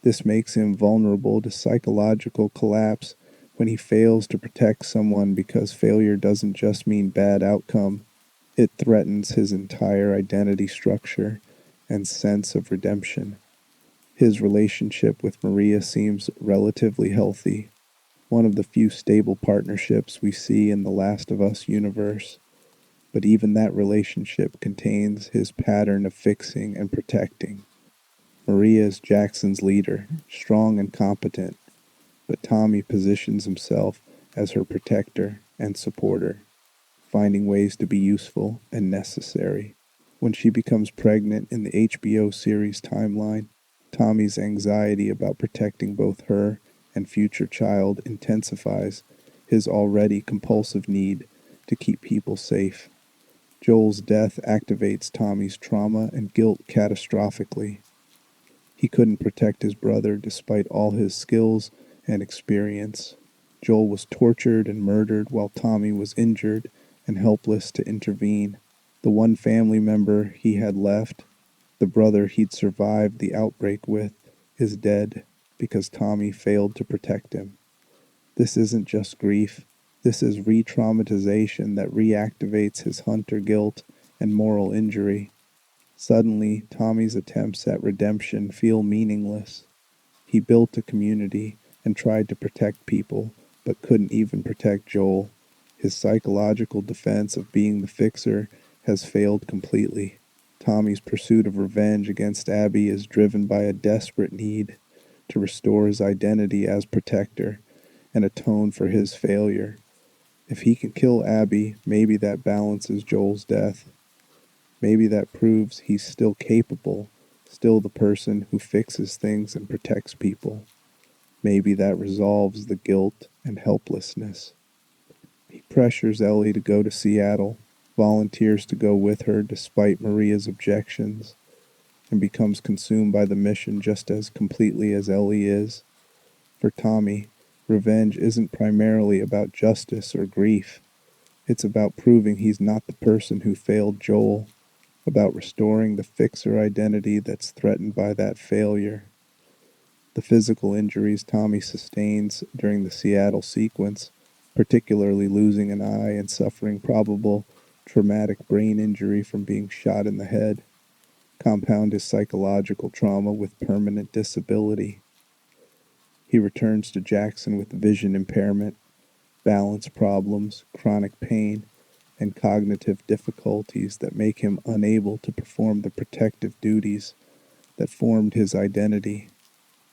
This makes him vulnerable to psychological collapse when he fails to protect someone because failure doesn't just mean bad outcome. It threatens his entire identity structure and sense of redemption. His relationship with Maria seems relatively healthy, one of the few stable partnerships we see in the Last of Us universe. But even that relationship contains his pattern of fixing and protecting. Maria is Jackson's leader, strong and competent, but Tommy positions himself as her protector and supporter, finding ways to be useful and necessary. When she becomes pregnant in the HBO series timeline, Tommy's anxiety about protecting both her and future child intensifies his already compulsive need to keep people safe. Joel's death activates Tommy's trauma and guilt catastrophically. He couldn't protect his brother despite all his skills and experience. Joel was tortured and murdered while Tommy was injured and helpless to intervene. The one family member he had left, the brother he'd survived the outbreak with, is dead because Tommy failed to protect him. This isn't just grief. This is re-traumatization that reactivates his hunter guilt and moral injury. Suddenly, Tommy's attempts at redemption feel meaningless. He built a community and tried to protect people, but couldn't even protect Joel. His psychological defense of being the fixer has failed completely. Tommy's pursuit of revenge against Abby is driven by a desperate need to restore his identity as protector and atone for his failure. If he can kill Abby, maybe that balances Joel's death. Maybe that proves he's still capable, still the person who fixes things and protects people. Maybe that resolves the guilt and helplessness. He pressures Ellie to go to Seattle, volunteers to go with her despite Maria's objections, and becomes consumed by the mission just as completely as Ellie is. For Tommy, revenge isn't primarily about justice or grief. It's about proving he's not the person who failed Joel, about restoring the fixer identity that's threatened by that failure. The physical injuries Tommy sustains during the Seattle sequence, particularly losing an eye and suffering probable traumatic brain injury from being shot in the head, compound his psychological trauma with permanent disability. He returns to Jackson with vision impairment, balance problems, chronic pain, and cognitive difficulties that make him unable to perform the protective duties that formed his identity.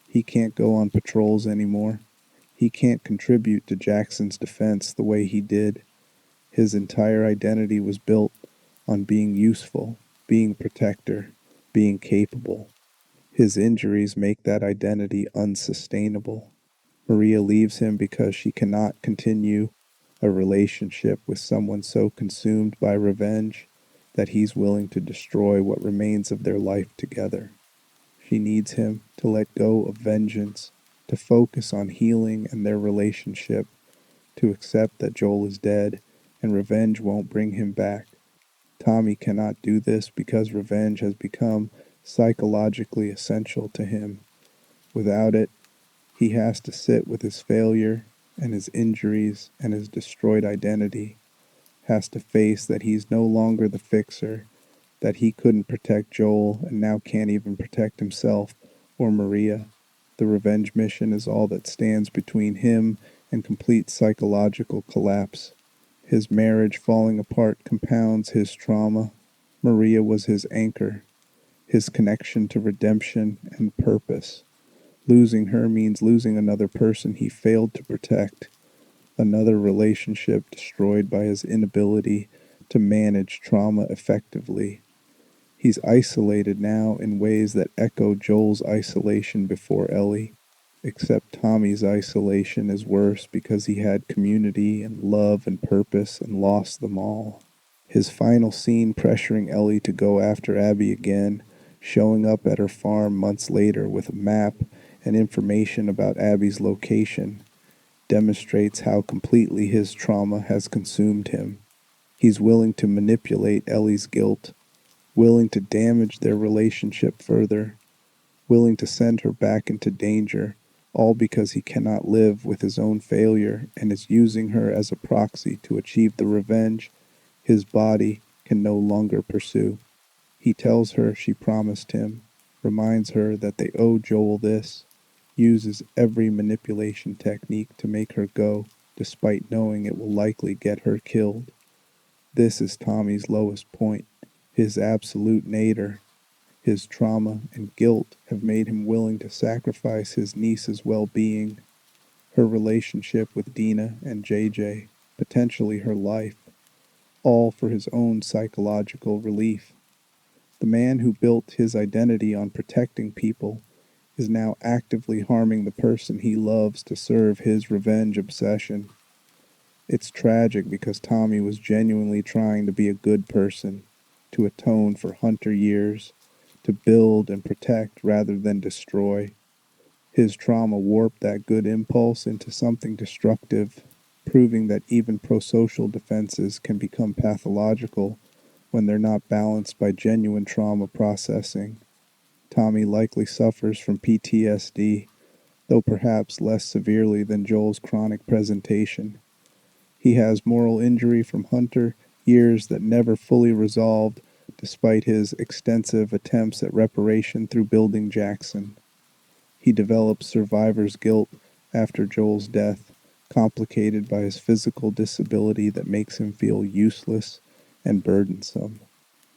He can't go on patrols anymore. He can't contribute to Jackson's defense the way he did. His entire identity was built on being useful, being protector, being capable. His injuries make that identity unsustainable. Maria leaves him because she cannot continue a relationship with someone so consumed by revenge that he's willing to destroy what remains of their life together. She needs him to let go of vengeance, to focus on healing and their relationship, to accept that Joel is dead and revenge won't bring him back. Tommy cannot do this because revenge has become psychologically essential to him. Without it, he has to sit with his failure and his injuries and his destroyed identity, has to face that he's no longer the fixer, that he couldn't protect Joel and now can't even protect himself or Maria. The revenge mission is all that stands between him and complete psychological collapse. His marriage falling apart compounds his trauma. Maria was his anchor, his connection to redemption and purpose. Losing her means losing another person he failed to protect, another relationship destroyed by his inability to manage trauma effectively. He's isolated now in ways that echo Joel's isolation before Ellie, except Tommy's isolation is worse because he had community and love and purpose and lost them all. His final scene pressuring Ellie to go after Abby again, showing up at her farm months later with a map and information about Abby's location, demonstrates how completely his trauma has consumed him. He's willing to manipulate Ellie's guilt, willing to damage their relationship further, willing to send her back into danger, all because he cannot live with his own failure and is using her as a proxy to achieve the revenge his body can no longer pursue. He tells her she promised him, reminds her that they owe Joel this, uses every manipulation technique to make her go, despite knowing it will likely get her killed. This is Tommy's lowest point, his absolute nadir. His trauma and guilt have made him willing to sacrifice his niece's well-being, her relationship with Dina and JJ, potentially her life, all for his own psychological relief. The man who built his identity on protecting people is now actively harming the person he loves to serve his revenge obsession. It's tragic because Tommy was genuinely trying to be a good person, to atone for Hunter years, to build and protect rather than destroy. His trauma warped that good impulse into something destructive, proving that even prosocial defenses can become pathological when they're not balanced by genuine trauma processing. Tommy likely suffers from PTSD, though perhaps less severely than Joel's chronic presentation. He has moral injury from Hunter, years that never fully resolved despite his extensive attempts at reparation through building Jackson. He develops survivor's guilt after Joel's death, complicated by his physical disability that makes him feel useless and burdensome.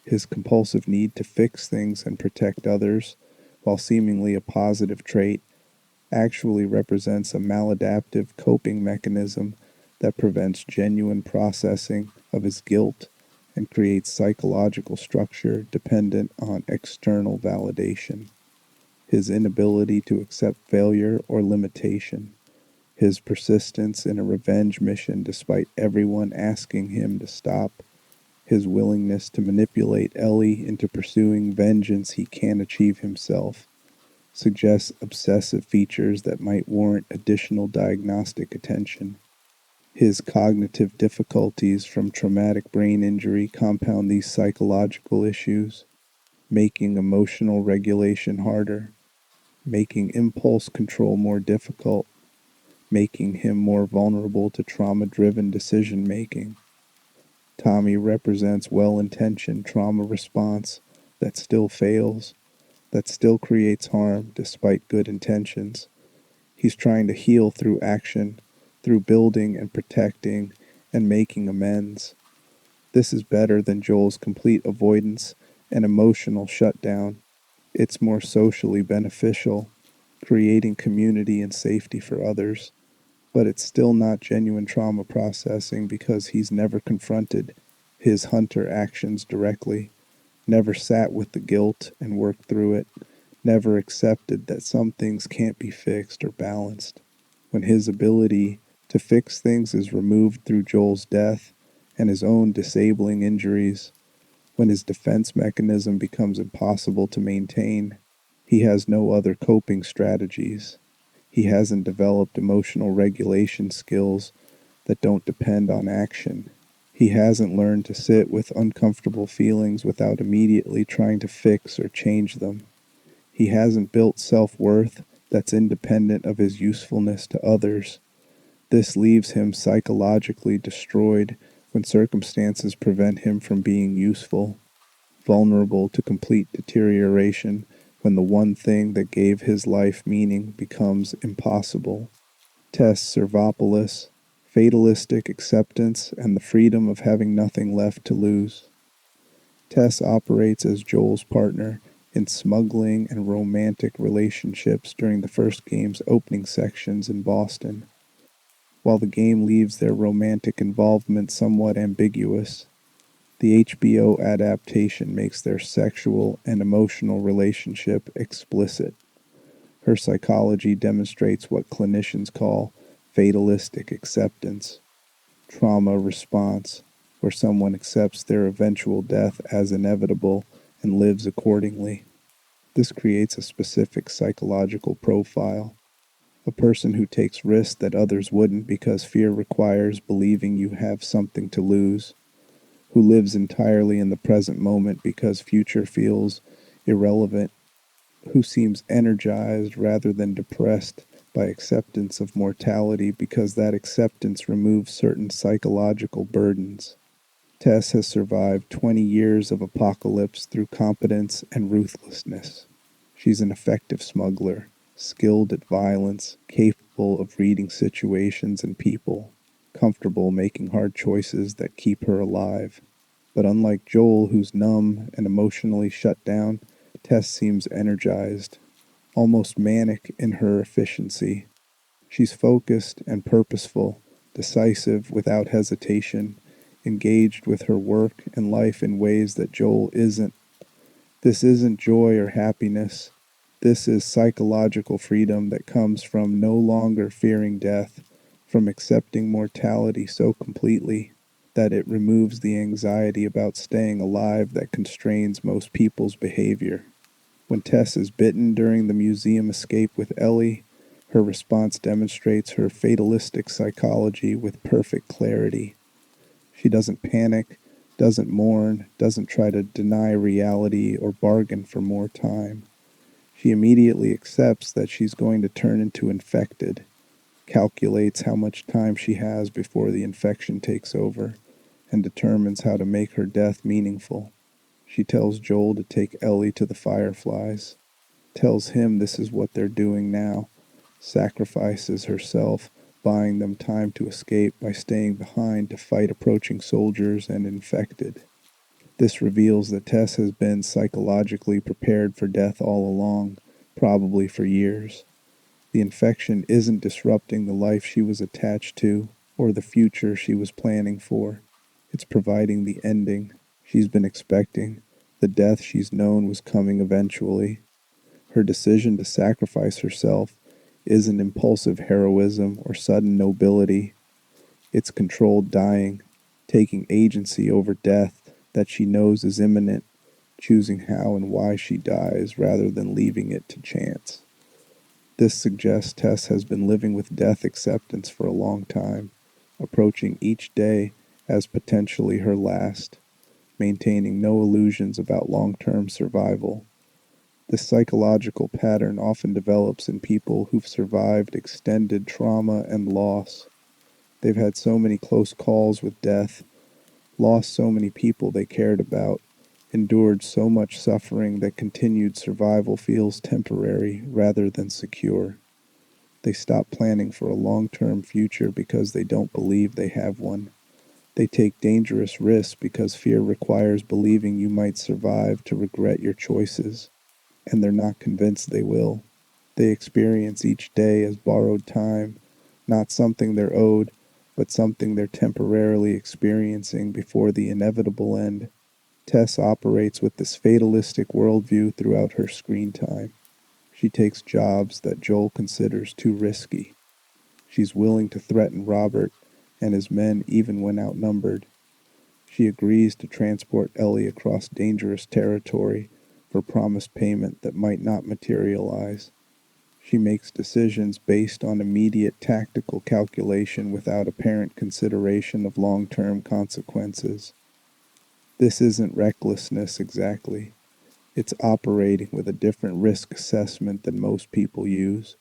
His compulsive need to fix things and protect others, while seemingly a positive trait, actually represents a maladaptive coping mechanism that prevents genuine processing of his guilt and creates psychological structure dependent on external validation. His inability to accept failure or limitation, his persistence in a revenge mission despite everyone asking him to stop, his willingness to manipulate Ellie into pursuing vengeance he can't achieve himself, suggests obsessive features that might warrant additional diagnostic attention. His cognitive difficulties from traumatic brain injury compound these psychological issues, making emotional regulation harder, making impulse control more difficult, making him more vulnerable to trauma-driven decision-making. Tommy represents well-intentioned trauma response that still fails, that still creates harm despite good intentions. He's trying to heal through action, through building and protecting and making amends. This is better than Joel's complete avoidance and emotional shutdown. It's more socially beneficial, creating community and safety for others. But it's still not genuine trauma processing because he's never confronted his Hunter actions directly, never sat with the guilt and worked through it, never accepted that some things can't be fixed or balanced. When his ability to fix things is removed through Joel's death and his own disabling injuries, when his defense mechanism becomes impossible to maintain, he has no other coping strategies. He hasn't developed emotional regulation skills that don't depend on action. He hasn't learned to sit with uncomfortable feelings without immediately trying to fix or change them. He hasn't built self-worth that's independent of his usefulness to others. This leaves him psychologically destroyed when circumstances prevent him from being useful, vulnerable to complete deterioration when the one thing that gave his life meaning becomes impossible. Tess Servopoulos, fatalistic acceptance and the freedom of having nothing left to lose. Tess operates as Joel's partner, in smuggling and romantic relationships during the first game's opening sections in Boston. While the game leaves their romantic involvement somewhat ambiguous, the HBO adaptation makes their sexual and emotional relationship explicit. Her psychology demonstrates what clinicians call fatalistic acceptance, trauma response, where someone accepts their eventual death as inevitable and lives accordingly. This creates a specific psychological profile. A person who takes risks that others wouldn't because fear requires believing you have something to lose, who lives entirely in the present moment because future feels irrelevant, who seems energized rather than depressed by acceptance of mortality because that acceptance removes certain psychological burdens. Tess has survived 20 years of apocalypse through competence and ruthlessness. She's an effective smuggler, skilled at violence, capable of reading situations and people, comfortable making hard choices that keep her alive. But unlike Joel, who's numb and emotionally shut down, Tess seems energized, almost manic in her efficiency. She's focused and purposeful, decisive without hesitation, engaged with her work and life in ways that Joel isn't. This isn't joy or happiness. This is psychological freedom that comes from no longer fearing death, from accepting mortality so completely that it removes the anxiety about staying alive that constrains most people's behavior. When Tess is bitten during the museum escape with Ellie, her response demonstrates her fatalistic psychology with perfect clarity. She doesn't panic, doesn't mourn, doesn't try to deny reality or bargain for more time. She immediately accepts that she's going to turn into infected, calculates how much time she has before the infection takes over, and determines how to make her death meaningful. She tells Joel to take Ellie to the Fireflies, tells him this is what they're doing now, sacrifices herself, buying them time to escape by staying behind to fight approaching soldiers and infected. This reveals that Tess has been psychologically prepared for death all along, probably for years. The infection isn't disrupting the life she was attached to or the future she was planning for. It's providing the ending she's been expecting, the death she's known was coming eventually. Her decision to sacrifice herself isn't impulsive heroism or sudden nobility. It's controlled dying, taking agency over death that she knows is imminent, choosing how and why she dies rather than leaving it to chance. This suggests Tess has been living with death acceptance for a long time, approaching each day as potentially her last, maintaining no illusions about long-term survival. This psychological pattern often develops in people who've survived extended trauma and loss. They've had so many close calls with death, lost so many people they cared about, endured so much suffering that continued survival feels temporary rather than secure. They stop planning for a long-term future because they don't believe they have one. They take dangerous risks because fear requires believing you might survive to regret your choices, and they're not convinced they will. They experience each day as borrowed time, not something they're owed, but something they're temporarily experiencing before the inevitable end. Tess operates with this fatalistic worldview throughout her screen time. She takes jobs that Joel considers too risky. She's willing to threaten Robert and his men even when outnumbered. She agrees to transport Ellie across dangerous territory for promised payment that might not materialize. She makes decisions based on immediate tactical calculation without apparent consideration of long-term consequences. This isn't recklessness exactly. It's operating with a different risk assessment than most people use,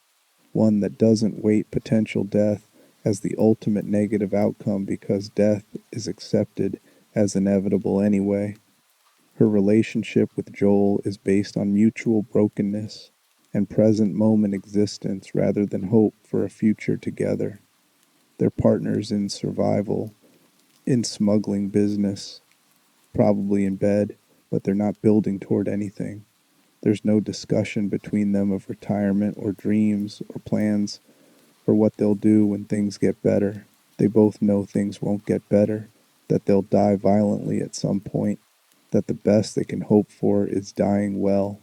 one that doesn't weight potential death as the ultimate negative outcome because death is accepted as inevitable anyway. Her relationship with Joel is based on mutual brokenness and present moment existence rather than hope for a future together. They're partners in survival, in smuggling business, probably in bed, but they're not building toward anything. There's no discussion between them of retirement or dreams or plans for what they'll do when things get better. They both know things won't get better, that they'll die violently at some point, that the best they can hope for is dying well,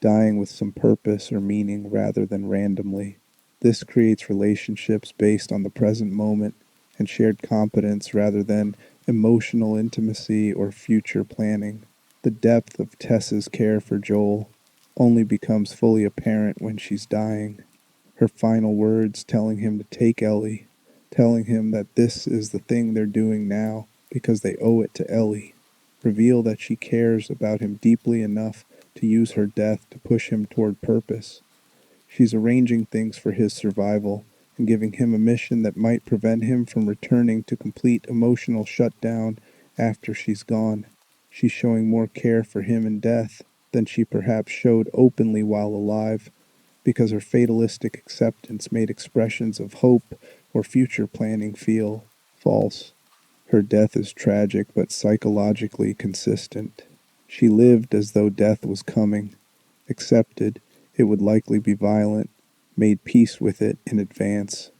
dying with some purpose or meaning rather than randomly. This creates relationships based on the present moment and shared competence rather than emotional intimacy or future planning. The depth of Tess's care for Joel only becomes fully apparent when she's dying. Her final words telling him to take Ellie, telling him that this is the thing they're doing now because they owe it to Ellie, reveal that she cares about him deeply enough to use her death to push him toward purpose. She's arranging things for his survival and giving him a mission that might prevent him from returning to complete emotional shutdown after she's gone. She's showing more care for him in death than she perhaps showed openly while alive, because her fatalistic acceptance made expressions of hope or future planning feel false. Her death is tragic but psychologically consistent. She lived as though death was coming, accepted it would likely be violent, made peace with it in advance.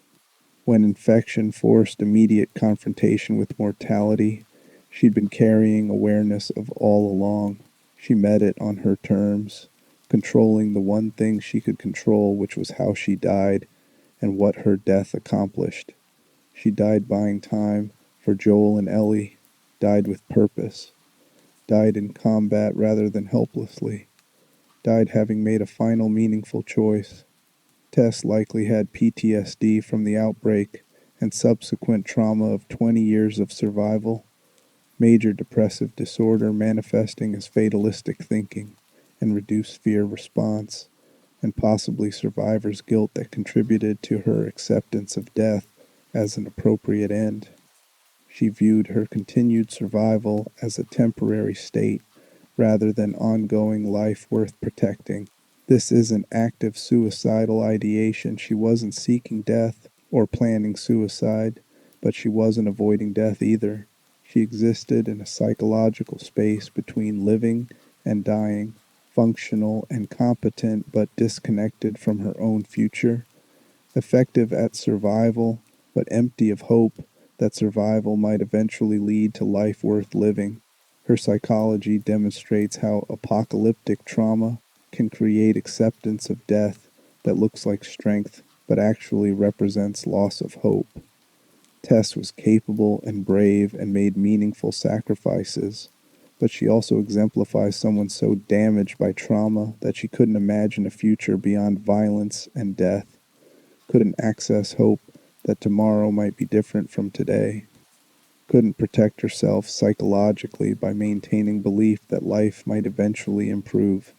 When infection forced immediate confrontation with mortality, she'd been carrying awareness of all along. She met it on her terms, controlling the one thing she could control, which was how she died and what her death accomplished. She died buying time for Joel and Ellie, died with purpose, died in combat rather than helplessly, died having made a final meaningful choice. Tess likely had PTSD from the outbreak and subsequent trauma of 20 years of survival, major depressive disorder manifesting as fatalistic thinking and reduced fear response, and possibly survivor's guilt that contributed to her acceptance of death as an appropriate end. She viewed her continued survival as a temporary state rather than ongoing life worth protecting. This isn't active suicidal ideation. She wasn't seeking death or planning suicide, but she wasn't avoiding death either. She existed in a psychological space between living and dying, functional and competent but disconnected from her own future, effective at survival but empty of hope that survival might eventually lead to life worth living. Her psychology demonstrates how apocalyptic trauma can create acceptance of death that looks like strength but actually represents loss of hope. Tess was capable and brave and made meaningful sacrifices, but she also exemplifies someone so damaged by trauma that she couldn't imagine a future beyond violence and death, couldn't access hope that tomorrow might be different from today, couldn't protect herself psychologically by maintaining belief that life might eventually improve.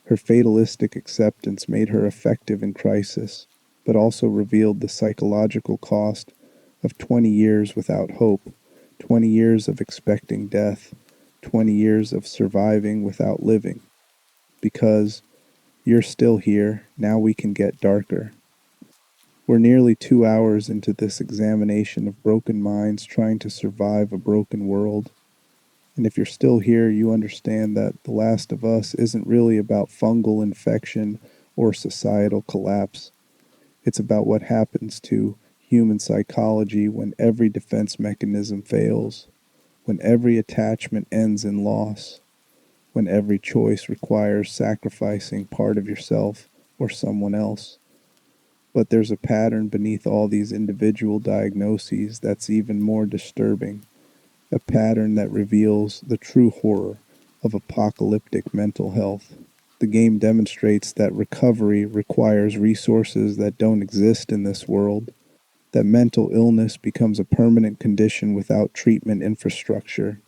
Her fatalistic acceptance made her effective in crisis, but also revealed the psychological cost of 20 years without hope, 20 years of expecting death, 20 years of surviving without living. Because you're still here, now we can get darker. We're nearly 2 hours into this examination of broken minds trying to survive a broken world. And if you're still here, you understand that The Last of Us isn't really about fungal infection or societal collapse. It's about what happens to human psychology when every defense mechanism fails, when every attachment ends in loss, when every choice requires sacrificing part of yourself or someone else. But there's a pattern beneath all these individual diagnoses that's even more disturbing, a pattern that reveals the true horror of apocalyptic mental health. The game demonstrates that recovery requires resources that don't exist in this world, that mental illness becomes a permanent condition without treatment infrastructure,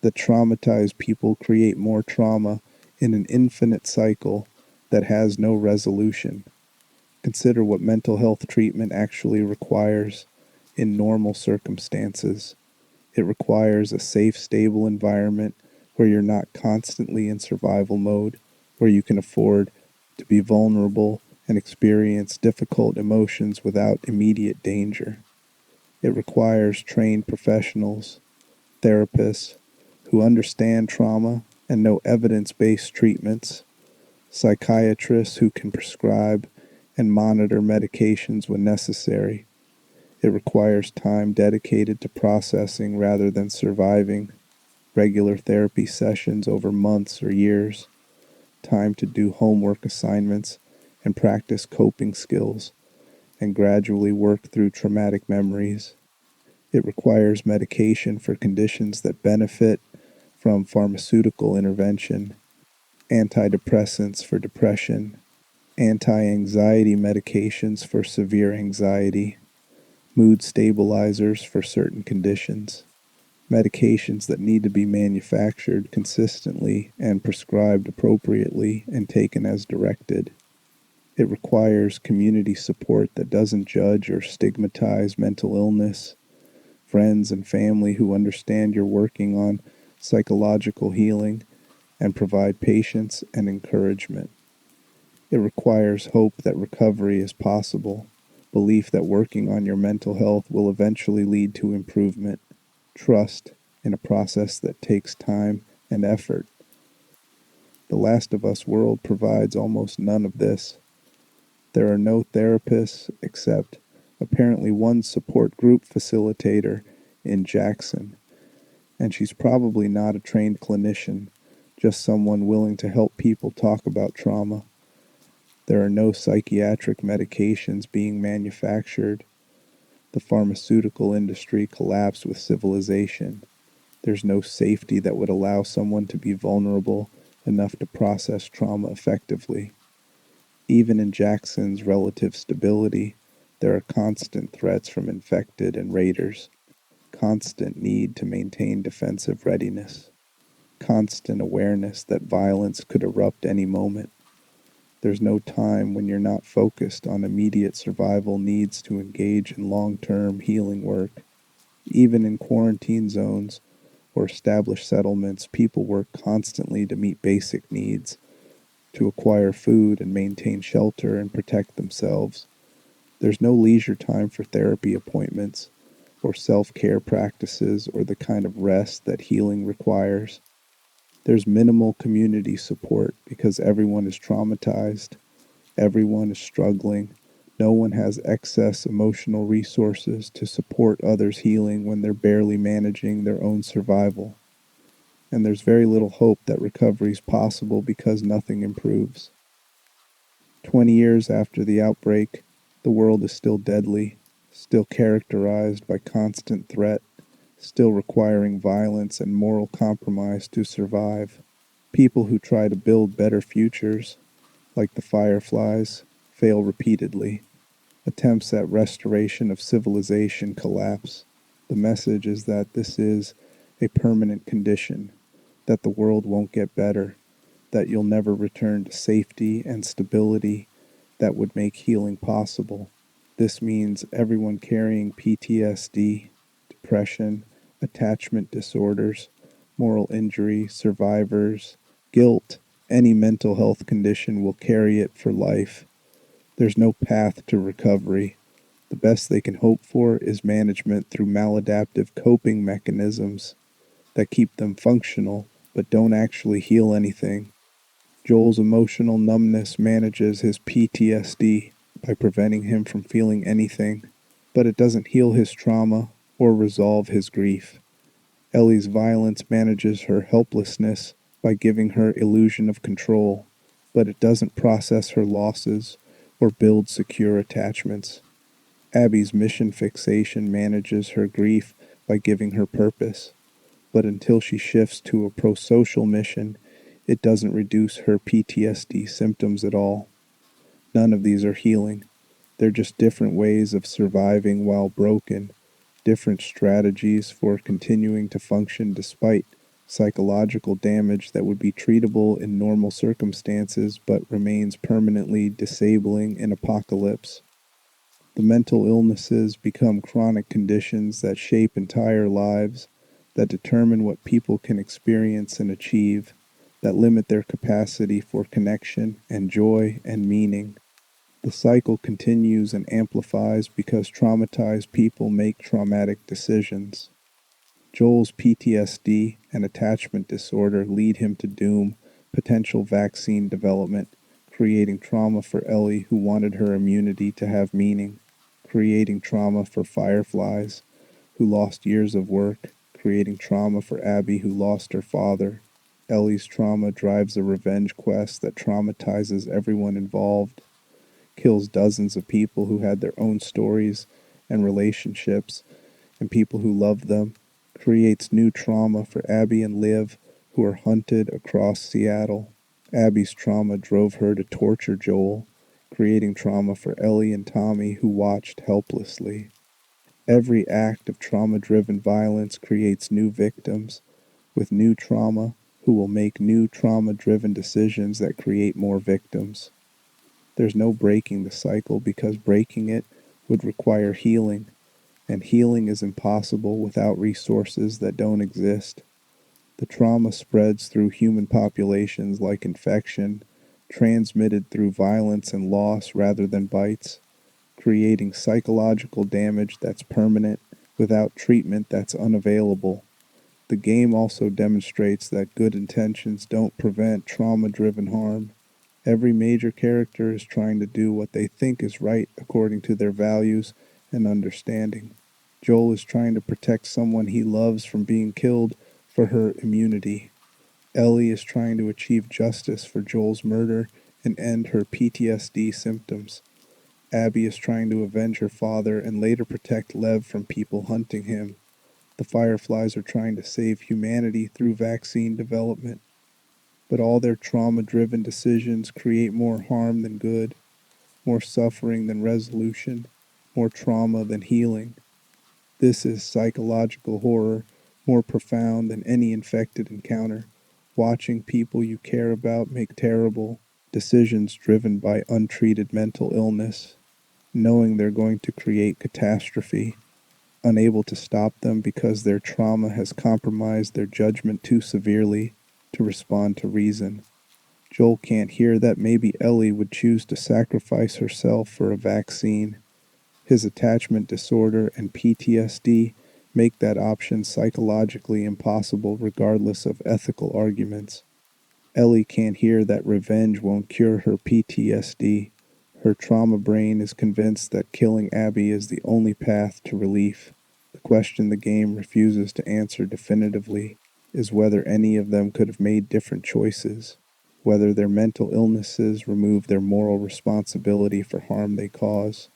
that traumatized people create more trauma in an infinite cycle that has no resolution. Consider what mental health treatment actually requires in normal circumstances. It requires a safe, stable environment where you're not constantly in survival mode, where you can afford to be vulnerable and experience difficult emotions without immediate danger. It requires trained professionals, therapists, who understand trauma and no evidence-based treatments, psychiatrists who can prescribe and monitor medications when necessary. It requires time dedicated to processing rather than surviving, regular therapy sessions over months or years, time to do homework assignments and practice coping skills, and gradually work through traumatic memories. It requires medication for conditions that benefit from pharmaceutical intervention, antidepressants for depression, anti-anxiety medications for severe anxiety, mood stabilizers for certain conditions, medications that need to be manufactured consistently and prescribed appropriately and taken as directed. It requires community support that doesn't judge or stigmatize mental illness, friends and family who understand you're working on psychological healing and provide patience and encouragement. It requires hope that recovery is possible, belief that working on your mental health will eventually lead to improvement, trust in a process that takes time and effort. The Last of Us world provides almost none of this. There are no therapists except apparently one support group facilitator in Jackson, and she's probably not a trained clinician, just someone willing to help people talk about trauma. There are no psychiatric medications being manufactured. The pharmaceutical industry collapsed with civilization. There's no safety that would allow someone to be vulnerable enough to process trauma effectively. Even in Jackson's relative stability, there are constant threats from infected and raiders, constant need to maintain defensive readiness, constant awareness that violence could erupt any moment. There's no time when you're not focused on immediate survival needs to engage in long-term healing work. Even in quarantine zones or established settlements, people work constantly to meet basic needs, to acquire food and maintain shelter and protect themselves. There's no leisure time for therapy appointments or self-care practices or the kind of rest that healing requires. There's minimal community support because everyone is traumatized, everyone is struggling, no one has excess emotional resources to support others' healing when they're barely managing their own survival. And there's very little hope that recovery is possible because nothing improves. 20 years after the outbreak, the world is still deadly, still characterized by constant threat, still requiring violence and moral compromise to survive. People who try to build better futures, like the Fireflies, fail repeatedly. Attempts at restoration of civilization collapse. The message is that this is a permanent condition, that the world won't get better, that you'll never return to safety and stability that would make healing possible. This means everyone carrying PTSD, depression, attachment disorders, moral injury, survivors, guilt, any mental health condition will carry it for life. There's no path to recovery. The best they can hope for is management through maladaptive coping mechanisms that keep them functional but don't actually heal anything. Joel's emotional numbness manages his PTSD by preventing him from feeling anything, but it doesn't heal his trauma or resolve his grief. Ellie's violence manages her helplessness by giving her illusion of control, but it doesn't process her losses or build secure attachments. Abby's mission fixation manages her grief by giving her purpose, but until she shifts to a pro-social mission, it doesn't reduce her PTSD symptoms at all. None of these are healing. They're just different ways of surviving while broken, different strategies for continuing to function despite psychological damage that would be treatable in normal circumstances but remains permanently disabling in apocalypse. The mental illnesses become chronic conditions that shape entire lives, that determine what people can experience and achieve, that limit their capacity for connection and joy and meaning. The cycle continues and amplifies because traumatized people make traumatic decisions. Joel's PTSD and attachment disorder lead him to doom potential vaccine development, creating trauma for Ellie, who wanted her immunity to have meaning, creating trauma for Fireflies, who lost years of work, creating trauma for Abby, who lost her father. Ellie's trauma drives a revenge quest that traumatizes everyone involved, kills dozens of people who had their own stories and relationships, and people who loved them, creates new trauma for Abby and Liv, who are hunted across Seattle. Abby's trauma drove her to torture Joel, creating trauma for Ellie and Tommy, who watched helplessly. Every act of trauma-driven violence creates new victims with new trauma who will make new trauma-driven decisions that create more victims. There's no breaking the cycle because breaking it would require healing, and healing is impossible without resources that don't exist. The trauma spreads through human populations like infection, transmitted through violence and loss rather than bites, creating psychological damage that's permanent without treatment that's unavailable. The game also demonstrates that good intentions don't prevent trauma-driven harm. Every major character is trying to do what they think is right according to their values and understanding. Joel is trying to protect someone he loves from being killed for her immunity. Ellie is trying to achieve justice for Joel's murder and end her PTSD symptoms. Abby is trying to avenge her father and later protect Lev from people hunting him. The Fireflies are trying to save humanity through vaccine development. But all their trauma-driven decisions create more harm than good, more suffering than resolution, more trauma than healing. This is psychological horror, more profound than any infected encounter. Watching people you care about make terrible decisions driven by untreated mental illness, knowing they're going to create catastrophe, unable to stop them because their trauma has compromised their judgment too severely to respond to reason. Joel can't hear that maybe Ellie would choose to sacrifice herself for a vaccine. His attachment disorder and PTSD make that option psychologically impossible regardless of ethical arguments. Ellie can't hear that revenge won't cure her PTSD. Her trauma brain is convinced that killing Abby is the only path to relief. The question the game refuses to answer definitively is whether any of them could have made different choices, whether their mental illnesses remove their moral responsibility for harm they cause.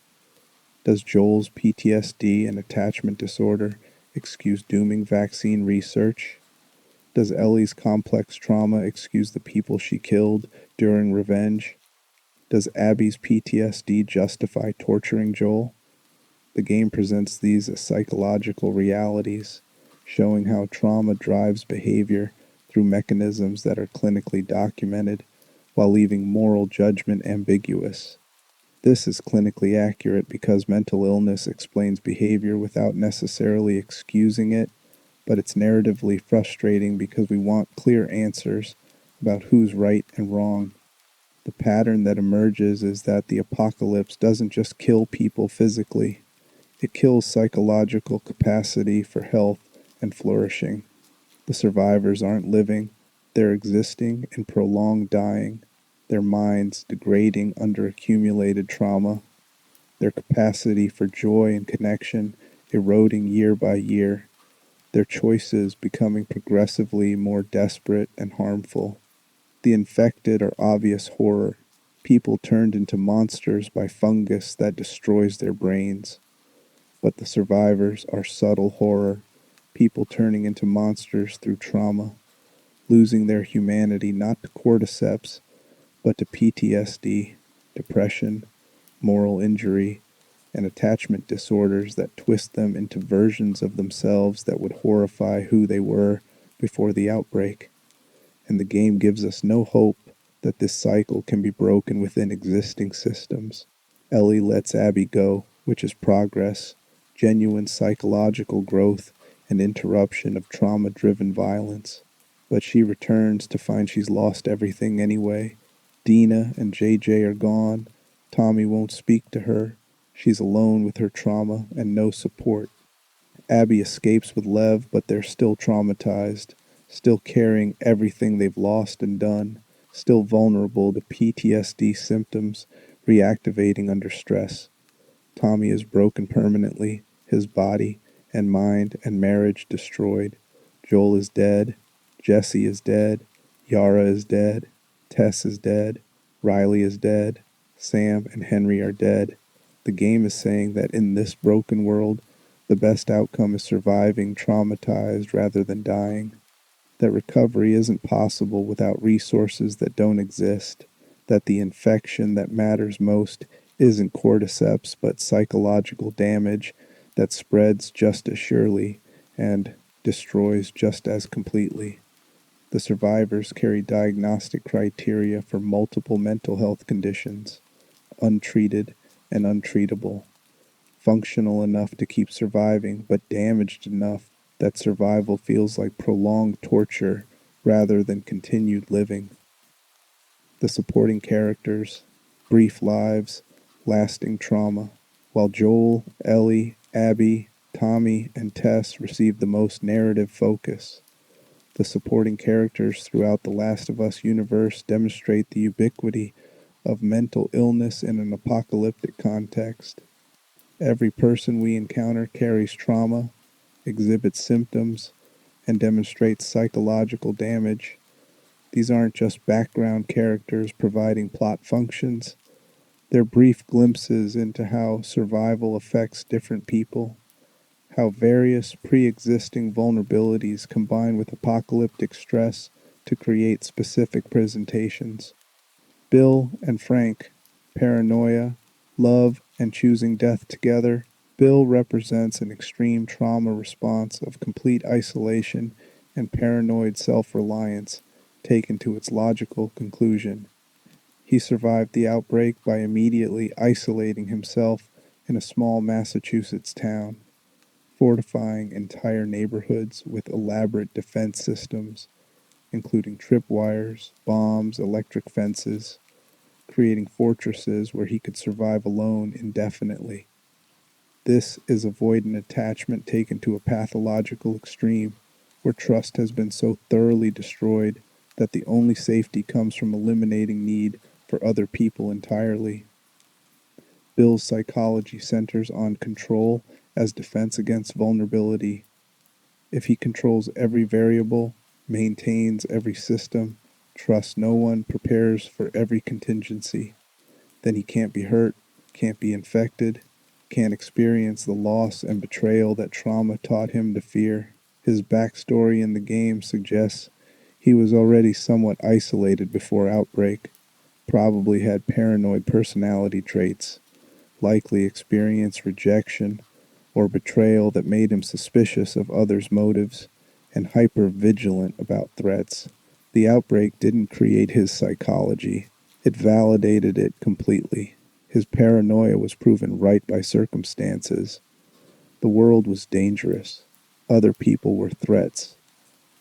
Does Joel's PTSD and attachment disorder excuse dooming vaccine research? Does Ellie's complex trauma excuse the people she killed during revenge? Does Abby's PTSD justify torturing Joel? The game presents these as psychological realities, showing how trauma drives behavior through mechanisms that are clinically documented, while leaving moral judgment ambiguous. This is clinically accurate because mental illness explains behavior without necessarily excusing it, but it's narratively frustrating because we want clear answers about who's right and wrong. The pattern that emerges is that the apocalypse doesn't just kill people physically, it kills psychological capacity for health and flourishing. The survivors aren't living, they're existing in prolonged dying, their minds degrading under accumulated trauma, their capacity for joy and connection eroding year by year, their choices becoming progressively more desperate and harmful. The infected are obvious horror, people turned into monsters by fungus that destroys their brains. But the survivors are subtle horror, people turning into monsters through trauma, losing their humanity not to cordyceps, but to PTSD, depression, moral injury, and attachment disorders that twist them into versions of themselves that would horrify who they were before the outbreak. And the game gives us no hope that this cycle can be broken within existing systems. Ellie lets Abby go, which is progress, genuine psychological growth, and interruption of trauma-driven violence. But she returns to find she's lost everything anyway. Dina and JJ are gone. Tommy won't speak to her. She's alone with her trauma and no support. Abby escapes with Lev, but they're still traumatized, still carrying everything they've lost and done, still vulnerable to PTSD symptoms reactivating under stress. Tommy is broken permanently, his body and mind and marriage destroyed. Joel is dead. Jesse is dead. Yara is dead. Tess is dead. Riley is dead. Sam and Henry are dead. The game is saying that in this broken world, the best outcome is surviving traumatized rather than dying, that recovery isn't possible without resources that don't exist, that the infection that matters most isn't cordyceps but psychological damage that spreads just as surely and destroys just as completely. The survivors carry diagnostic criteria for multiple mental health conditions, untreated and untreatable, functional enough to keep surviving, but damaged enough that survival feels like prolonged torture rather than continued living. The supporting characters, brief lives, lasting trauma, while Joel, Ellie, Abby, Tommy, and Tess receive the most narrative focus. The supporting characters throughout the Last of Us universe demonstrate the ubiquity of mental illness in an apocalyptic context. Every person we encounter carries trauma, exhibits symptoms, and demonstrates psychological damage. These aren't just background characters providing plot functions, they're brief glimpses into how survival affects different people, how various pre existing vulnerabilities combine with apocalyptic stress to create specific presentations. Bill and Frank, paranoia, love, and choosing death together. Bill represents an extreme trauma response of complete isolation and paranoid self-reliance taken to its logical conclusion. He survived the outbreak by immediately isolating himself in a small Massachusetts town, fortifying entire neighborhoods with elaborate defense systems, including tripwires, bombs, electric fences, creating fortresses where he could survive alone indefinitely. This is avoidant attachment taken to a pathological extreme, where trust has been so thoroughly destroyed that the only safety comes from eliminating need for other people entirely. Bill's psychology centers on control as defense against vulnerability. If he controls every variable, maintains every system, trusts no one, prepares for every contingency, then he can't be hurt, can't be infected, can't experience the loss and betrayal that trauma taught him to fear. His backstory in the game suggests he was already somewhat isolated before outbreak, probably had paranoid personality traits, likely experienced rejection or betrayal that made him suspicious of others' motives and hyper-vigilant about threats. The outbreak didn't create his psychology. It validated it completely. His paranoia was proven right by circumstances. The world was dangerous. Other people were threats.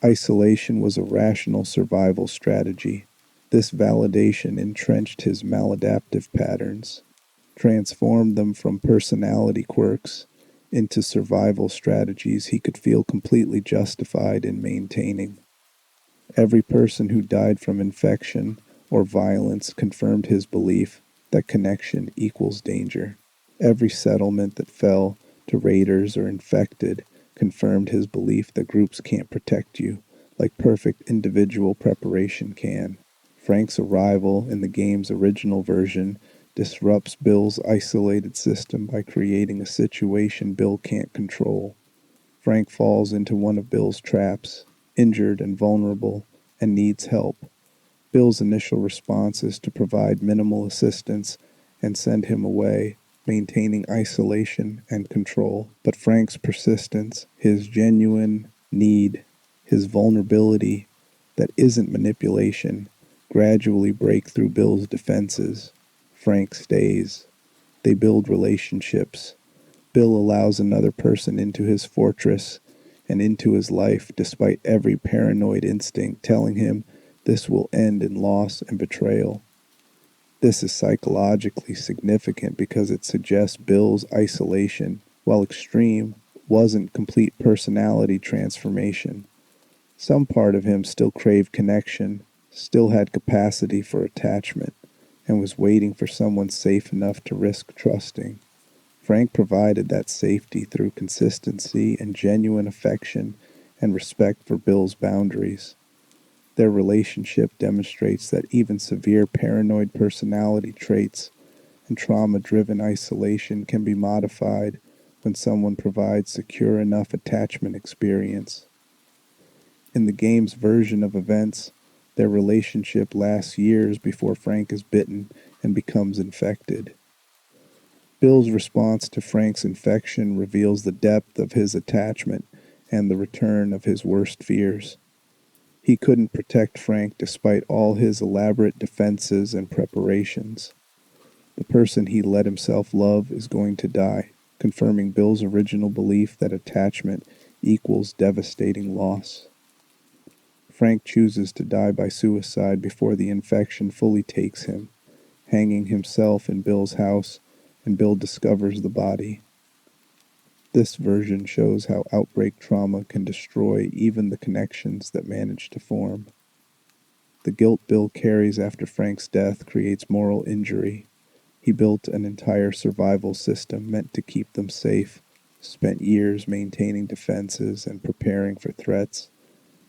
Isolation was a rational survival strategy. This validation entrenched his maladaptive patterns, transformed them from personality quirks into survival strategies he could feel completely justified in maintaining. Every person who died from infection or violence confirmed his belief that connection equals danger. Every settlement that fell to raiders or infected confirmed his belief that groups can't protect you like perfect individual preparation can. Frank's arrival in the game's original version disrupts Bill's isolated system by creating a situation Bill can't control. Frank falls into one of Bill's traps, injured and vulnerable, and needs help. Bill's initial response is to provide minimal assistance and send him away, maintaining isolation and control. But Frank's persistence, his genuine need, his vulnerability that isn't manipulation, gradually break through Bill's defenses. Frank stays. They build relationships. Bill allows another person into his fortress and into his life despite every paranoid instinct telling him this will end in loss and betrayal. This is psychologically significant because it suggests Bill's isolation, while extreme, wasn't complete personality transformation. Some part of him still craved connection, still had capacity for attachment, and was waiting for someone safe enough to risk trusting. Frank provided that safety through consistency and genuine affection and respect for Bill's boundaries. Their relationship demonstrates that even severe paranoid personality traits and trauma-driven isolation can be modified when someone provides secure enough attachment experience. In the game's version of events, their relationship lasts years before Frank is bitten and becomes infected. Bill's response to Frank's infection reveals the depth of his attachment and the return of his worst fears. He couldn't protect Frank despite all his elaborate defenses and preparations. The person he let himself love is going to die, confirming Bill's original belief that attachment equals devastating loss. Frank chooses to die by suicide before the infection fully takes him, hanging himself in Bill's house, and Bill discovers the body. This version shows how outbreak trauma can destroy even the connections that manage to form. The guilt Bill carries after Frank's death creates moral injury. He built an entire survival system meant to keep them safe, spent years maintaining defenses and preparing for threats,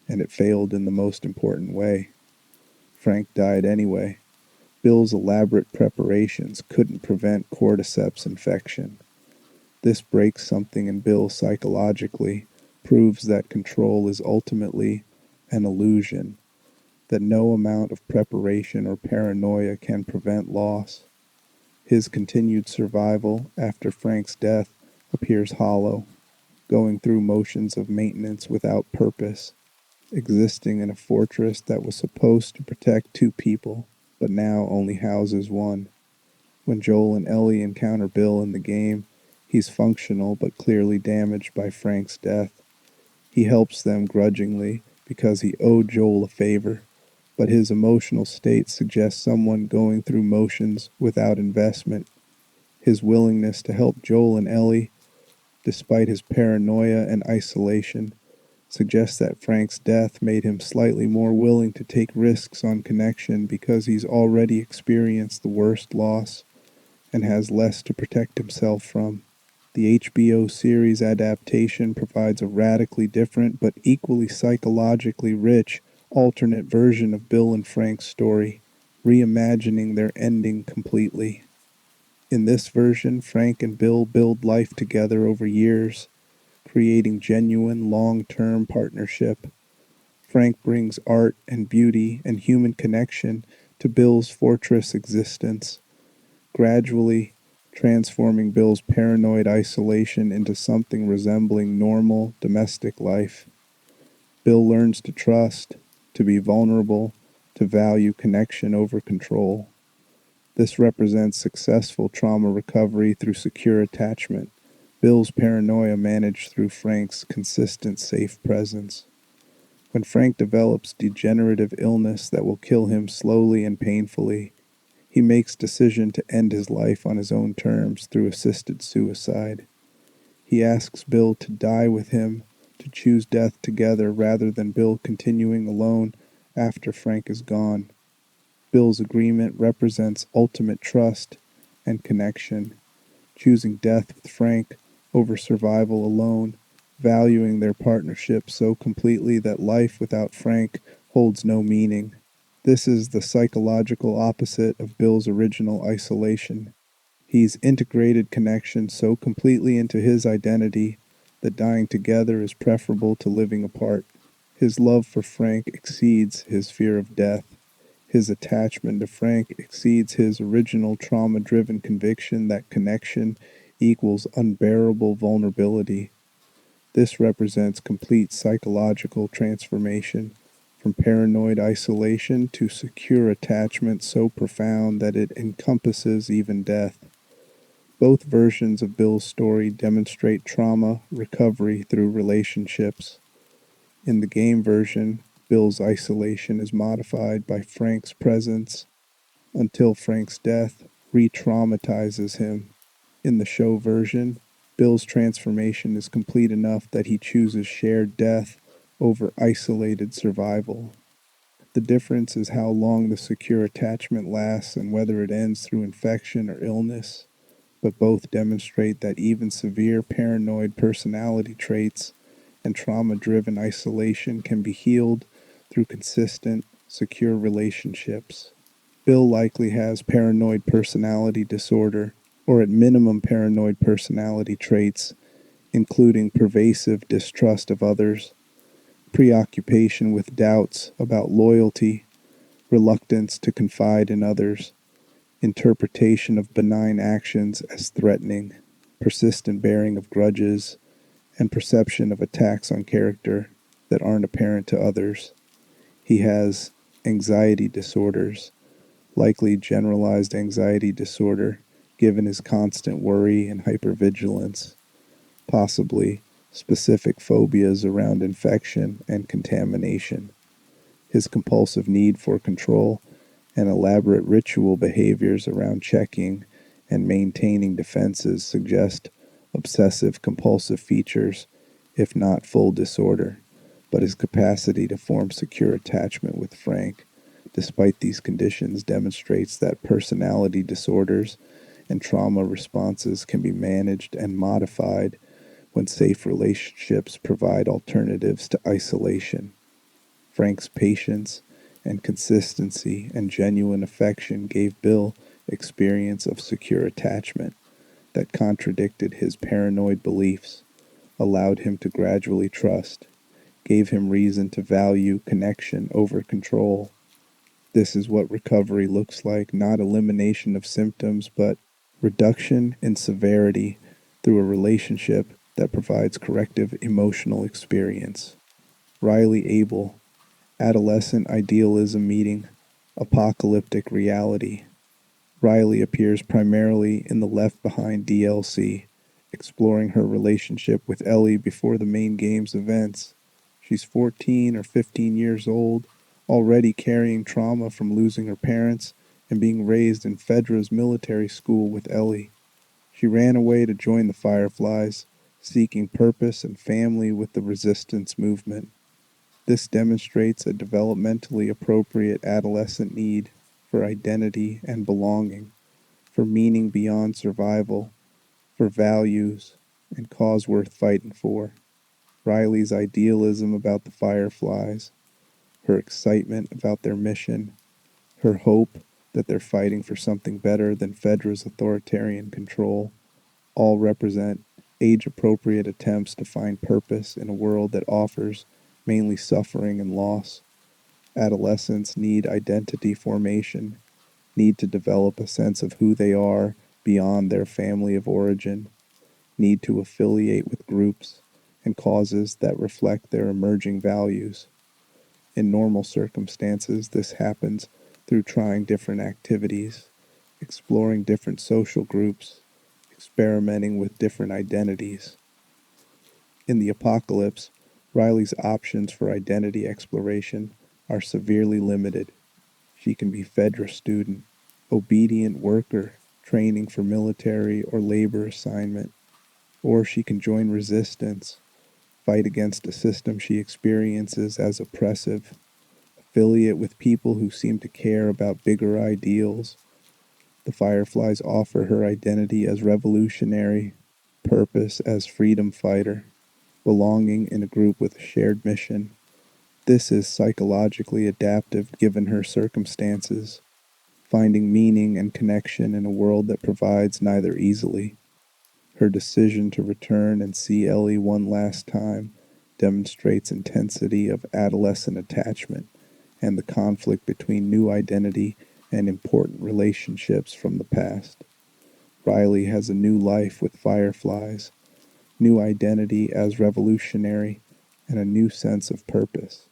and it failed in the most important way. Frank died anyway. Bill's elaborate preparations couldn't prevent cordyceps infection. This breaks something in Bill psychologically, proves that control is ultimately an illusion, that no amount of preparation or paranoia can prevent loss. His continued survival after Frank's death appears hollow, going through motions of maintenance without purpose, existing in a fortress that was supposed to protect two people, but now only houses one. When Joel and Ellie encounter Bill in the game, he's functional but clearly damaged by Frank's death. He helps them grudgingly because he owed Joel a favor, but his emotional state suggests someone going through motions without investment. His willingness to help Joel and Ellie, despite his paranoia and isolation, suggests that Frank's death made him slightly more willing to take risks on connection because he's already experienced the worst loss and has less to protect himself from. The HBO series adaptation provides a radically different but equally psychologically rich alternate version of Bill and Frank's story, reimagining their ending completely. In this version, Frank and Bill build life together over years, creating genuine long-term partnership. Frank brings art and beauty and human connection to Bill's fortress existence, gradually transforming Bill's paranoid isolation into something resembling normal domestic life. Bill learns to trust, to be vulnerable, to value connection over control. This represents successful trauma recovery through secure attachment, Bill's paranoia managed through Frank's consistent safe presence. When Frank develops degenerative illness that will kill him slowly and painfully, he makes decision to end his life on his own terms through assisted suicide. He asks Bill to die with him, to choose death together rather than Bill continuing alone after Frank is gone. Bill's agreement represents ultimate trust and connection, choosing death with Frank over survival alone, valuing their partnership so completely that life without Frank holds no meaning. This is the psychological opposite of Bill's original isolation. He's integrated connection so completely into his identity that dying together is preferable to living apart. His love for Frank exceeds his fear of death. His attachment to Frank exceeds his original trauma-driven conviction that connection equals unbearable vulnerability. This represents complete psychological transformation, from paranoid isolation to secure attachment so profound that it encompasses even death. Both versions of Bill's story demonstrate trauma recovery through relationships. In the game version, Bill's isolation is modified by Frank's presence until Frank's death re-traumatizes him. In the show version, Bill's transformation is complete enough that he chooses shared death over isolated survival. The difference is how long the secure attachment lasts and whether it ends through infection or illness, but both demonstrate that even severe paranoid personality traits and trauma-driven isolation can be healed through consistent, secure relationships. Bill likely has paranoid personality disorder, or at minimum paranoid personality traits, including pervasive distrust of others, preoccupation with doubts about loyalty, reluctance to confide in others, interpretation of benign actions as threatening, persistent bearing of grudges, and perception of attacks on character that aren't apparent to others. He has anxiety disorders, likely generalized anxiety disorder, given his constant worry and hypervigilance, possibly specific phobias around infection and contamination. His compulsive need for control and elaborate ritual behaviors around checking and maintaining defenses suggest obsessive compulsive features, if not full disorder, but his capacity to form secure attachment with Frank, despite these conditions, demonstrates that personality disorders and trauma responses can be managed and modified when safe relationships provide alternatives to isolation. Frank's patience and consistency and genuine affection gave Bill experience of secure attachment that contradicted his paranoid beliefs, allowed him to gradually trust, gave him reason to value connection over control. This is what recovery looks like, not elimination of symptoms, but reduction in severity through a relationship that provides corrective emotional experience. Riley Abel, Adolescent Idealism Meeting, Apocalyptic Reality. Riley appears primarily in the Left Behind DLC, exploring her relationship with Ellie before the main game's events. She's 14 or 15 years old, already carrying trauma from losing her parents and being raised in Fedra's military school with Ellie. She ran away to join the Fireflies, seeking purpose and family with the resistance movement. This demonstrates a developmentally appropriate adolescent need for identity and belonging, for meaning beyond survival, for values and cause worth fighting for. Riley's idealism about the Fireflies, her excitement about their mission, her hope that they're fighting for something better than Fedra's authoritarian control, all represent age-appropriate attempts to find purpose in a world that offers mainly suffering and loss. Adolescents need identity formation, need to develop a sense of who they are beyond their family of origin, need to affiliate with groups and causes that reflect their emerging values. In normal circumstances, this happens through trying different activities, exploring different social groups, experimenting with different identities. In the apocalypse, Riley's options for identity exploration are severely limited. She can be Fedra student, obedient worker, training for military or labor assignment, or she can join resistance, fight against a system she experiences as oppressive, affiliate with people who seem to care about bigger ideals. The Fireflies offer her identity as revolutionary, purpose as freedom fighter, belonging in a group with a shared mission. This is psychologically adaptive given her circumstances, finding meaning and connection in a world that provides neither easily. Her decision to return and see Ellie one last time demonstrates intensity of adolescent attachment and the conflict between new identity and important relationships from the past. Riley has a new life with Fireflies, new identity as revolutionary, and a new sense of purpose.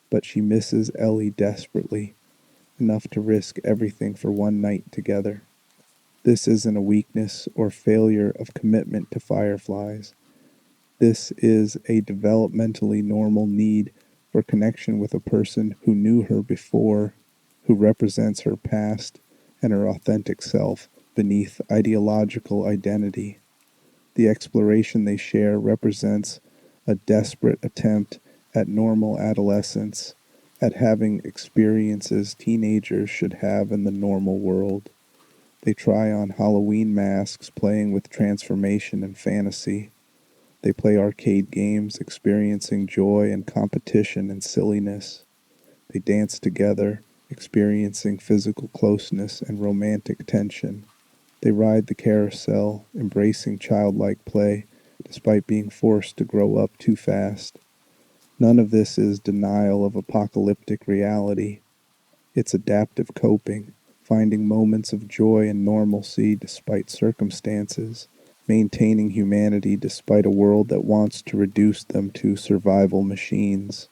But she misses Ellie desperately, enough to risk everything for one night together. This isn't a weakness or failure of commitment to Fireflies. This is a developmentally normal need for connection with a person who knew her before, who represents her past and her authentic self beneath ideological identity. The exploration they share represents a desperate attempt at normal adolescence, at having experiences teenagers should have in the normal world. They try on Halloween masks, playing with transformation and fantasy. They play arcade games, experiencing joy and competition and silliness. They dance together, experiencing physical closeness and romantic tension. They ride the carousel, embracing childlike play, despite being forced to grow up too fast. None of this is denial of apocalyptic reality. It's adaptive coping, finding moments of joy and normalcy despite circumstances, maintaining humanity despite a world that wants to reduce them to survival machines.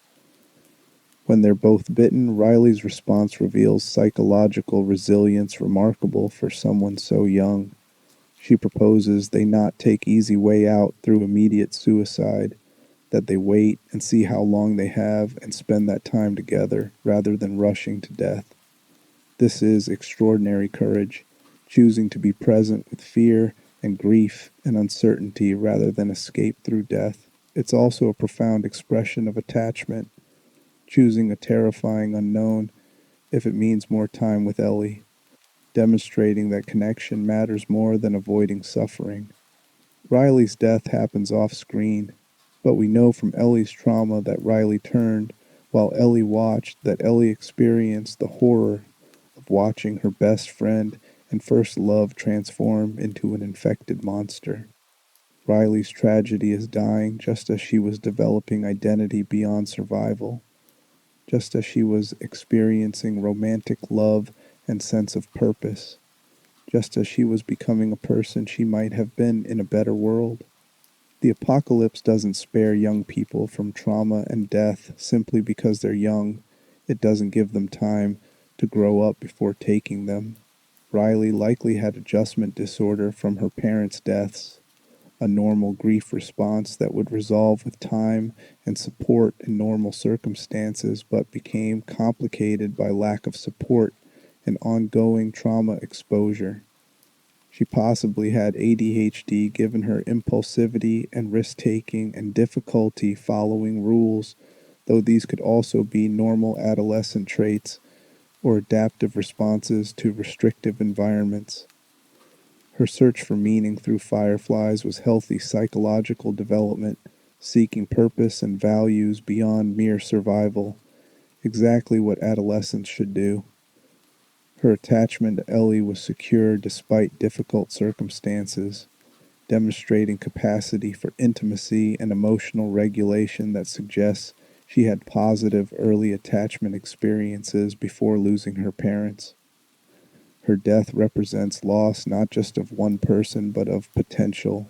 When they're both bitten, Riley's response reveals psychological resilience remarkable for someone so young. She proposes they not take easy way out through immediate suicide, that they wait and see how long they have and spend that time together rather than rushing to death. This is extraordinary courage, choosing to be present with fear and grief and uncertainty rather than escape through death. It's also a profound expression of attachment, choosing a terrifying unknown if it means more time with Ellie, demonstrating that connection matters more than avoiding suffering. Riley's death happens off screen, but we know from Ellie's trauma that Riley turned while Ellie watched, that Ellie experienced the horror of watching her best friend and first love transform into an infected monster. Riley's tragedy is dying just as she was developing identity beyond survival, just as she was experiencing romantic love and sense of purpose, just as she was becoming a person she might have been in a better world. The apocalypse doesn't spare young people from trauma and death simply because they're young. It doesn't give them time to grow up before taking them. Riley likely had adjustment disorder from her parents' deaths, a normal grief response that would resolve with time and support in normal circumstances, but became complicated by lack of support and ongoing trauma exposure. She possibly had ADHD given her impulsivity and risk-taking and difficulty following rules, though these could also be normal adolescent traits or adaptive responses to restrictive environments. Her search for meaning through fireflies was healthy psychological development, seeking purpose and values beyond mere survival, exactly what adolescents should do. Her attachment to Ellie was secure despite difficult circumstances, demonstrating capacity for intimacy and emotional regulation that suggests she had positive early attachment experiences before losing her parents. Her death represents loss not just of one person but of potential,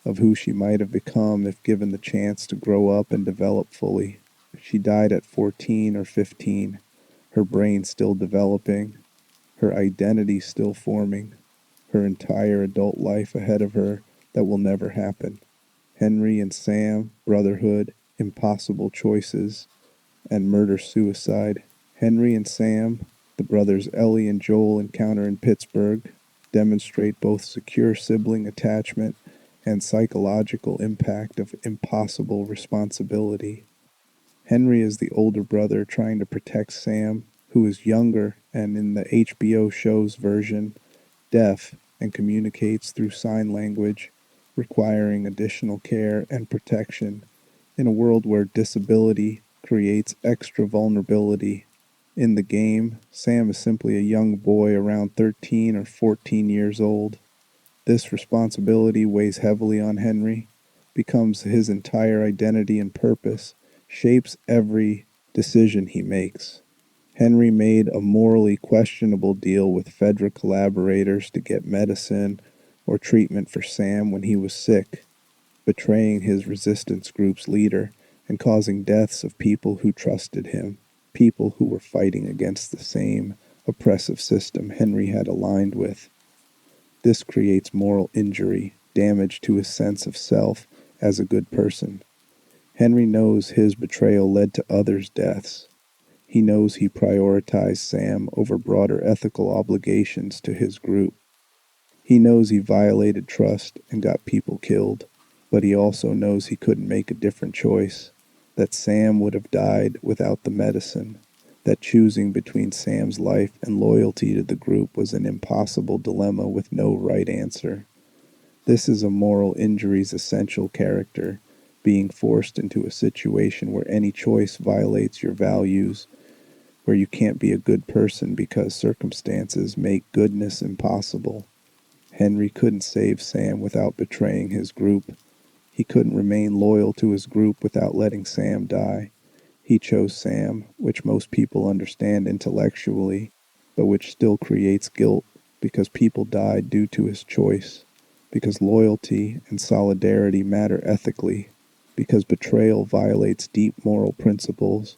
of who she might have become if given the chance to grow up and develop fully. She died at 14 or 15, her brain still developing, her identity still forming, her entire adult life ahead of her that will never happen. Henry and Sam, brotherhood, impossible choices, and murder-suicide. Henry and Sam, the brothers Ellie and Joel encounter in Pittsburgh, demonstrate both secure sibling attachment and psychological impact of impossible responsibility. Henry is the older brother trying to protect Sam, who is younger and in the HBO show's version, deaf and communicates through sign language, requiring additional care and protection in a world where disability creates extra vulnerability. In the game, Sam is simply a young boy around 13 or 14 years old. This responsibility weighs heavily on Henry, becomes his entire identity and purpose, shapes every decision he makes. Henry made a morally questionable deal with Fedra collaborators to get medicine or treatment for Sam when he was sick, betraying his resistance group's leader and causing deaths of people who trusted him, people who were fighting against the same oppressive system Henry had aligned with. This creates moral injury, damage to his sense of self as a good person. Henry knows his betrayal led to others' deaths. He knows he prioritized Sam over broader ethical obligations to his group. He knows he violated trust and got people killed, but he also knows he couldn't make a different choice, that Sam would have died without the medicine, that choosing between Sam's life and loyalty to the group was an impossible dilemma with no right answer. This is a moral injury's essential character, being forced into a situation where any choice violates your values, where you can't be a good person because circumstances make goodness impossible. Henry couldn't save Sam without betraying his group. He couldn't remain loyal to his group without letting Sam die. He chose Sam, which most people understand intellectually, but which still creates guilt because people died due to his choice, because loyalty and solidarity matter ethically, because betrayal violates deep moral principles,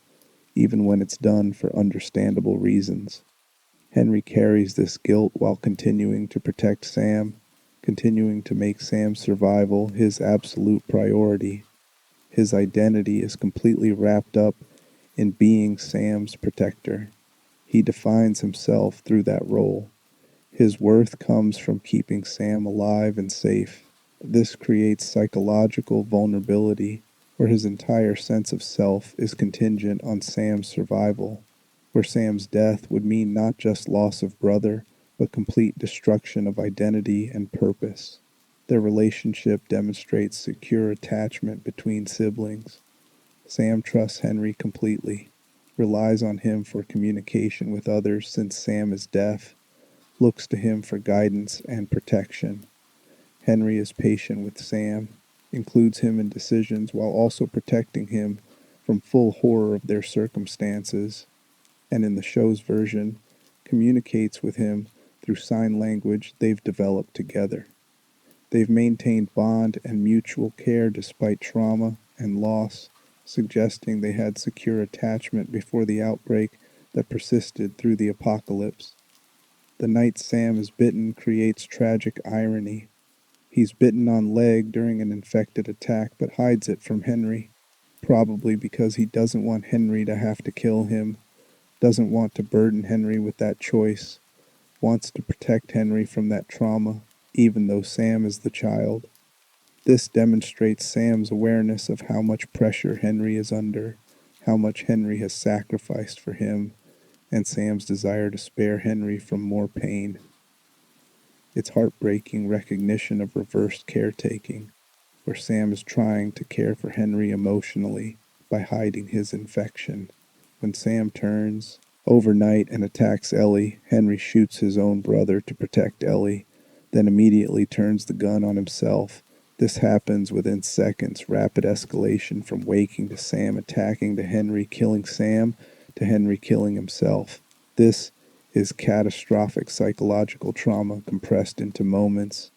even when it's done for understandable reasons. Henry carries this guilt while continuing to protect Sam, continuing to make Sam's survival his absolute priority. His identity is completely wrapped up in being Sam's protector. He defines himself through that role. His worth comes from keeping Sam alive and safe. This creates psychological vulnerability, where his entire sense of self is contingent on Sam's survival, where Sam's death would mean not just loss of brother, but complete destruction of identity and purpose. Their relationship demonstrates secure attachment between siblings. Sam trusts Henry completely, relies on him for communication with others since Sam is deaf, looks to him for guidance and protection. Henry is patient with Sam, includes him in decisions while also protecting him from full horror of their circumstances, and in the show's version, communicates with him through sign language they've developed together. They've maintained bond and mutual care despite trauma and loss, suggesting they had secure attachment before the outbreak that persisted through the apocalypse. The night Sam is bitten creates tragic irony. He's bitten on leg during an infected attack but hides it from Henry, probably because he doesn't want Henry to have to kill him, doesn't want to burden Henry with that choice, wants to protect Henry from that trauma, even though Sam is the child. This demonstrates Sam's awareness of how much pressure Henry is under, how much Henry has sacrificed for him, and Sam's desire to spare Henry from more pain. It's heartbreaking recognition of reversed caretaking, where Sam is trying to care for Henry emotionally by hiding his infection. When Sam turns overnight and attacks Ellie, Henry shoots his own brother to protect Ellie, then immediately turns the gun on himself. This happens within seconds, rapid escalation from waking to Sam attacking to Henry killing Sam to Henry killing himself. This is catastrophic psychological trauma compressed into moments,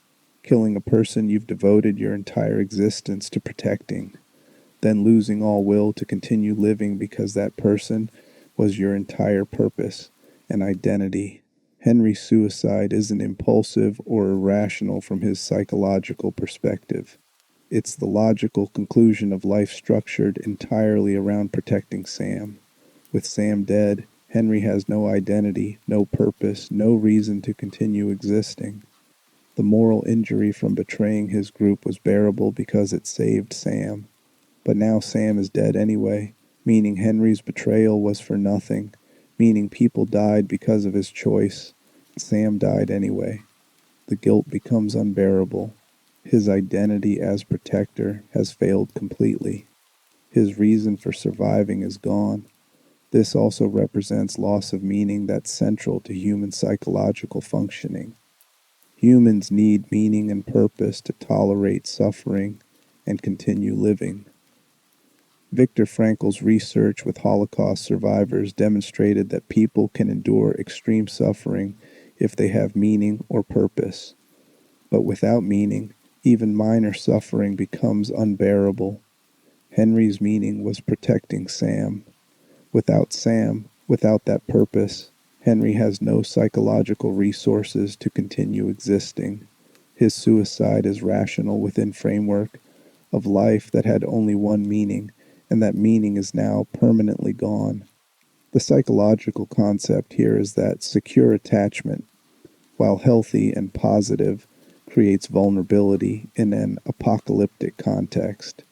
killing a person you've devoted your entire existence to protecting, then losing all will to continue living because that person was your entire purpose and identity. Henry's suicide isn't impulsive or irrational from his psychological perspective. It's the logical conclusion of life structured entirely around protecting Sam. With Sam dead, Henry has no identity, no purpose, no reason to continue existing. The moral injury from betraying his group was bearable because it saved Sam. But now Sam is dead anyway, meaning Henry's betrayal was for nothing, meaning people died because of his choice. Sam died anyway. The guilt becomes unbearable. His identity as protector has failed completely. His reason for surviving is gone. This also represents loss of meaning that's central to human psychological functioning. Humans need meaning and purpose to tolerate suffering and continue living. Viktor Frankl's research with Holocaust survivors demonstrated that people can endure extreme suffering if they have meaning or purpose. But without meaning, even minor suffering becomes unbearable. Henry's meaning was protecting Sam. Without Sam, without that purpose, Henry has no psychological resources to continue existing. His suicide is rational within framework of life that had only one meaning, and that meaning is now permanently gone. The psychological concept here is that secure attachment, while healthy and positive, creates vulnerability in an apocalyptic context.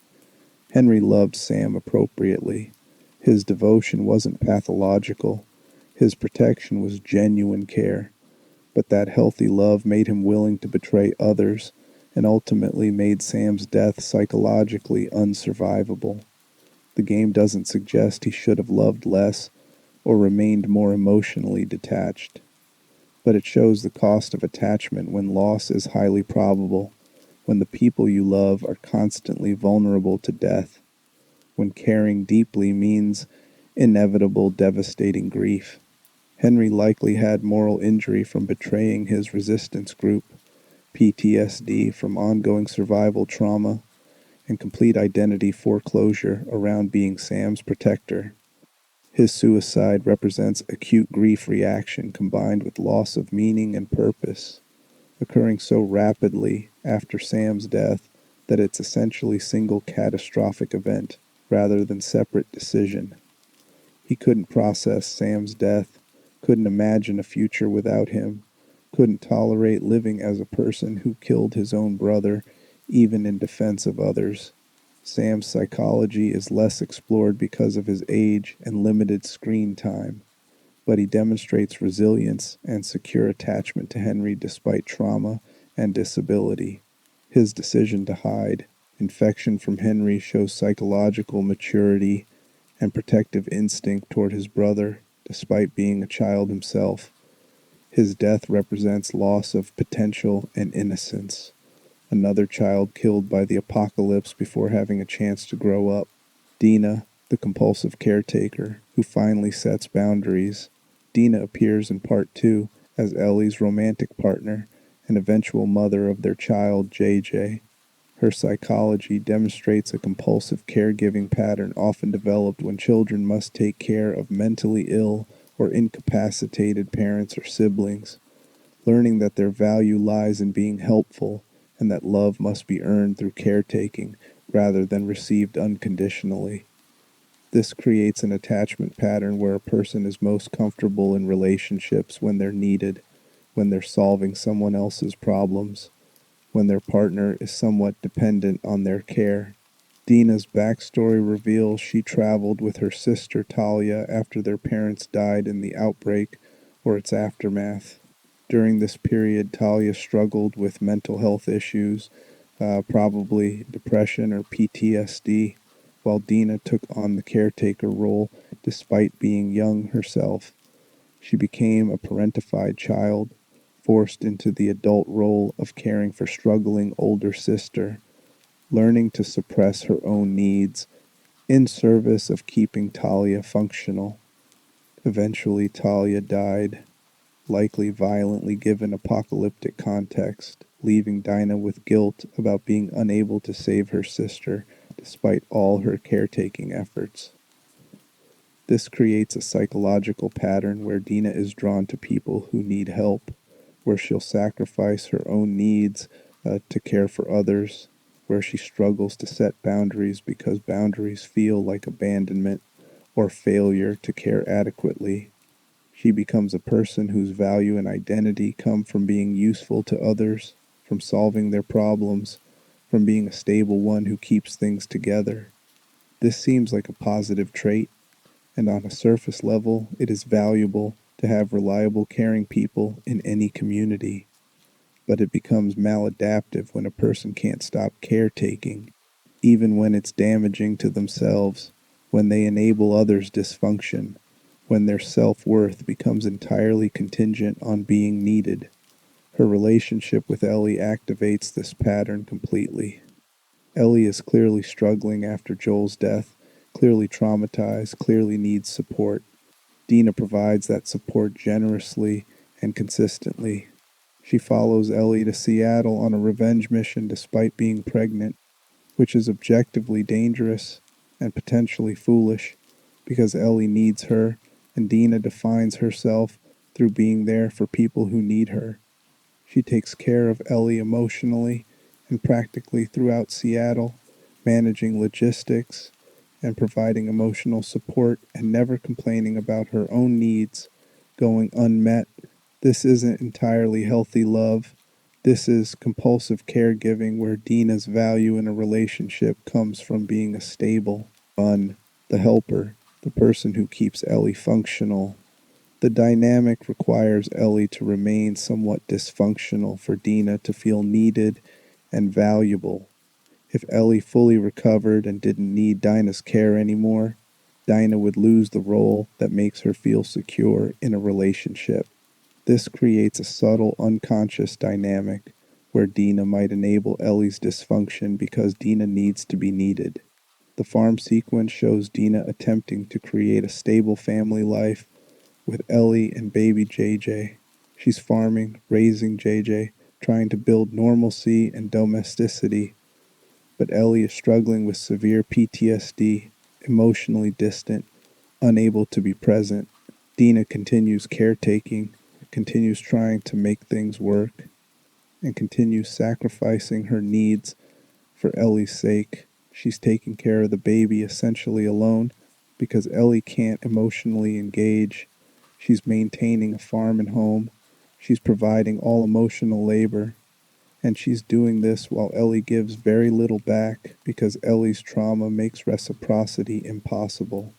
Henry loved Sam appropriately. His devotion wasn't pathological. His protection was genuine care. But that healthy love made him willing to betray others and ultimately made Sam's death psychologically unsurvivable. The game doesn't suggest he should have loved less or remained more emotionally detached, but it shows the cost of attachment when loss is highly probable, when the people you love are constantly vulnerable to death, when caring deeply means inevitable devastating grief. Henry likely had moral injury from betraying his resistance group, PTSD from ongoing survival trauma, and complete identity foreclosure around being Sam's protector. His suicide represents acute grief reaction combined with loss of meaning and purpose, occurring so rapidly after Sam's death that it's essentially single catastrophic event rather than separate decision. He couldn't process Sam's death, couldn't imagine a future without him, couldn't tolerate living as a person who killed his own brother, even in defense of others. Sam's psychology is less explored because of his age and limited screen time, but he demonstrates resilience and secure attachment to Henry despite trauma and disability. His decision to hide infection from Henry shows psychological maturity and protective instinct toward his brother, despite being a child himself. His death represents loss of potential and innocence. Another child killed by the apocalypse before having a chance to grow up. Dina, the compulsive caretaker, who finally sets boundaries. Dina appears in part 2 as Ellie's romantic partner and eventual mother of their child, JJ. Her psychology demonstrates a compulsive caregiving pattern often developed when children must take care of mentally ill or incapacitated parents or siblings, learning that their value lies in being helpful and that love must be earned through caretaking rather than received unconditionally. This creates an attachment pattern where a person is most comfortable in relationships when they're needed, when they're solving someone else's problems, when their partner is somewhat dependent on their care. Dina's backstory reveals she traveled with her sister Talia after their parents died in the outbreak or its aftermath. During this period, Talia struggled with mental health issues, probably depression or PTSD, while Dina took on the caretaker role despite being young herself. She became a parentified child, forced into the adult role of caring for struggling older sister, learning to suppress her own needs in service of keeping Talia functional. Eventually, Talia died, likely violently given apocalyptic context, leaving Dinah with guilt about being unable to save her sister despite all her caretaking efforts. This creates a psychological pattern where Dina is drawn to people who need help, where she'll sacrifice her own needs to care for others, where she struggles to set boundaries because boundaries feel like abandonment or failure to care adequately. She becomes a person whose value and identity come from being useful to others, from solving their problems, from being a stable one who keeps things together. This seems like a positive trait, and on a surface level, it is valuable to have reliable, caring people in any community. But it becomes maladaptive when a person can't stop caretaking, even when it's damaging to themselves, when they enable others' dysfunction, when their self-worth becomes entirely contingent on being needed. Her relationship with Ellie activates this pattern completely. Ellie is clearly struggling after Joel's death, clearly traumatized, clearly needs support. Dina provides that support generously and consistently. She follows Ellie to Seattle on a revenge mission despite being pregnant, which is objectively dangerous and potentially foolish because Ellie needs her and Dina defines herself through being there for people who need her. She takes care of Ellie emotionally and practically throughout Seattle, managing logistics and providing emotional support and never complaining about her own needs going unmet This isn't entirely healthy love. This is compulsive caregiving where Dina's value in a relationship comes from being a stable, fun, the helper, the person who keeps Ellie functional. The dynamic requires Ellie to remain somewhat dysfunctional for Dina to feel needed and valuable. If Ellie fully recovered and didn't need Dinah's care anymore, Dinah would lose the role that makes her feel secure in a relationship. This creates a subtle unconscious dynamic where Dina might enable Ellie's dysfunction because Dina needs to be needed. The farm sequence shows Dina attempting to create a stable family life with Ellie and baby JJ. She's farming, raising JJ, trying to build normalcy and domesticity, but Ellie is struggling with severe PTSD, emotionally distant, unable to be present. Dina continues caretaking, continues trying to make things work, and continues sacrificing her needs for Ellie's sake. She's taking care of the baby essentially alone because Ellie can't emotionally engage. She's maintaining a farm and home. She's providing all emotional labor. And she's doing this while Ellie gives very little back because Ellie's trauma makes reciprocity impossible.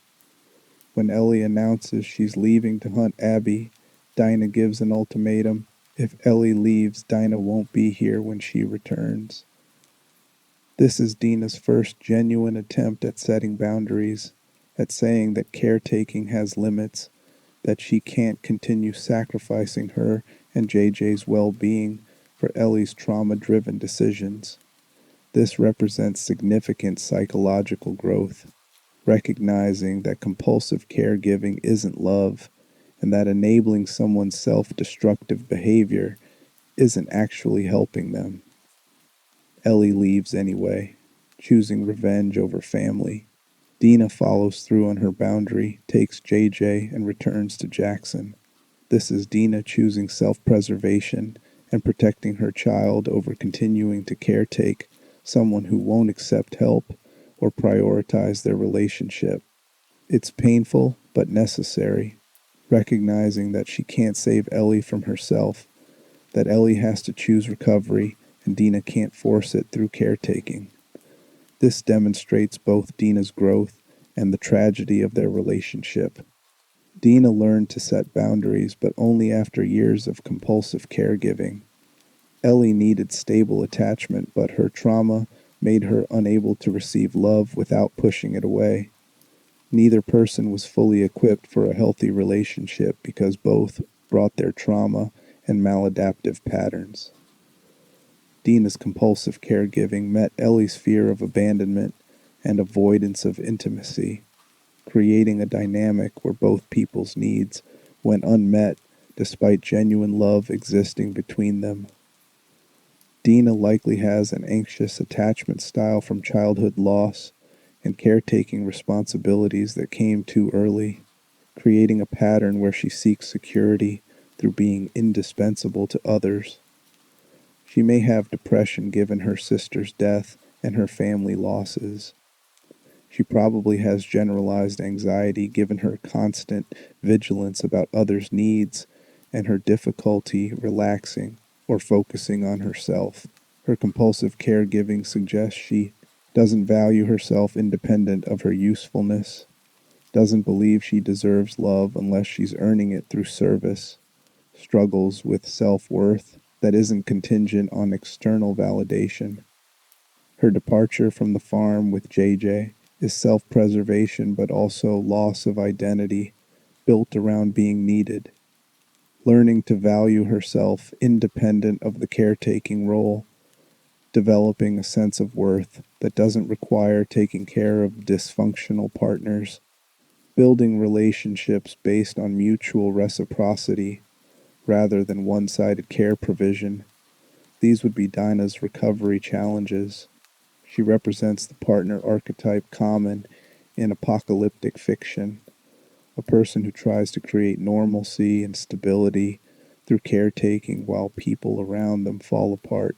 When Ellie announces she's leaving to hunt Abby, Dinah gives an ultimatum. If Ellie leaves, Dinah won't be here when she returns. This is Dina's first genuine attempt at setting boundaries, at saying that caretaking has limits, that she can't continue sacrificing her and JJ's well-being for Ellie's trauma-driven decisions. This represents significant psychological growth, recognizing that compulsive caregiving isn't love, and that enabling someone's self-destructive behavior isn't actually helping them. Ellie leaves anyway, choosing revenge over family. Dina follows through on her boundary, takes JJ, and returns to Jackson. This is Dina choosing self-preservation and protecting her child over continuing to caretake someone who won't accept help or prioritize their relationship. It's painful but necessary, recognizing that she can't save Ellie from herself, that Ellie has to choose recovery and Dina can't force it through caretaking. This demonstrates both Dina's growth and the tragedy of their relationship. Dina learned to set boundaries, but only after years of compulsive caregiving. Ellie needed stable attachment, but her trauma made her unable to receive love without pushing it away. Neither person was fully equipped for a healthy relationship because both brought their trauma and maladaptive patterns. Dina's compulsive caregiving met Ellie's fear of abandonment and avoidance of intimacy, creating a dynamic where both people's needs went unmet despite genuine love existing between them. Dina likely has an anxious attachment style from childhood loss and caretaking responsibilities that came too early, creating a pattern where she seeks security through being indispensable to others. She may have depression given her sister's death and her family losses. She probably has generalized anxiety given her constant vigilance about others' needs and her difficulty relaxing or focusing on herself. Her compulsive caregiving suggests she doesn't value herself independent of her usefulness, doesn't believe she deserves love unless she's earning it through service, struggles with self-worth that isn't contingent on external validation. Her departure from the farm with JJ is self-preservation but also loss of identity built around being needed. Learning to value herself independent of the caretaking role, developing a sense of worth that doesn't require taking care of dysfunctional partners, building relationships based on mutual reciprocity rather than one-sided care provision. These would be Dinah's recovery challenges. She represents the partner archetype common in apocalyptic fiction, a person who tries to create normalcy and stability through caretaking while people around them fall apart,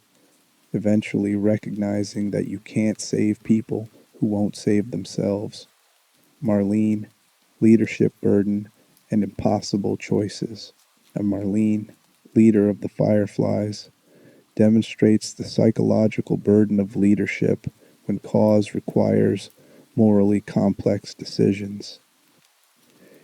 eventually recognizing that you can't save people who won't save themselves. Marlene, leadership burden, and impossible choices. And Marlene, leader of the Fireflies, demonstrates the psychological burden of leadership when cause requires morally complex decisions.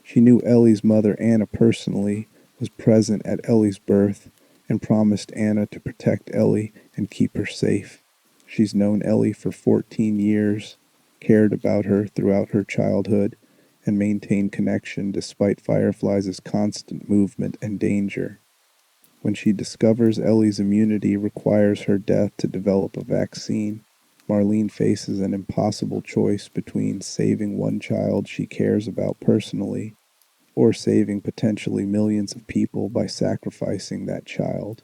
She knew Ellie's mother Anna personally, was present at Ellie's birth, and promised Anna to protect Ellie and keep her safe. She's known Ellie for 14 years, cared about her throughout her childhood, and maintained connection despite Fireflies' constant movement and danger. When she discovers Ellie's immunity requires her death to develop a vaccine, Marlene faces an impossible choice between saving one child she cares about personally or saving potentially millions of people by sacrificing that child.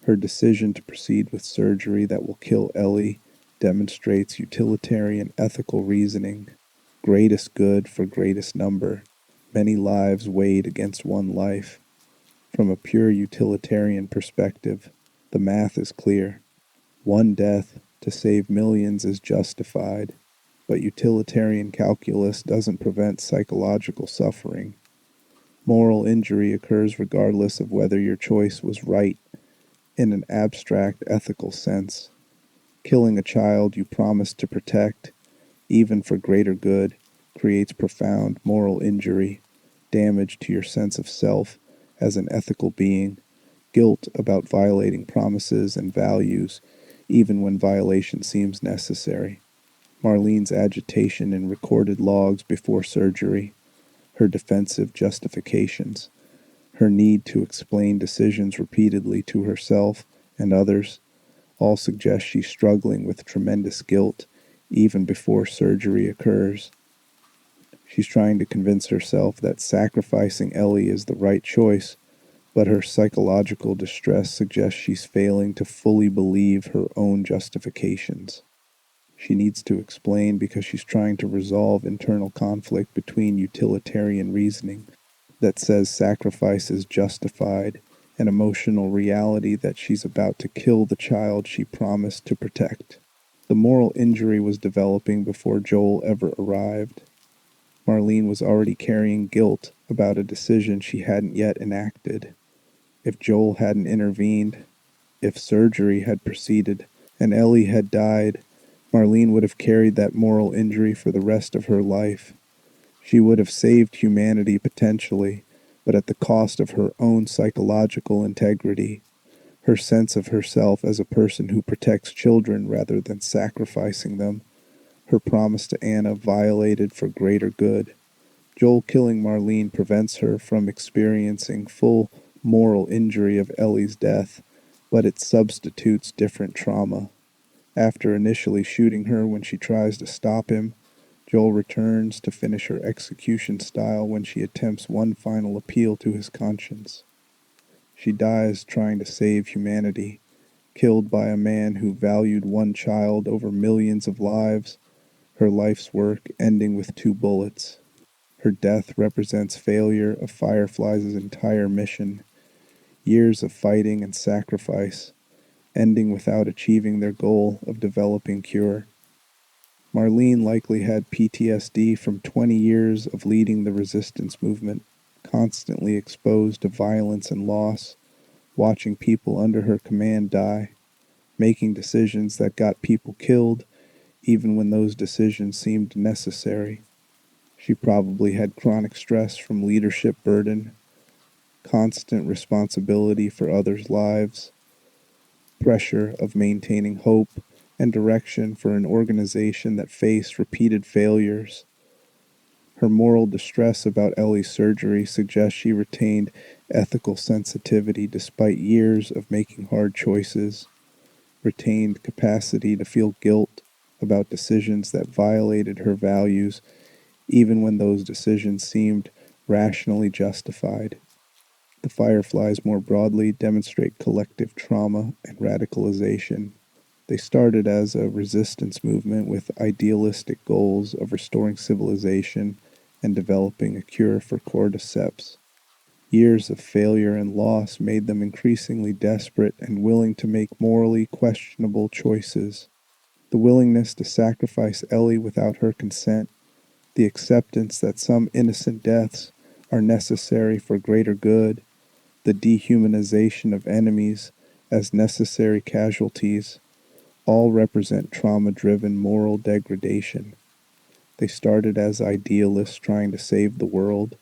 Her decision to proceed with surgery that will kill Ellie demonstrates utilitarian ethical reasoning. Greatest good for greatest number. Many lives weighed against one life. From a pure utilitarian perspective, the math is clear. One death to save millions is justified, but utilitarian calculus doesn't prevent psychological suffering. Moral injury occurs regardless of whether your choice was right in an abstract ethical sense. Killing a child you promised to protect, even for greater good, creates profound moral injury, damage to your sense of self as an ethical being, guilt about violating promises and values, even when violation seems necessary. Marlene's agitation in recorded logs before surgery, her defensive justifications, her need to explain decisions repeatedly to herself and others, all suggest she's struggling with tremendous guilt even before surgery occurs. She's trying to convince herself that sacrificing Ellie is the right choice, but her psychological distress suggests she's failing to fully believe her own justifications. She needs to explain because she's trying to resolve internal conflict between utilitarian reasoning that says sacrifice is justified and emotional reality that she's about to kill the child she promised to protect. The moral injury was developing before Joel ever arrived. Marlene was already carrying guilt about a decision she hadn't yet enacted. If Joel hadn't intervened, if surgery had proceeded, and Ellie had died, Marlene would have carried that moral injury for the rest of her life. She would have saved humanity potentially, but at the cost of her own psychological integrity, her sense of herself as a person who protects children rather than sacrificing them, her promise to Anna violated for greater good. Joel killing Marlene prevents her from experiencing full moral injury of Ellie's death, but it substitutes different trauma. After initially shooting her when she tries to stop him, Joel returns to finish her execution style when she attempts one final appeal to his conscience. She dies trying to save humanity, killed by a man who valued one child over millions of lives, her life's work ending with 2 bullets. Her death represents failure of Fireflies' entire mission, years of fighting and sacrifice, ending without achieving their goal of developing cure. Marlene likely had PTSD from 20 years of leading the resistance movement, constantly exposed to violence and loss, watching people under her command die, making decisions that got people killed even when those decisions seemed necessary. She probably had chronic stress from leadership burden, constant responsibility for others' lives, pressure of maintaining hope and direction for an organization that faced repeated failures. Her moral distress about Ellie's surgery suggests she retained ethical sensitivity despite years of making hard choices, retained capacity to feel guilt about decisions that violated her values, even when those decisions seemed rationally justified. The Fireflies more broadly demonstrate collective trauma and radicalization. They started as a resistance movement with idealistic goals of restoring civilization and developing a cure for cordyceps. Years of failure and loss made them increasingly desperate and willing to make morally questionable choices. The willingness to sacrifice Ellie without her consent, the acceptance that some innocent deaths are necessary for greater good, the dehumanization of enemies as necessary casualties, all represent trauma-driven moral degradation. They started as idealists trying to save the world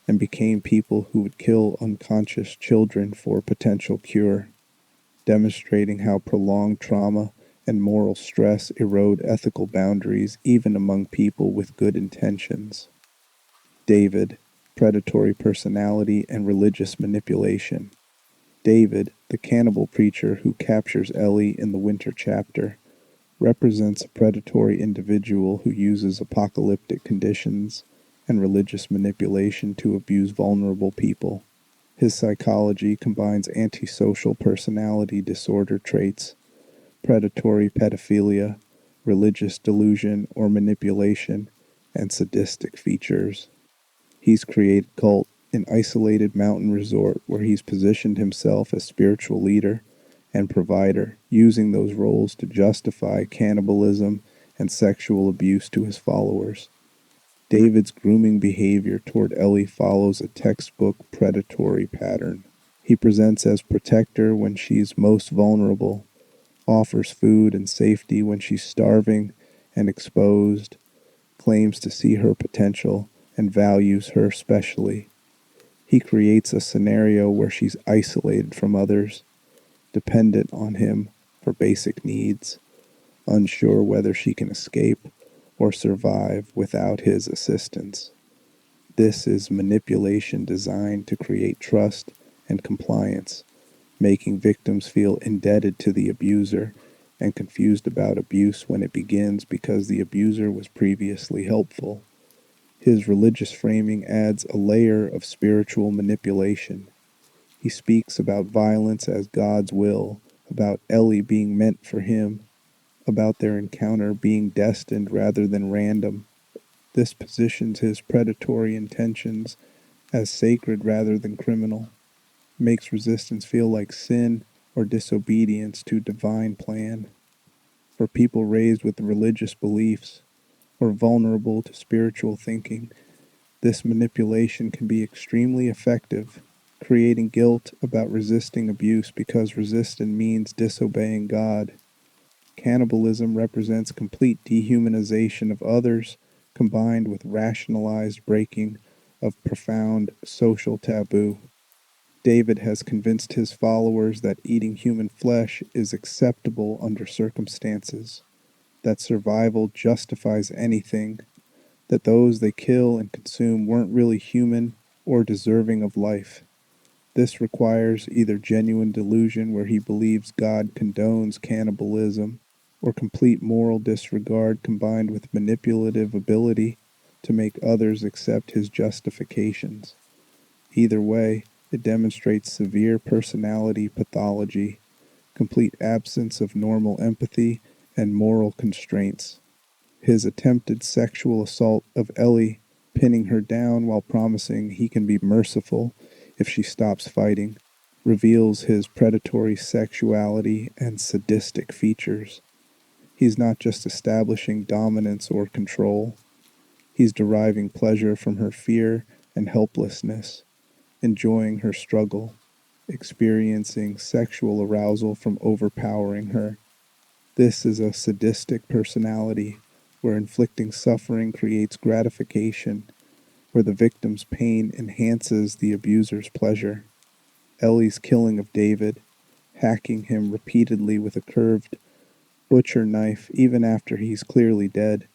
and became people who would kill unconscious children for potential cure, demonstrating how prolonged trauma and moral stress erode ethical boundaries even among people with good intentions. David, predatory personality and religious manipulation. David, the cannibal preacher who captures Ellie in the winter chapter, represents a predatory individual who uses apocalyptic conditions and religious manipulation to abuse vulnerable people. His psychology combines antisocial personality disorder traits, predatory pedophilia, religious delusion or manipulation, and sadistic features. He's created cult, an isolated mountain resort where he's positioned himself as spiritual leader and provider, using those roles to justify cannibalism and sexual abuse to his followers. David's grooming behavior toward Ellie follows a textbook predatory pattern. He presents as protector when she's most vulnerable, offers food and safety when she's starving and exposed, claims to see her potential, and values her specially. He creates a scenario where she's isolated from others, dependent on him for basic needs, unsure whether she can escape or survive without his assistance. This is manipulation designed to create trust and compliance, making victims feel indebted to the abuser and confused about abuse when it begins because the abuser was previously helpful. His religious framing adds a layer of spiritual manipulation. He speaks about violence as God's will, about Ellie being meant for him, about their encounter being destined rather than random. This positions his predatory intentions as sacred rather than criminal, makes resistance feel like sin or disobedience to divine plan. For people raised with religious beliefs or vulnerable to spiritual thinking, this manipulation can be extremely effective, creating guilt about resisting abuse because resistance means disobeying God. Cannibalism represents complete dehumanization of others combined with rationalized breaking of profound social taboo. David has convinced his followers that eating human flesh is acceptable under circumstances, that survival justifies anything, that those they kill and consume weren't really human or deserving of life. This requires either genuine delusion where he believes God condones cannibalism, or complete moral disregard combined with manipulative ability to make others accept his justifications. Either way, it demonstrates severe personality pathology, complete absence of normal empathy, and moral constraints. His attempted sexual assault of Ellie, pinning her down while promising he can be merciful if she stops fighting, reveals his predatory sexuality and sadistic features. He's not just establishing dominance or control, he's deriving pleasure from her fear and helplessness, enjoying her struggle, experiencing sexual arousal from overpowering her. This is a sadistic personality where inflicting suffering creates gratification, where the victim's pain enhances the abuser's pleasure. Ellie's killing of David, hacking him repeatedly with a curved butcher knife even after he's clearly dead,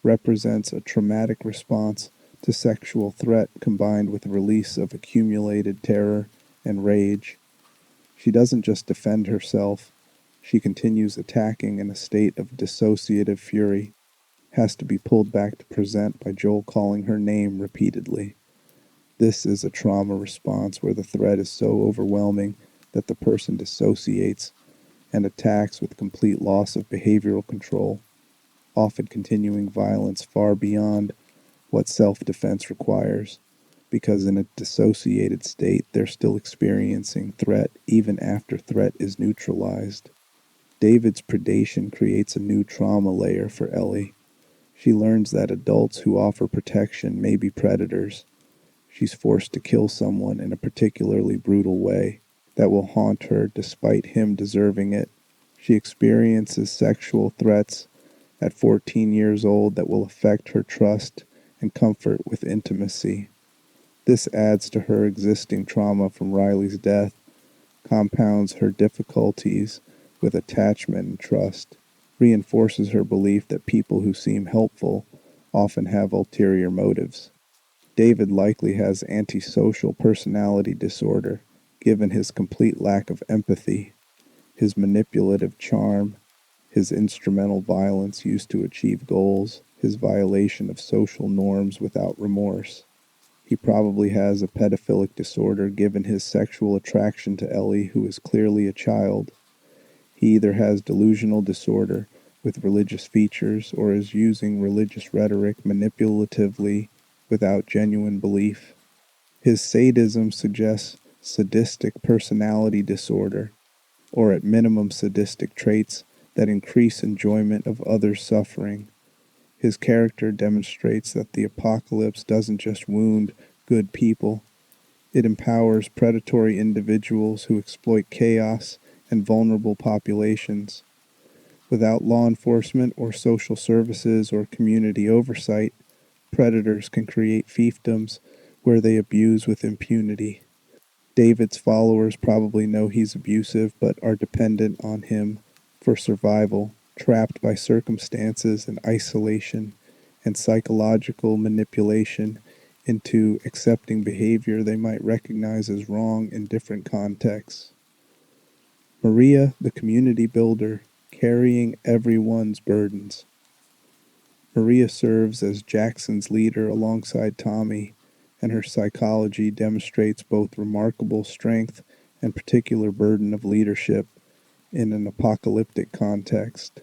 represents a traumatic response to sexual threat combined with release of accumulated terror and rage. She doesn't just defend herself, she continues attacking in a state of dissociative fury, has to be pulled back to present by Joel calling her name repeatedly. This is a trauma response where the threat is so overwhelming that the person dissociates and attacks with complete loss of behavioral control, often continuing violence far beyond what self-defense requires, because in a dissociated state they're still experiencing threat even after threat is neutralized. David's predation creates a new trauma layer for Ellie. She learns that adults who offer protection may be predators. She's forced to kill someone in a particularly brutal way that will haunt her despite him deserving it. She experiences sexual threats at 14 years old that will affect her trust and comfort with intimacy. This adds to her existing trauma from Riley's death, compounds her difficulties with attachment and trust, reinforces her belief that people who seem helpful often have ulterior motives. David likely has antisocial personality disorder, given his complete lack of empathy, his manipulative charm, his instrumental violence used to achieve goals, his violation of social norms without remorse. He probably has a pedophilic disorder given his sexual attraction to Ellie, who is clearly a child. He either has delusional disorder with religious features or is using religious rhetoric manipulatively without genuine belief. His sadism suggests sadistic personality disorder, or at minimum sadistic traits that increase enjoyment of others' suffering. His character demonstrates that the apocalypse doesn't just wound good people, it empowers predatory individuals who exploit chaos and vulnerable populations. Without law enforcement or social services or community oversight, predators can create fiefdoms where they abuse with impunity. David's followers probably know he's abusive but are dependent on him for survival, trapped by circumstances and isolation and psychological manipulation into accepting behavior they might recognize as wrong in different contexts. Maria, the community builder, carrying everyone's burdens. Maria serves as Jackson's leader alongside Tommy, and her psychology demonstrates both remarkable strength and particular burden of leadership in an apocalyptic context.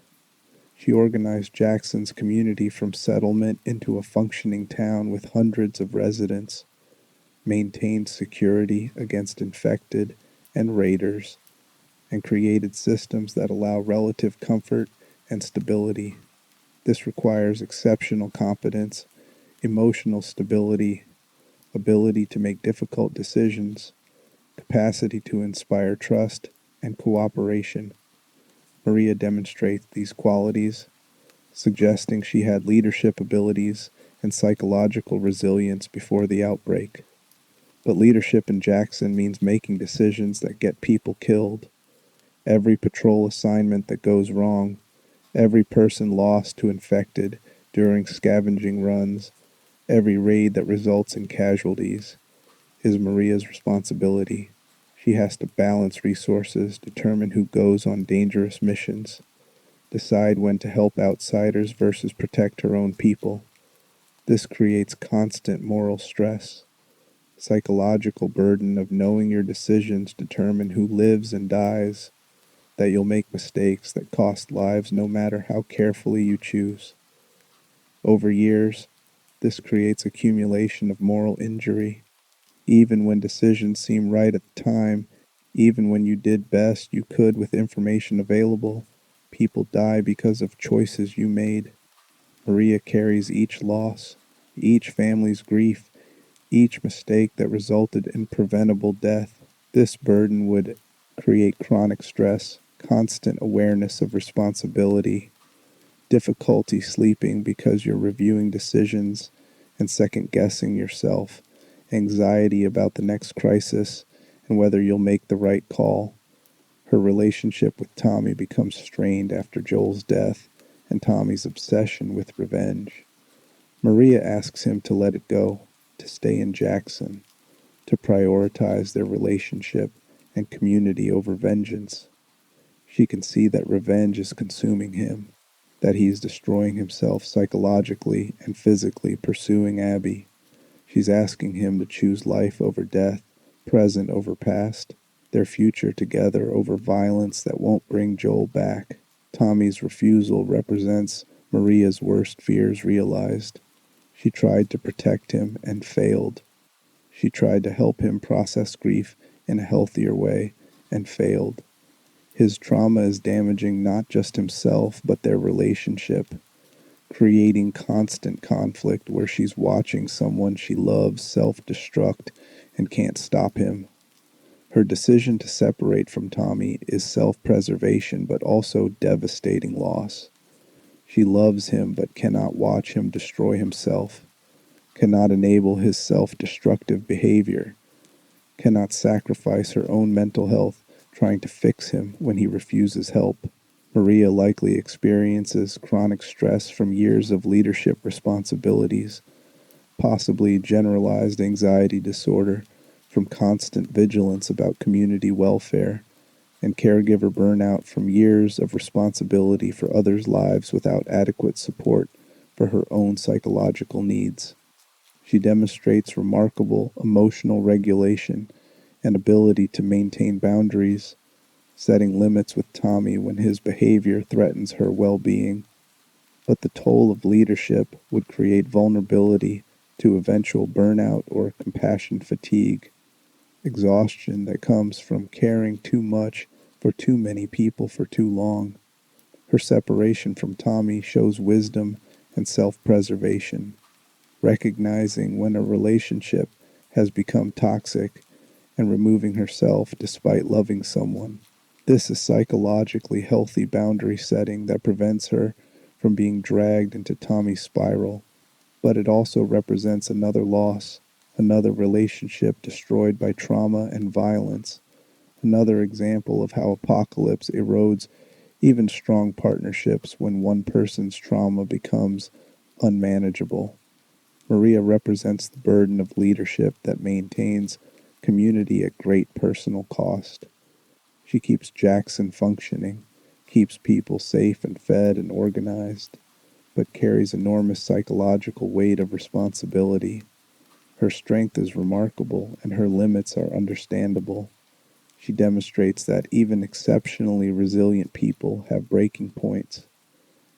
She organized Jackson's community from settlement into a functioning town with hundreds of residents, maintained security against infected and raiders, and created systems that allow relative comfort and stability. This requires exceptional competence, emotional stability, ability to make difficult decisions, capacity to inspire trust, and cooperation. Maria demonstrates these qualities, suggesting she had leadership abilities and psychological resilience before the outbreak. But leadership in Jackson means making decisions that get people killed. Every patrol assignment that goes wrong, every person lost to infected during scavenging runs, every raid that results in casualties, is Maria's responsibility. She has to balance resources, determine who goes on dangerous missions, decide when to help outsiders versus protect her own people. This creates constant moral stress, psychological burden of knowing your decisions determine who lives and dies, that you'll make mistakes that cost lives no matter how carefully you choose. Over years, this creates accumulation of moral injury. Even when decisions seem right at the time, even when you did best you could with information available, people die because of choices you made. Maria carries each loss, each family's grief, each mistake that resulted in preventable death. This burden would create chronic stress, constant awareness of responsibility, difficulty sleeping because you're reviewing decisions and second guessing yourself, anxiety about the next crisis and whether you'll make the right call. Her relationship with Tommy becomes strained after Joel's death and Tommy's obsession with revenge. Maria asks him to let it go, to stay in Jackson, to prioritize their relationship and community over vengeance. She can see that revenge is consuming him, that he's destroying himself psychologically and physically pursuing Abby. She's asking him to choose life over death, present over past, their future together over violence that won't bring Joel back. Tommy's refusal represents Maria's worst fears realized. She tried to protect him and failed. She tried to help him process grief in a healthier way and failed. His trauma is damaging not just himself, but their relationship. creating constant conflict where she's watching someone she loves self-destruct and can't stop him. Her decision to separate from Tommy is self-preservation but also devastating loss. She loves him but cannot watch him destroy himself, cannot enable his self-destructive behavior, cannot sacrifice her own mental health trying to fix him when he refuses help. Maria likely experiences chronic stress from years of leadership responsibilities, possibly generalized anxiety disorder from constant vigilance about community welfare, and caregiver burnout from years of responsibility for others' lives without adequate support for her own psychological needs. She demonstrates remarkable emotional regulation and ability to maintain boundaries, setting limits with Tommy when his behavior threatens her well-being. But the toll of leadership would create vulnerability to eventual burnout or compassion fatigue, exhaustion that comes from caring too much for too many people for too long. Her separation from Tommy shows wisdom and self-preservation, recognizing when a relationship has become toxic and removing herself despite loving someone. This is psychologically healthy boundary setting that prevents her from being dragged into Tommy's spiral, but it also represents another loss, another relationship destroyed by trauma and violence, another example of how apocalypse erodes even strong partnerships when one person's trauma becomes unmanageable. Maria represents the burden of leadership that maintains community at great personal cost. She keeps Jackson functioning, keeps people safe and fed and organized, but carries enormous psychological weight of responsibility. Her strength is remarkable and her limits are understandable. She demonstrates that even exceptionally resilient people have breaking points,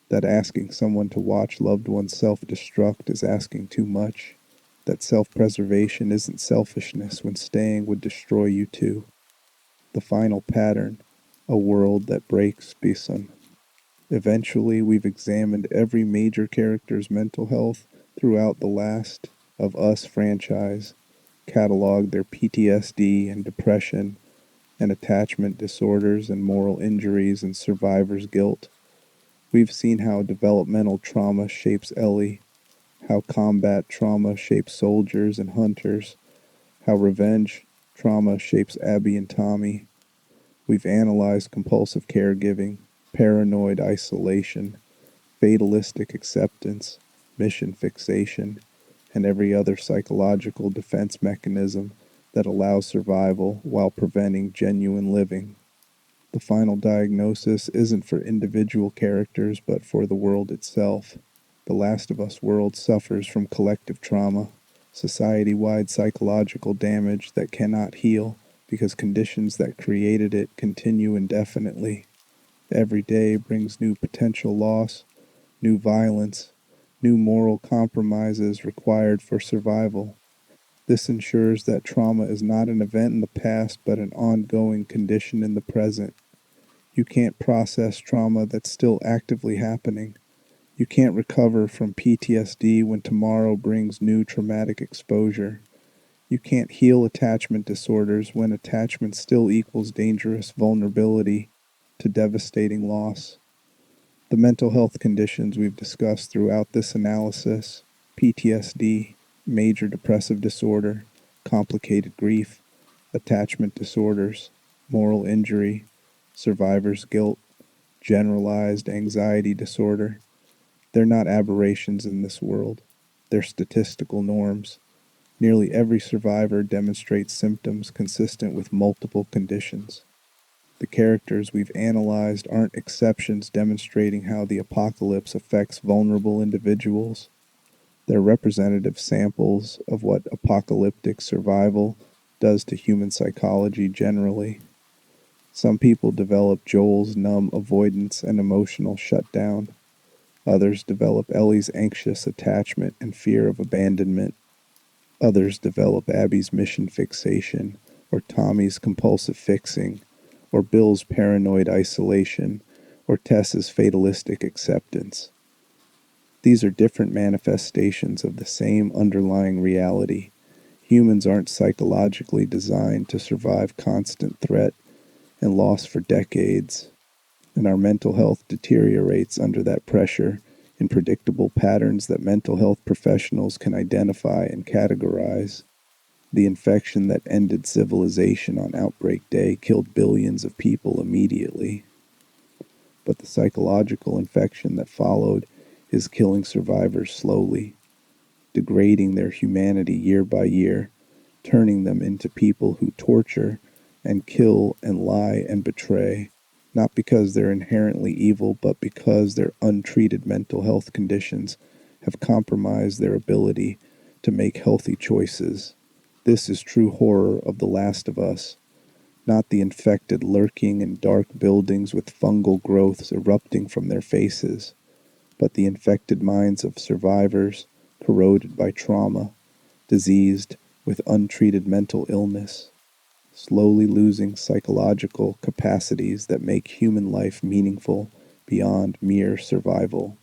that asking someone to watch loved ones self-destruct is asking too much, that self-preservation isn't selfishness when staying would destroy you too. The final pattern, a world that breaks Bison. Eventually, we've examined every major character's mental health throughout the Last of Us franchise, cataloged their PTSD and depression and attachment disorders and moral injuries and survivor's guilt. We've seen how developmental trauma shapes Ellie, how combat trauma shapes soldiers and hunters, how revenge trauma shapes Abby and Tommy. We've analyzed compulsive caregiving, paranoid isolation, fatalistic acceptance, mission fixation, and every other psychological defense mechanism that allows survival while preventing genuine living. The final diagnosis isn't for individual characters but for the world itself. The Last of Us world suffers from collective trauma, society-wide psychological damage that cannot heal because conditions that created it continue indefinitely. Every day brings new potential loss, new violence, new moral compromises required for survival. This ensures that trauma is not an event in the past but an ongoing condition in the present. You can't process trauma that's still actively happening. You can't recover from PTSD when tomorrow brings new traumatic exposure. You can't heal attachment disorders when attachment still equals dangerous vulnerability to devastating loss. The mental health conditions we've discussed throughout this analysis, PTSD, major depressive disorder, complicated grief, attachment disorders, moral injury, survivor's guilt, generalized anxiety disorder, they're not aberrations in this world. They're statistical norms. Nearly every survivor demonstrates symptoms consistent with multiple conditions. The characters we've analyzed aren't exceptions demonstrating how the apocalypse affects vulnerable individuals. They're representative samples of what apocalyptic survival does to human psychology generally. Some people develop Joel's numb avoidance and emotional shutdown. Others develop Ellie's anxious attachment and fear of abandonment. Others develop Abby's mission fixation, or Tommy's compulsive fixing, or Bill's paranoid isolation, or Tess's fatalistic acceptance. These are different manifestations of the same underlying reality. Humans aren't psychologically designed to survive constant threat and loss for decades, and our mental health deteriorates under that pressure in predictable patterns that mental health professionals can identify and categorize. The infection that ended civilization on Outbreak Day killed billions of people immediately, but the psychological infection that followed is killing survivors slowly, degrading their humanity year by year, turning them into people who torture and kill and lie and betray, not because they're inherently evil, but because their untreated mental health conditions have compromised their ability to make healthy choices. This is true horror of The Last of Us, not the infected lurking in dark buildings with fungal growths erupting from their faces, but the infected minds of survivors, corroded by trauma, diseased with untreated mental illness, slowly losing psychological capacities that make human life meaningful beyond mere survival.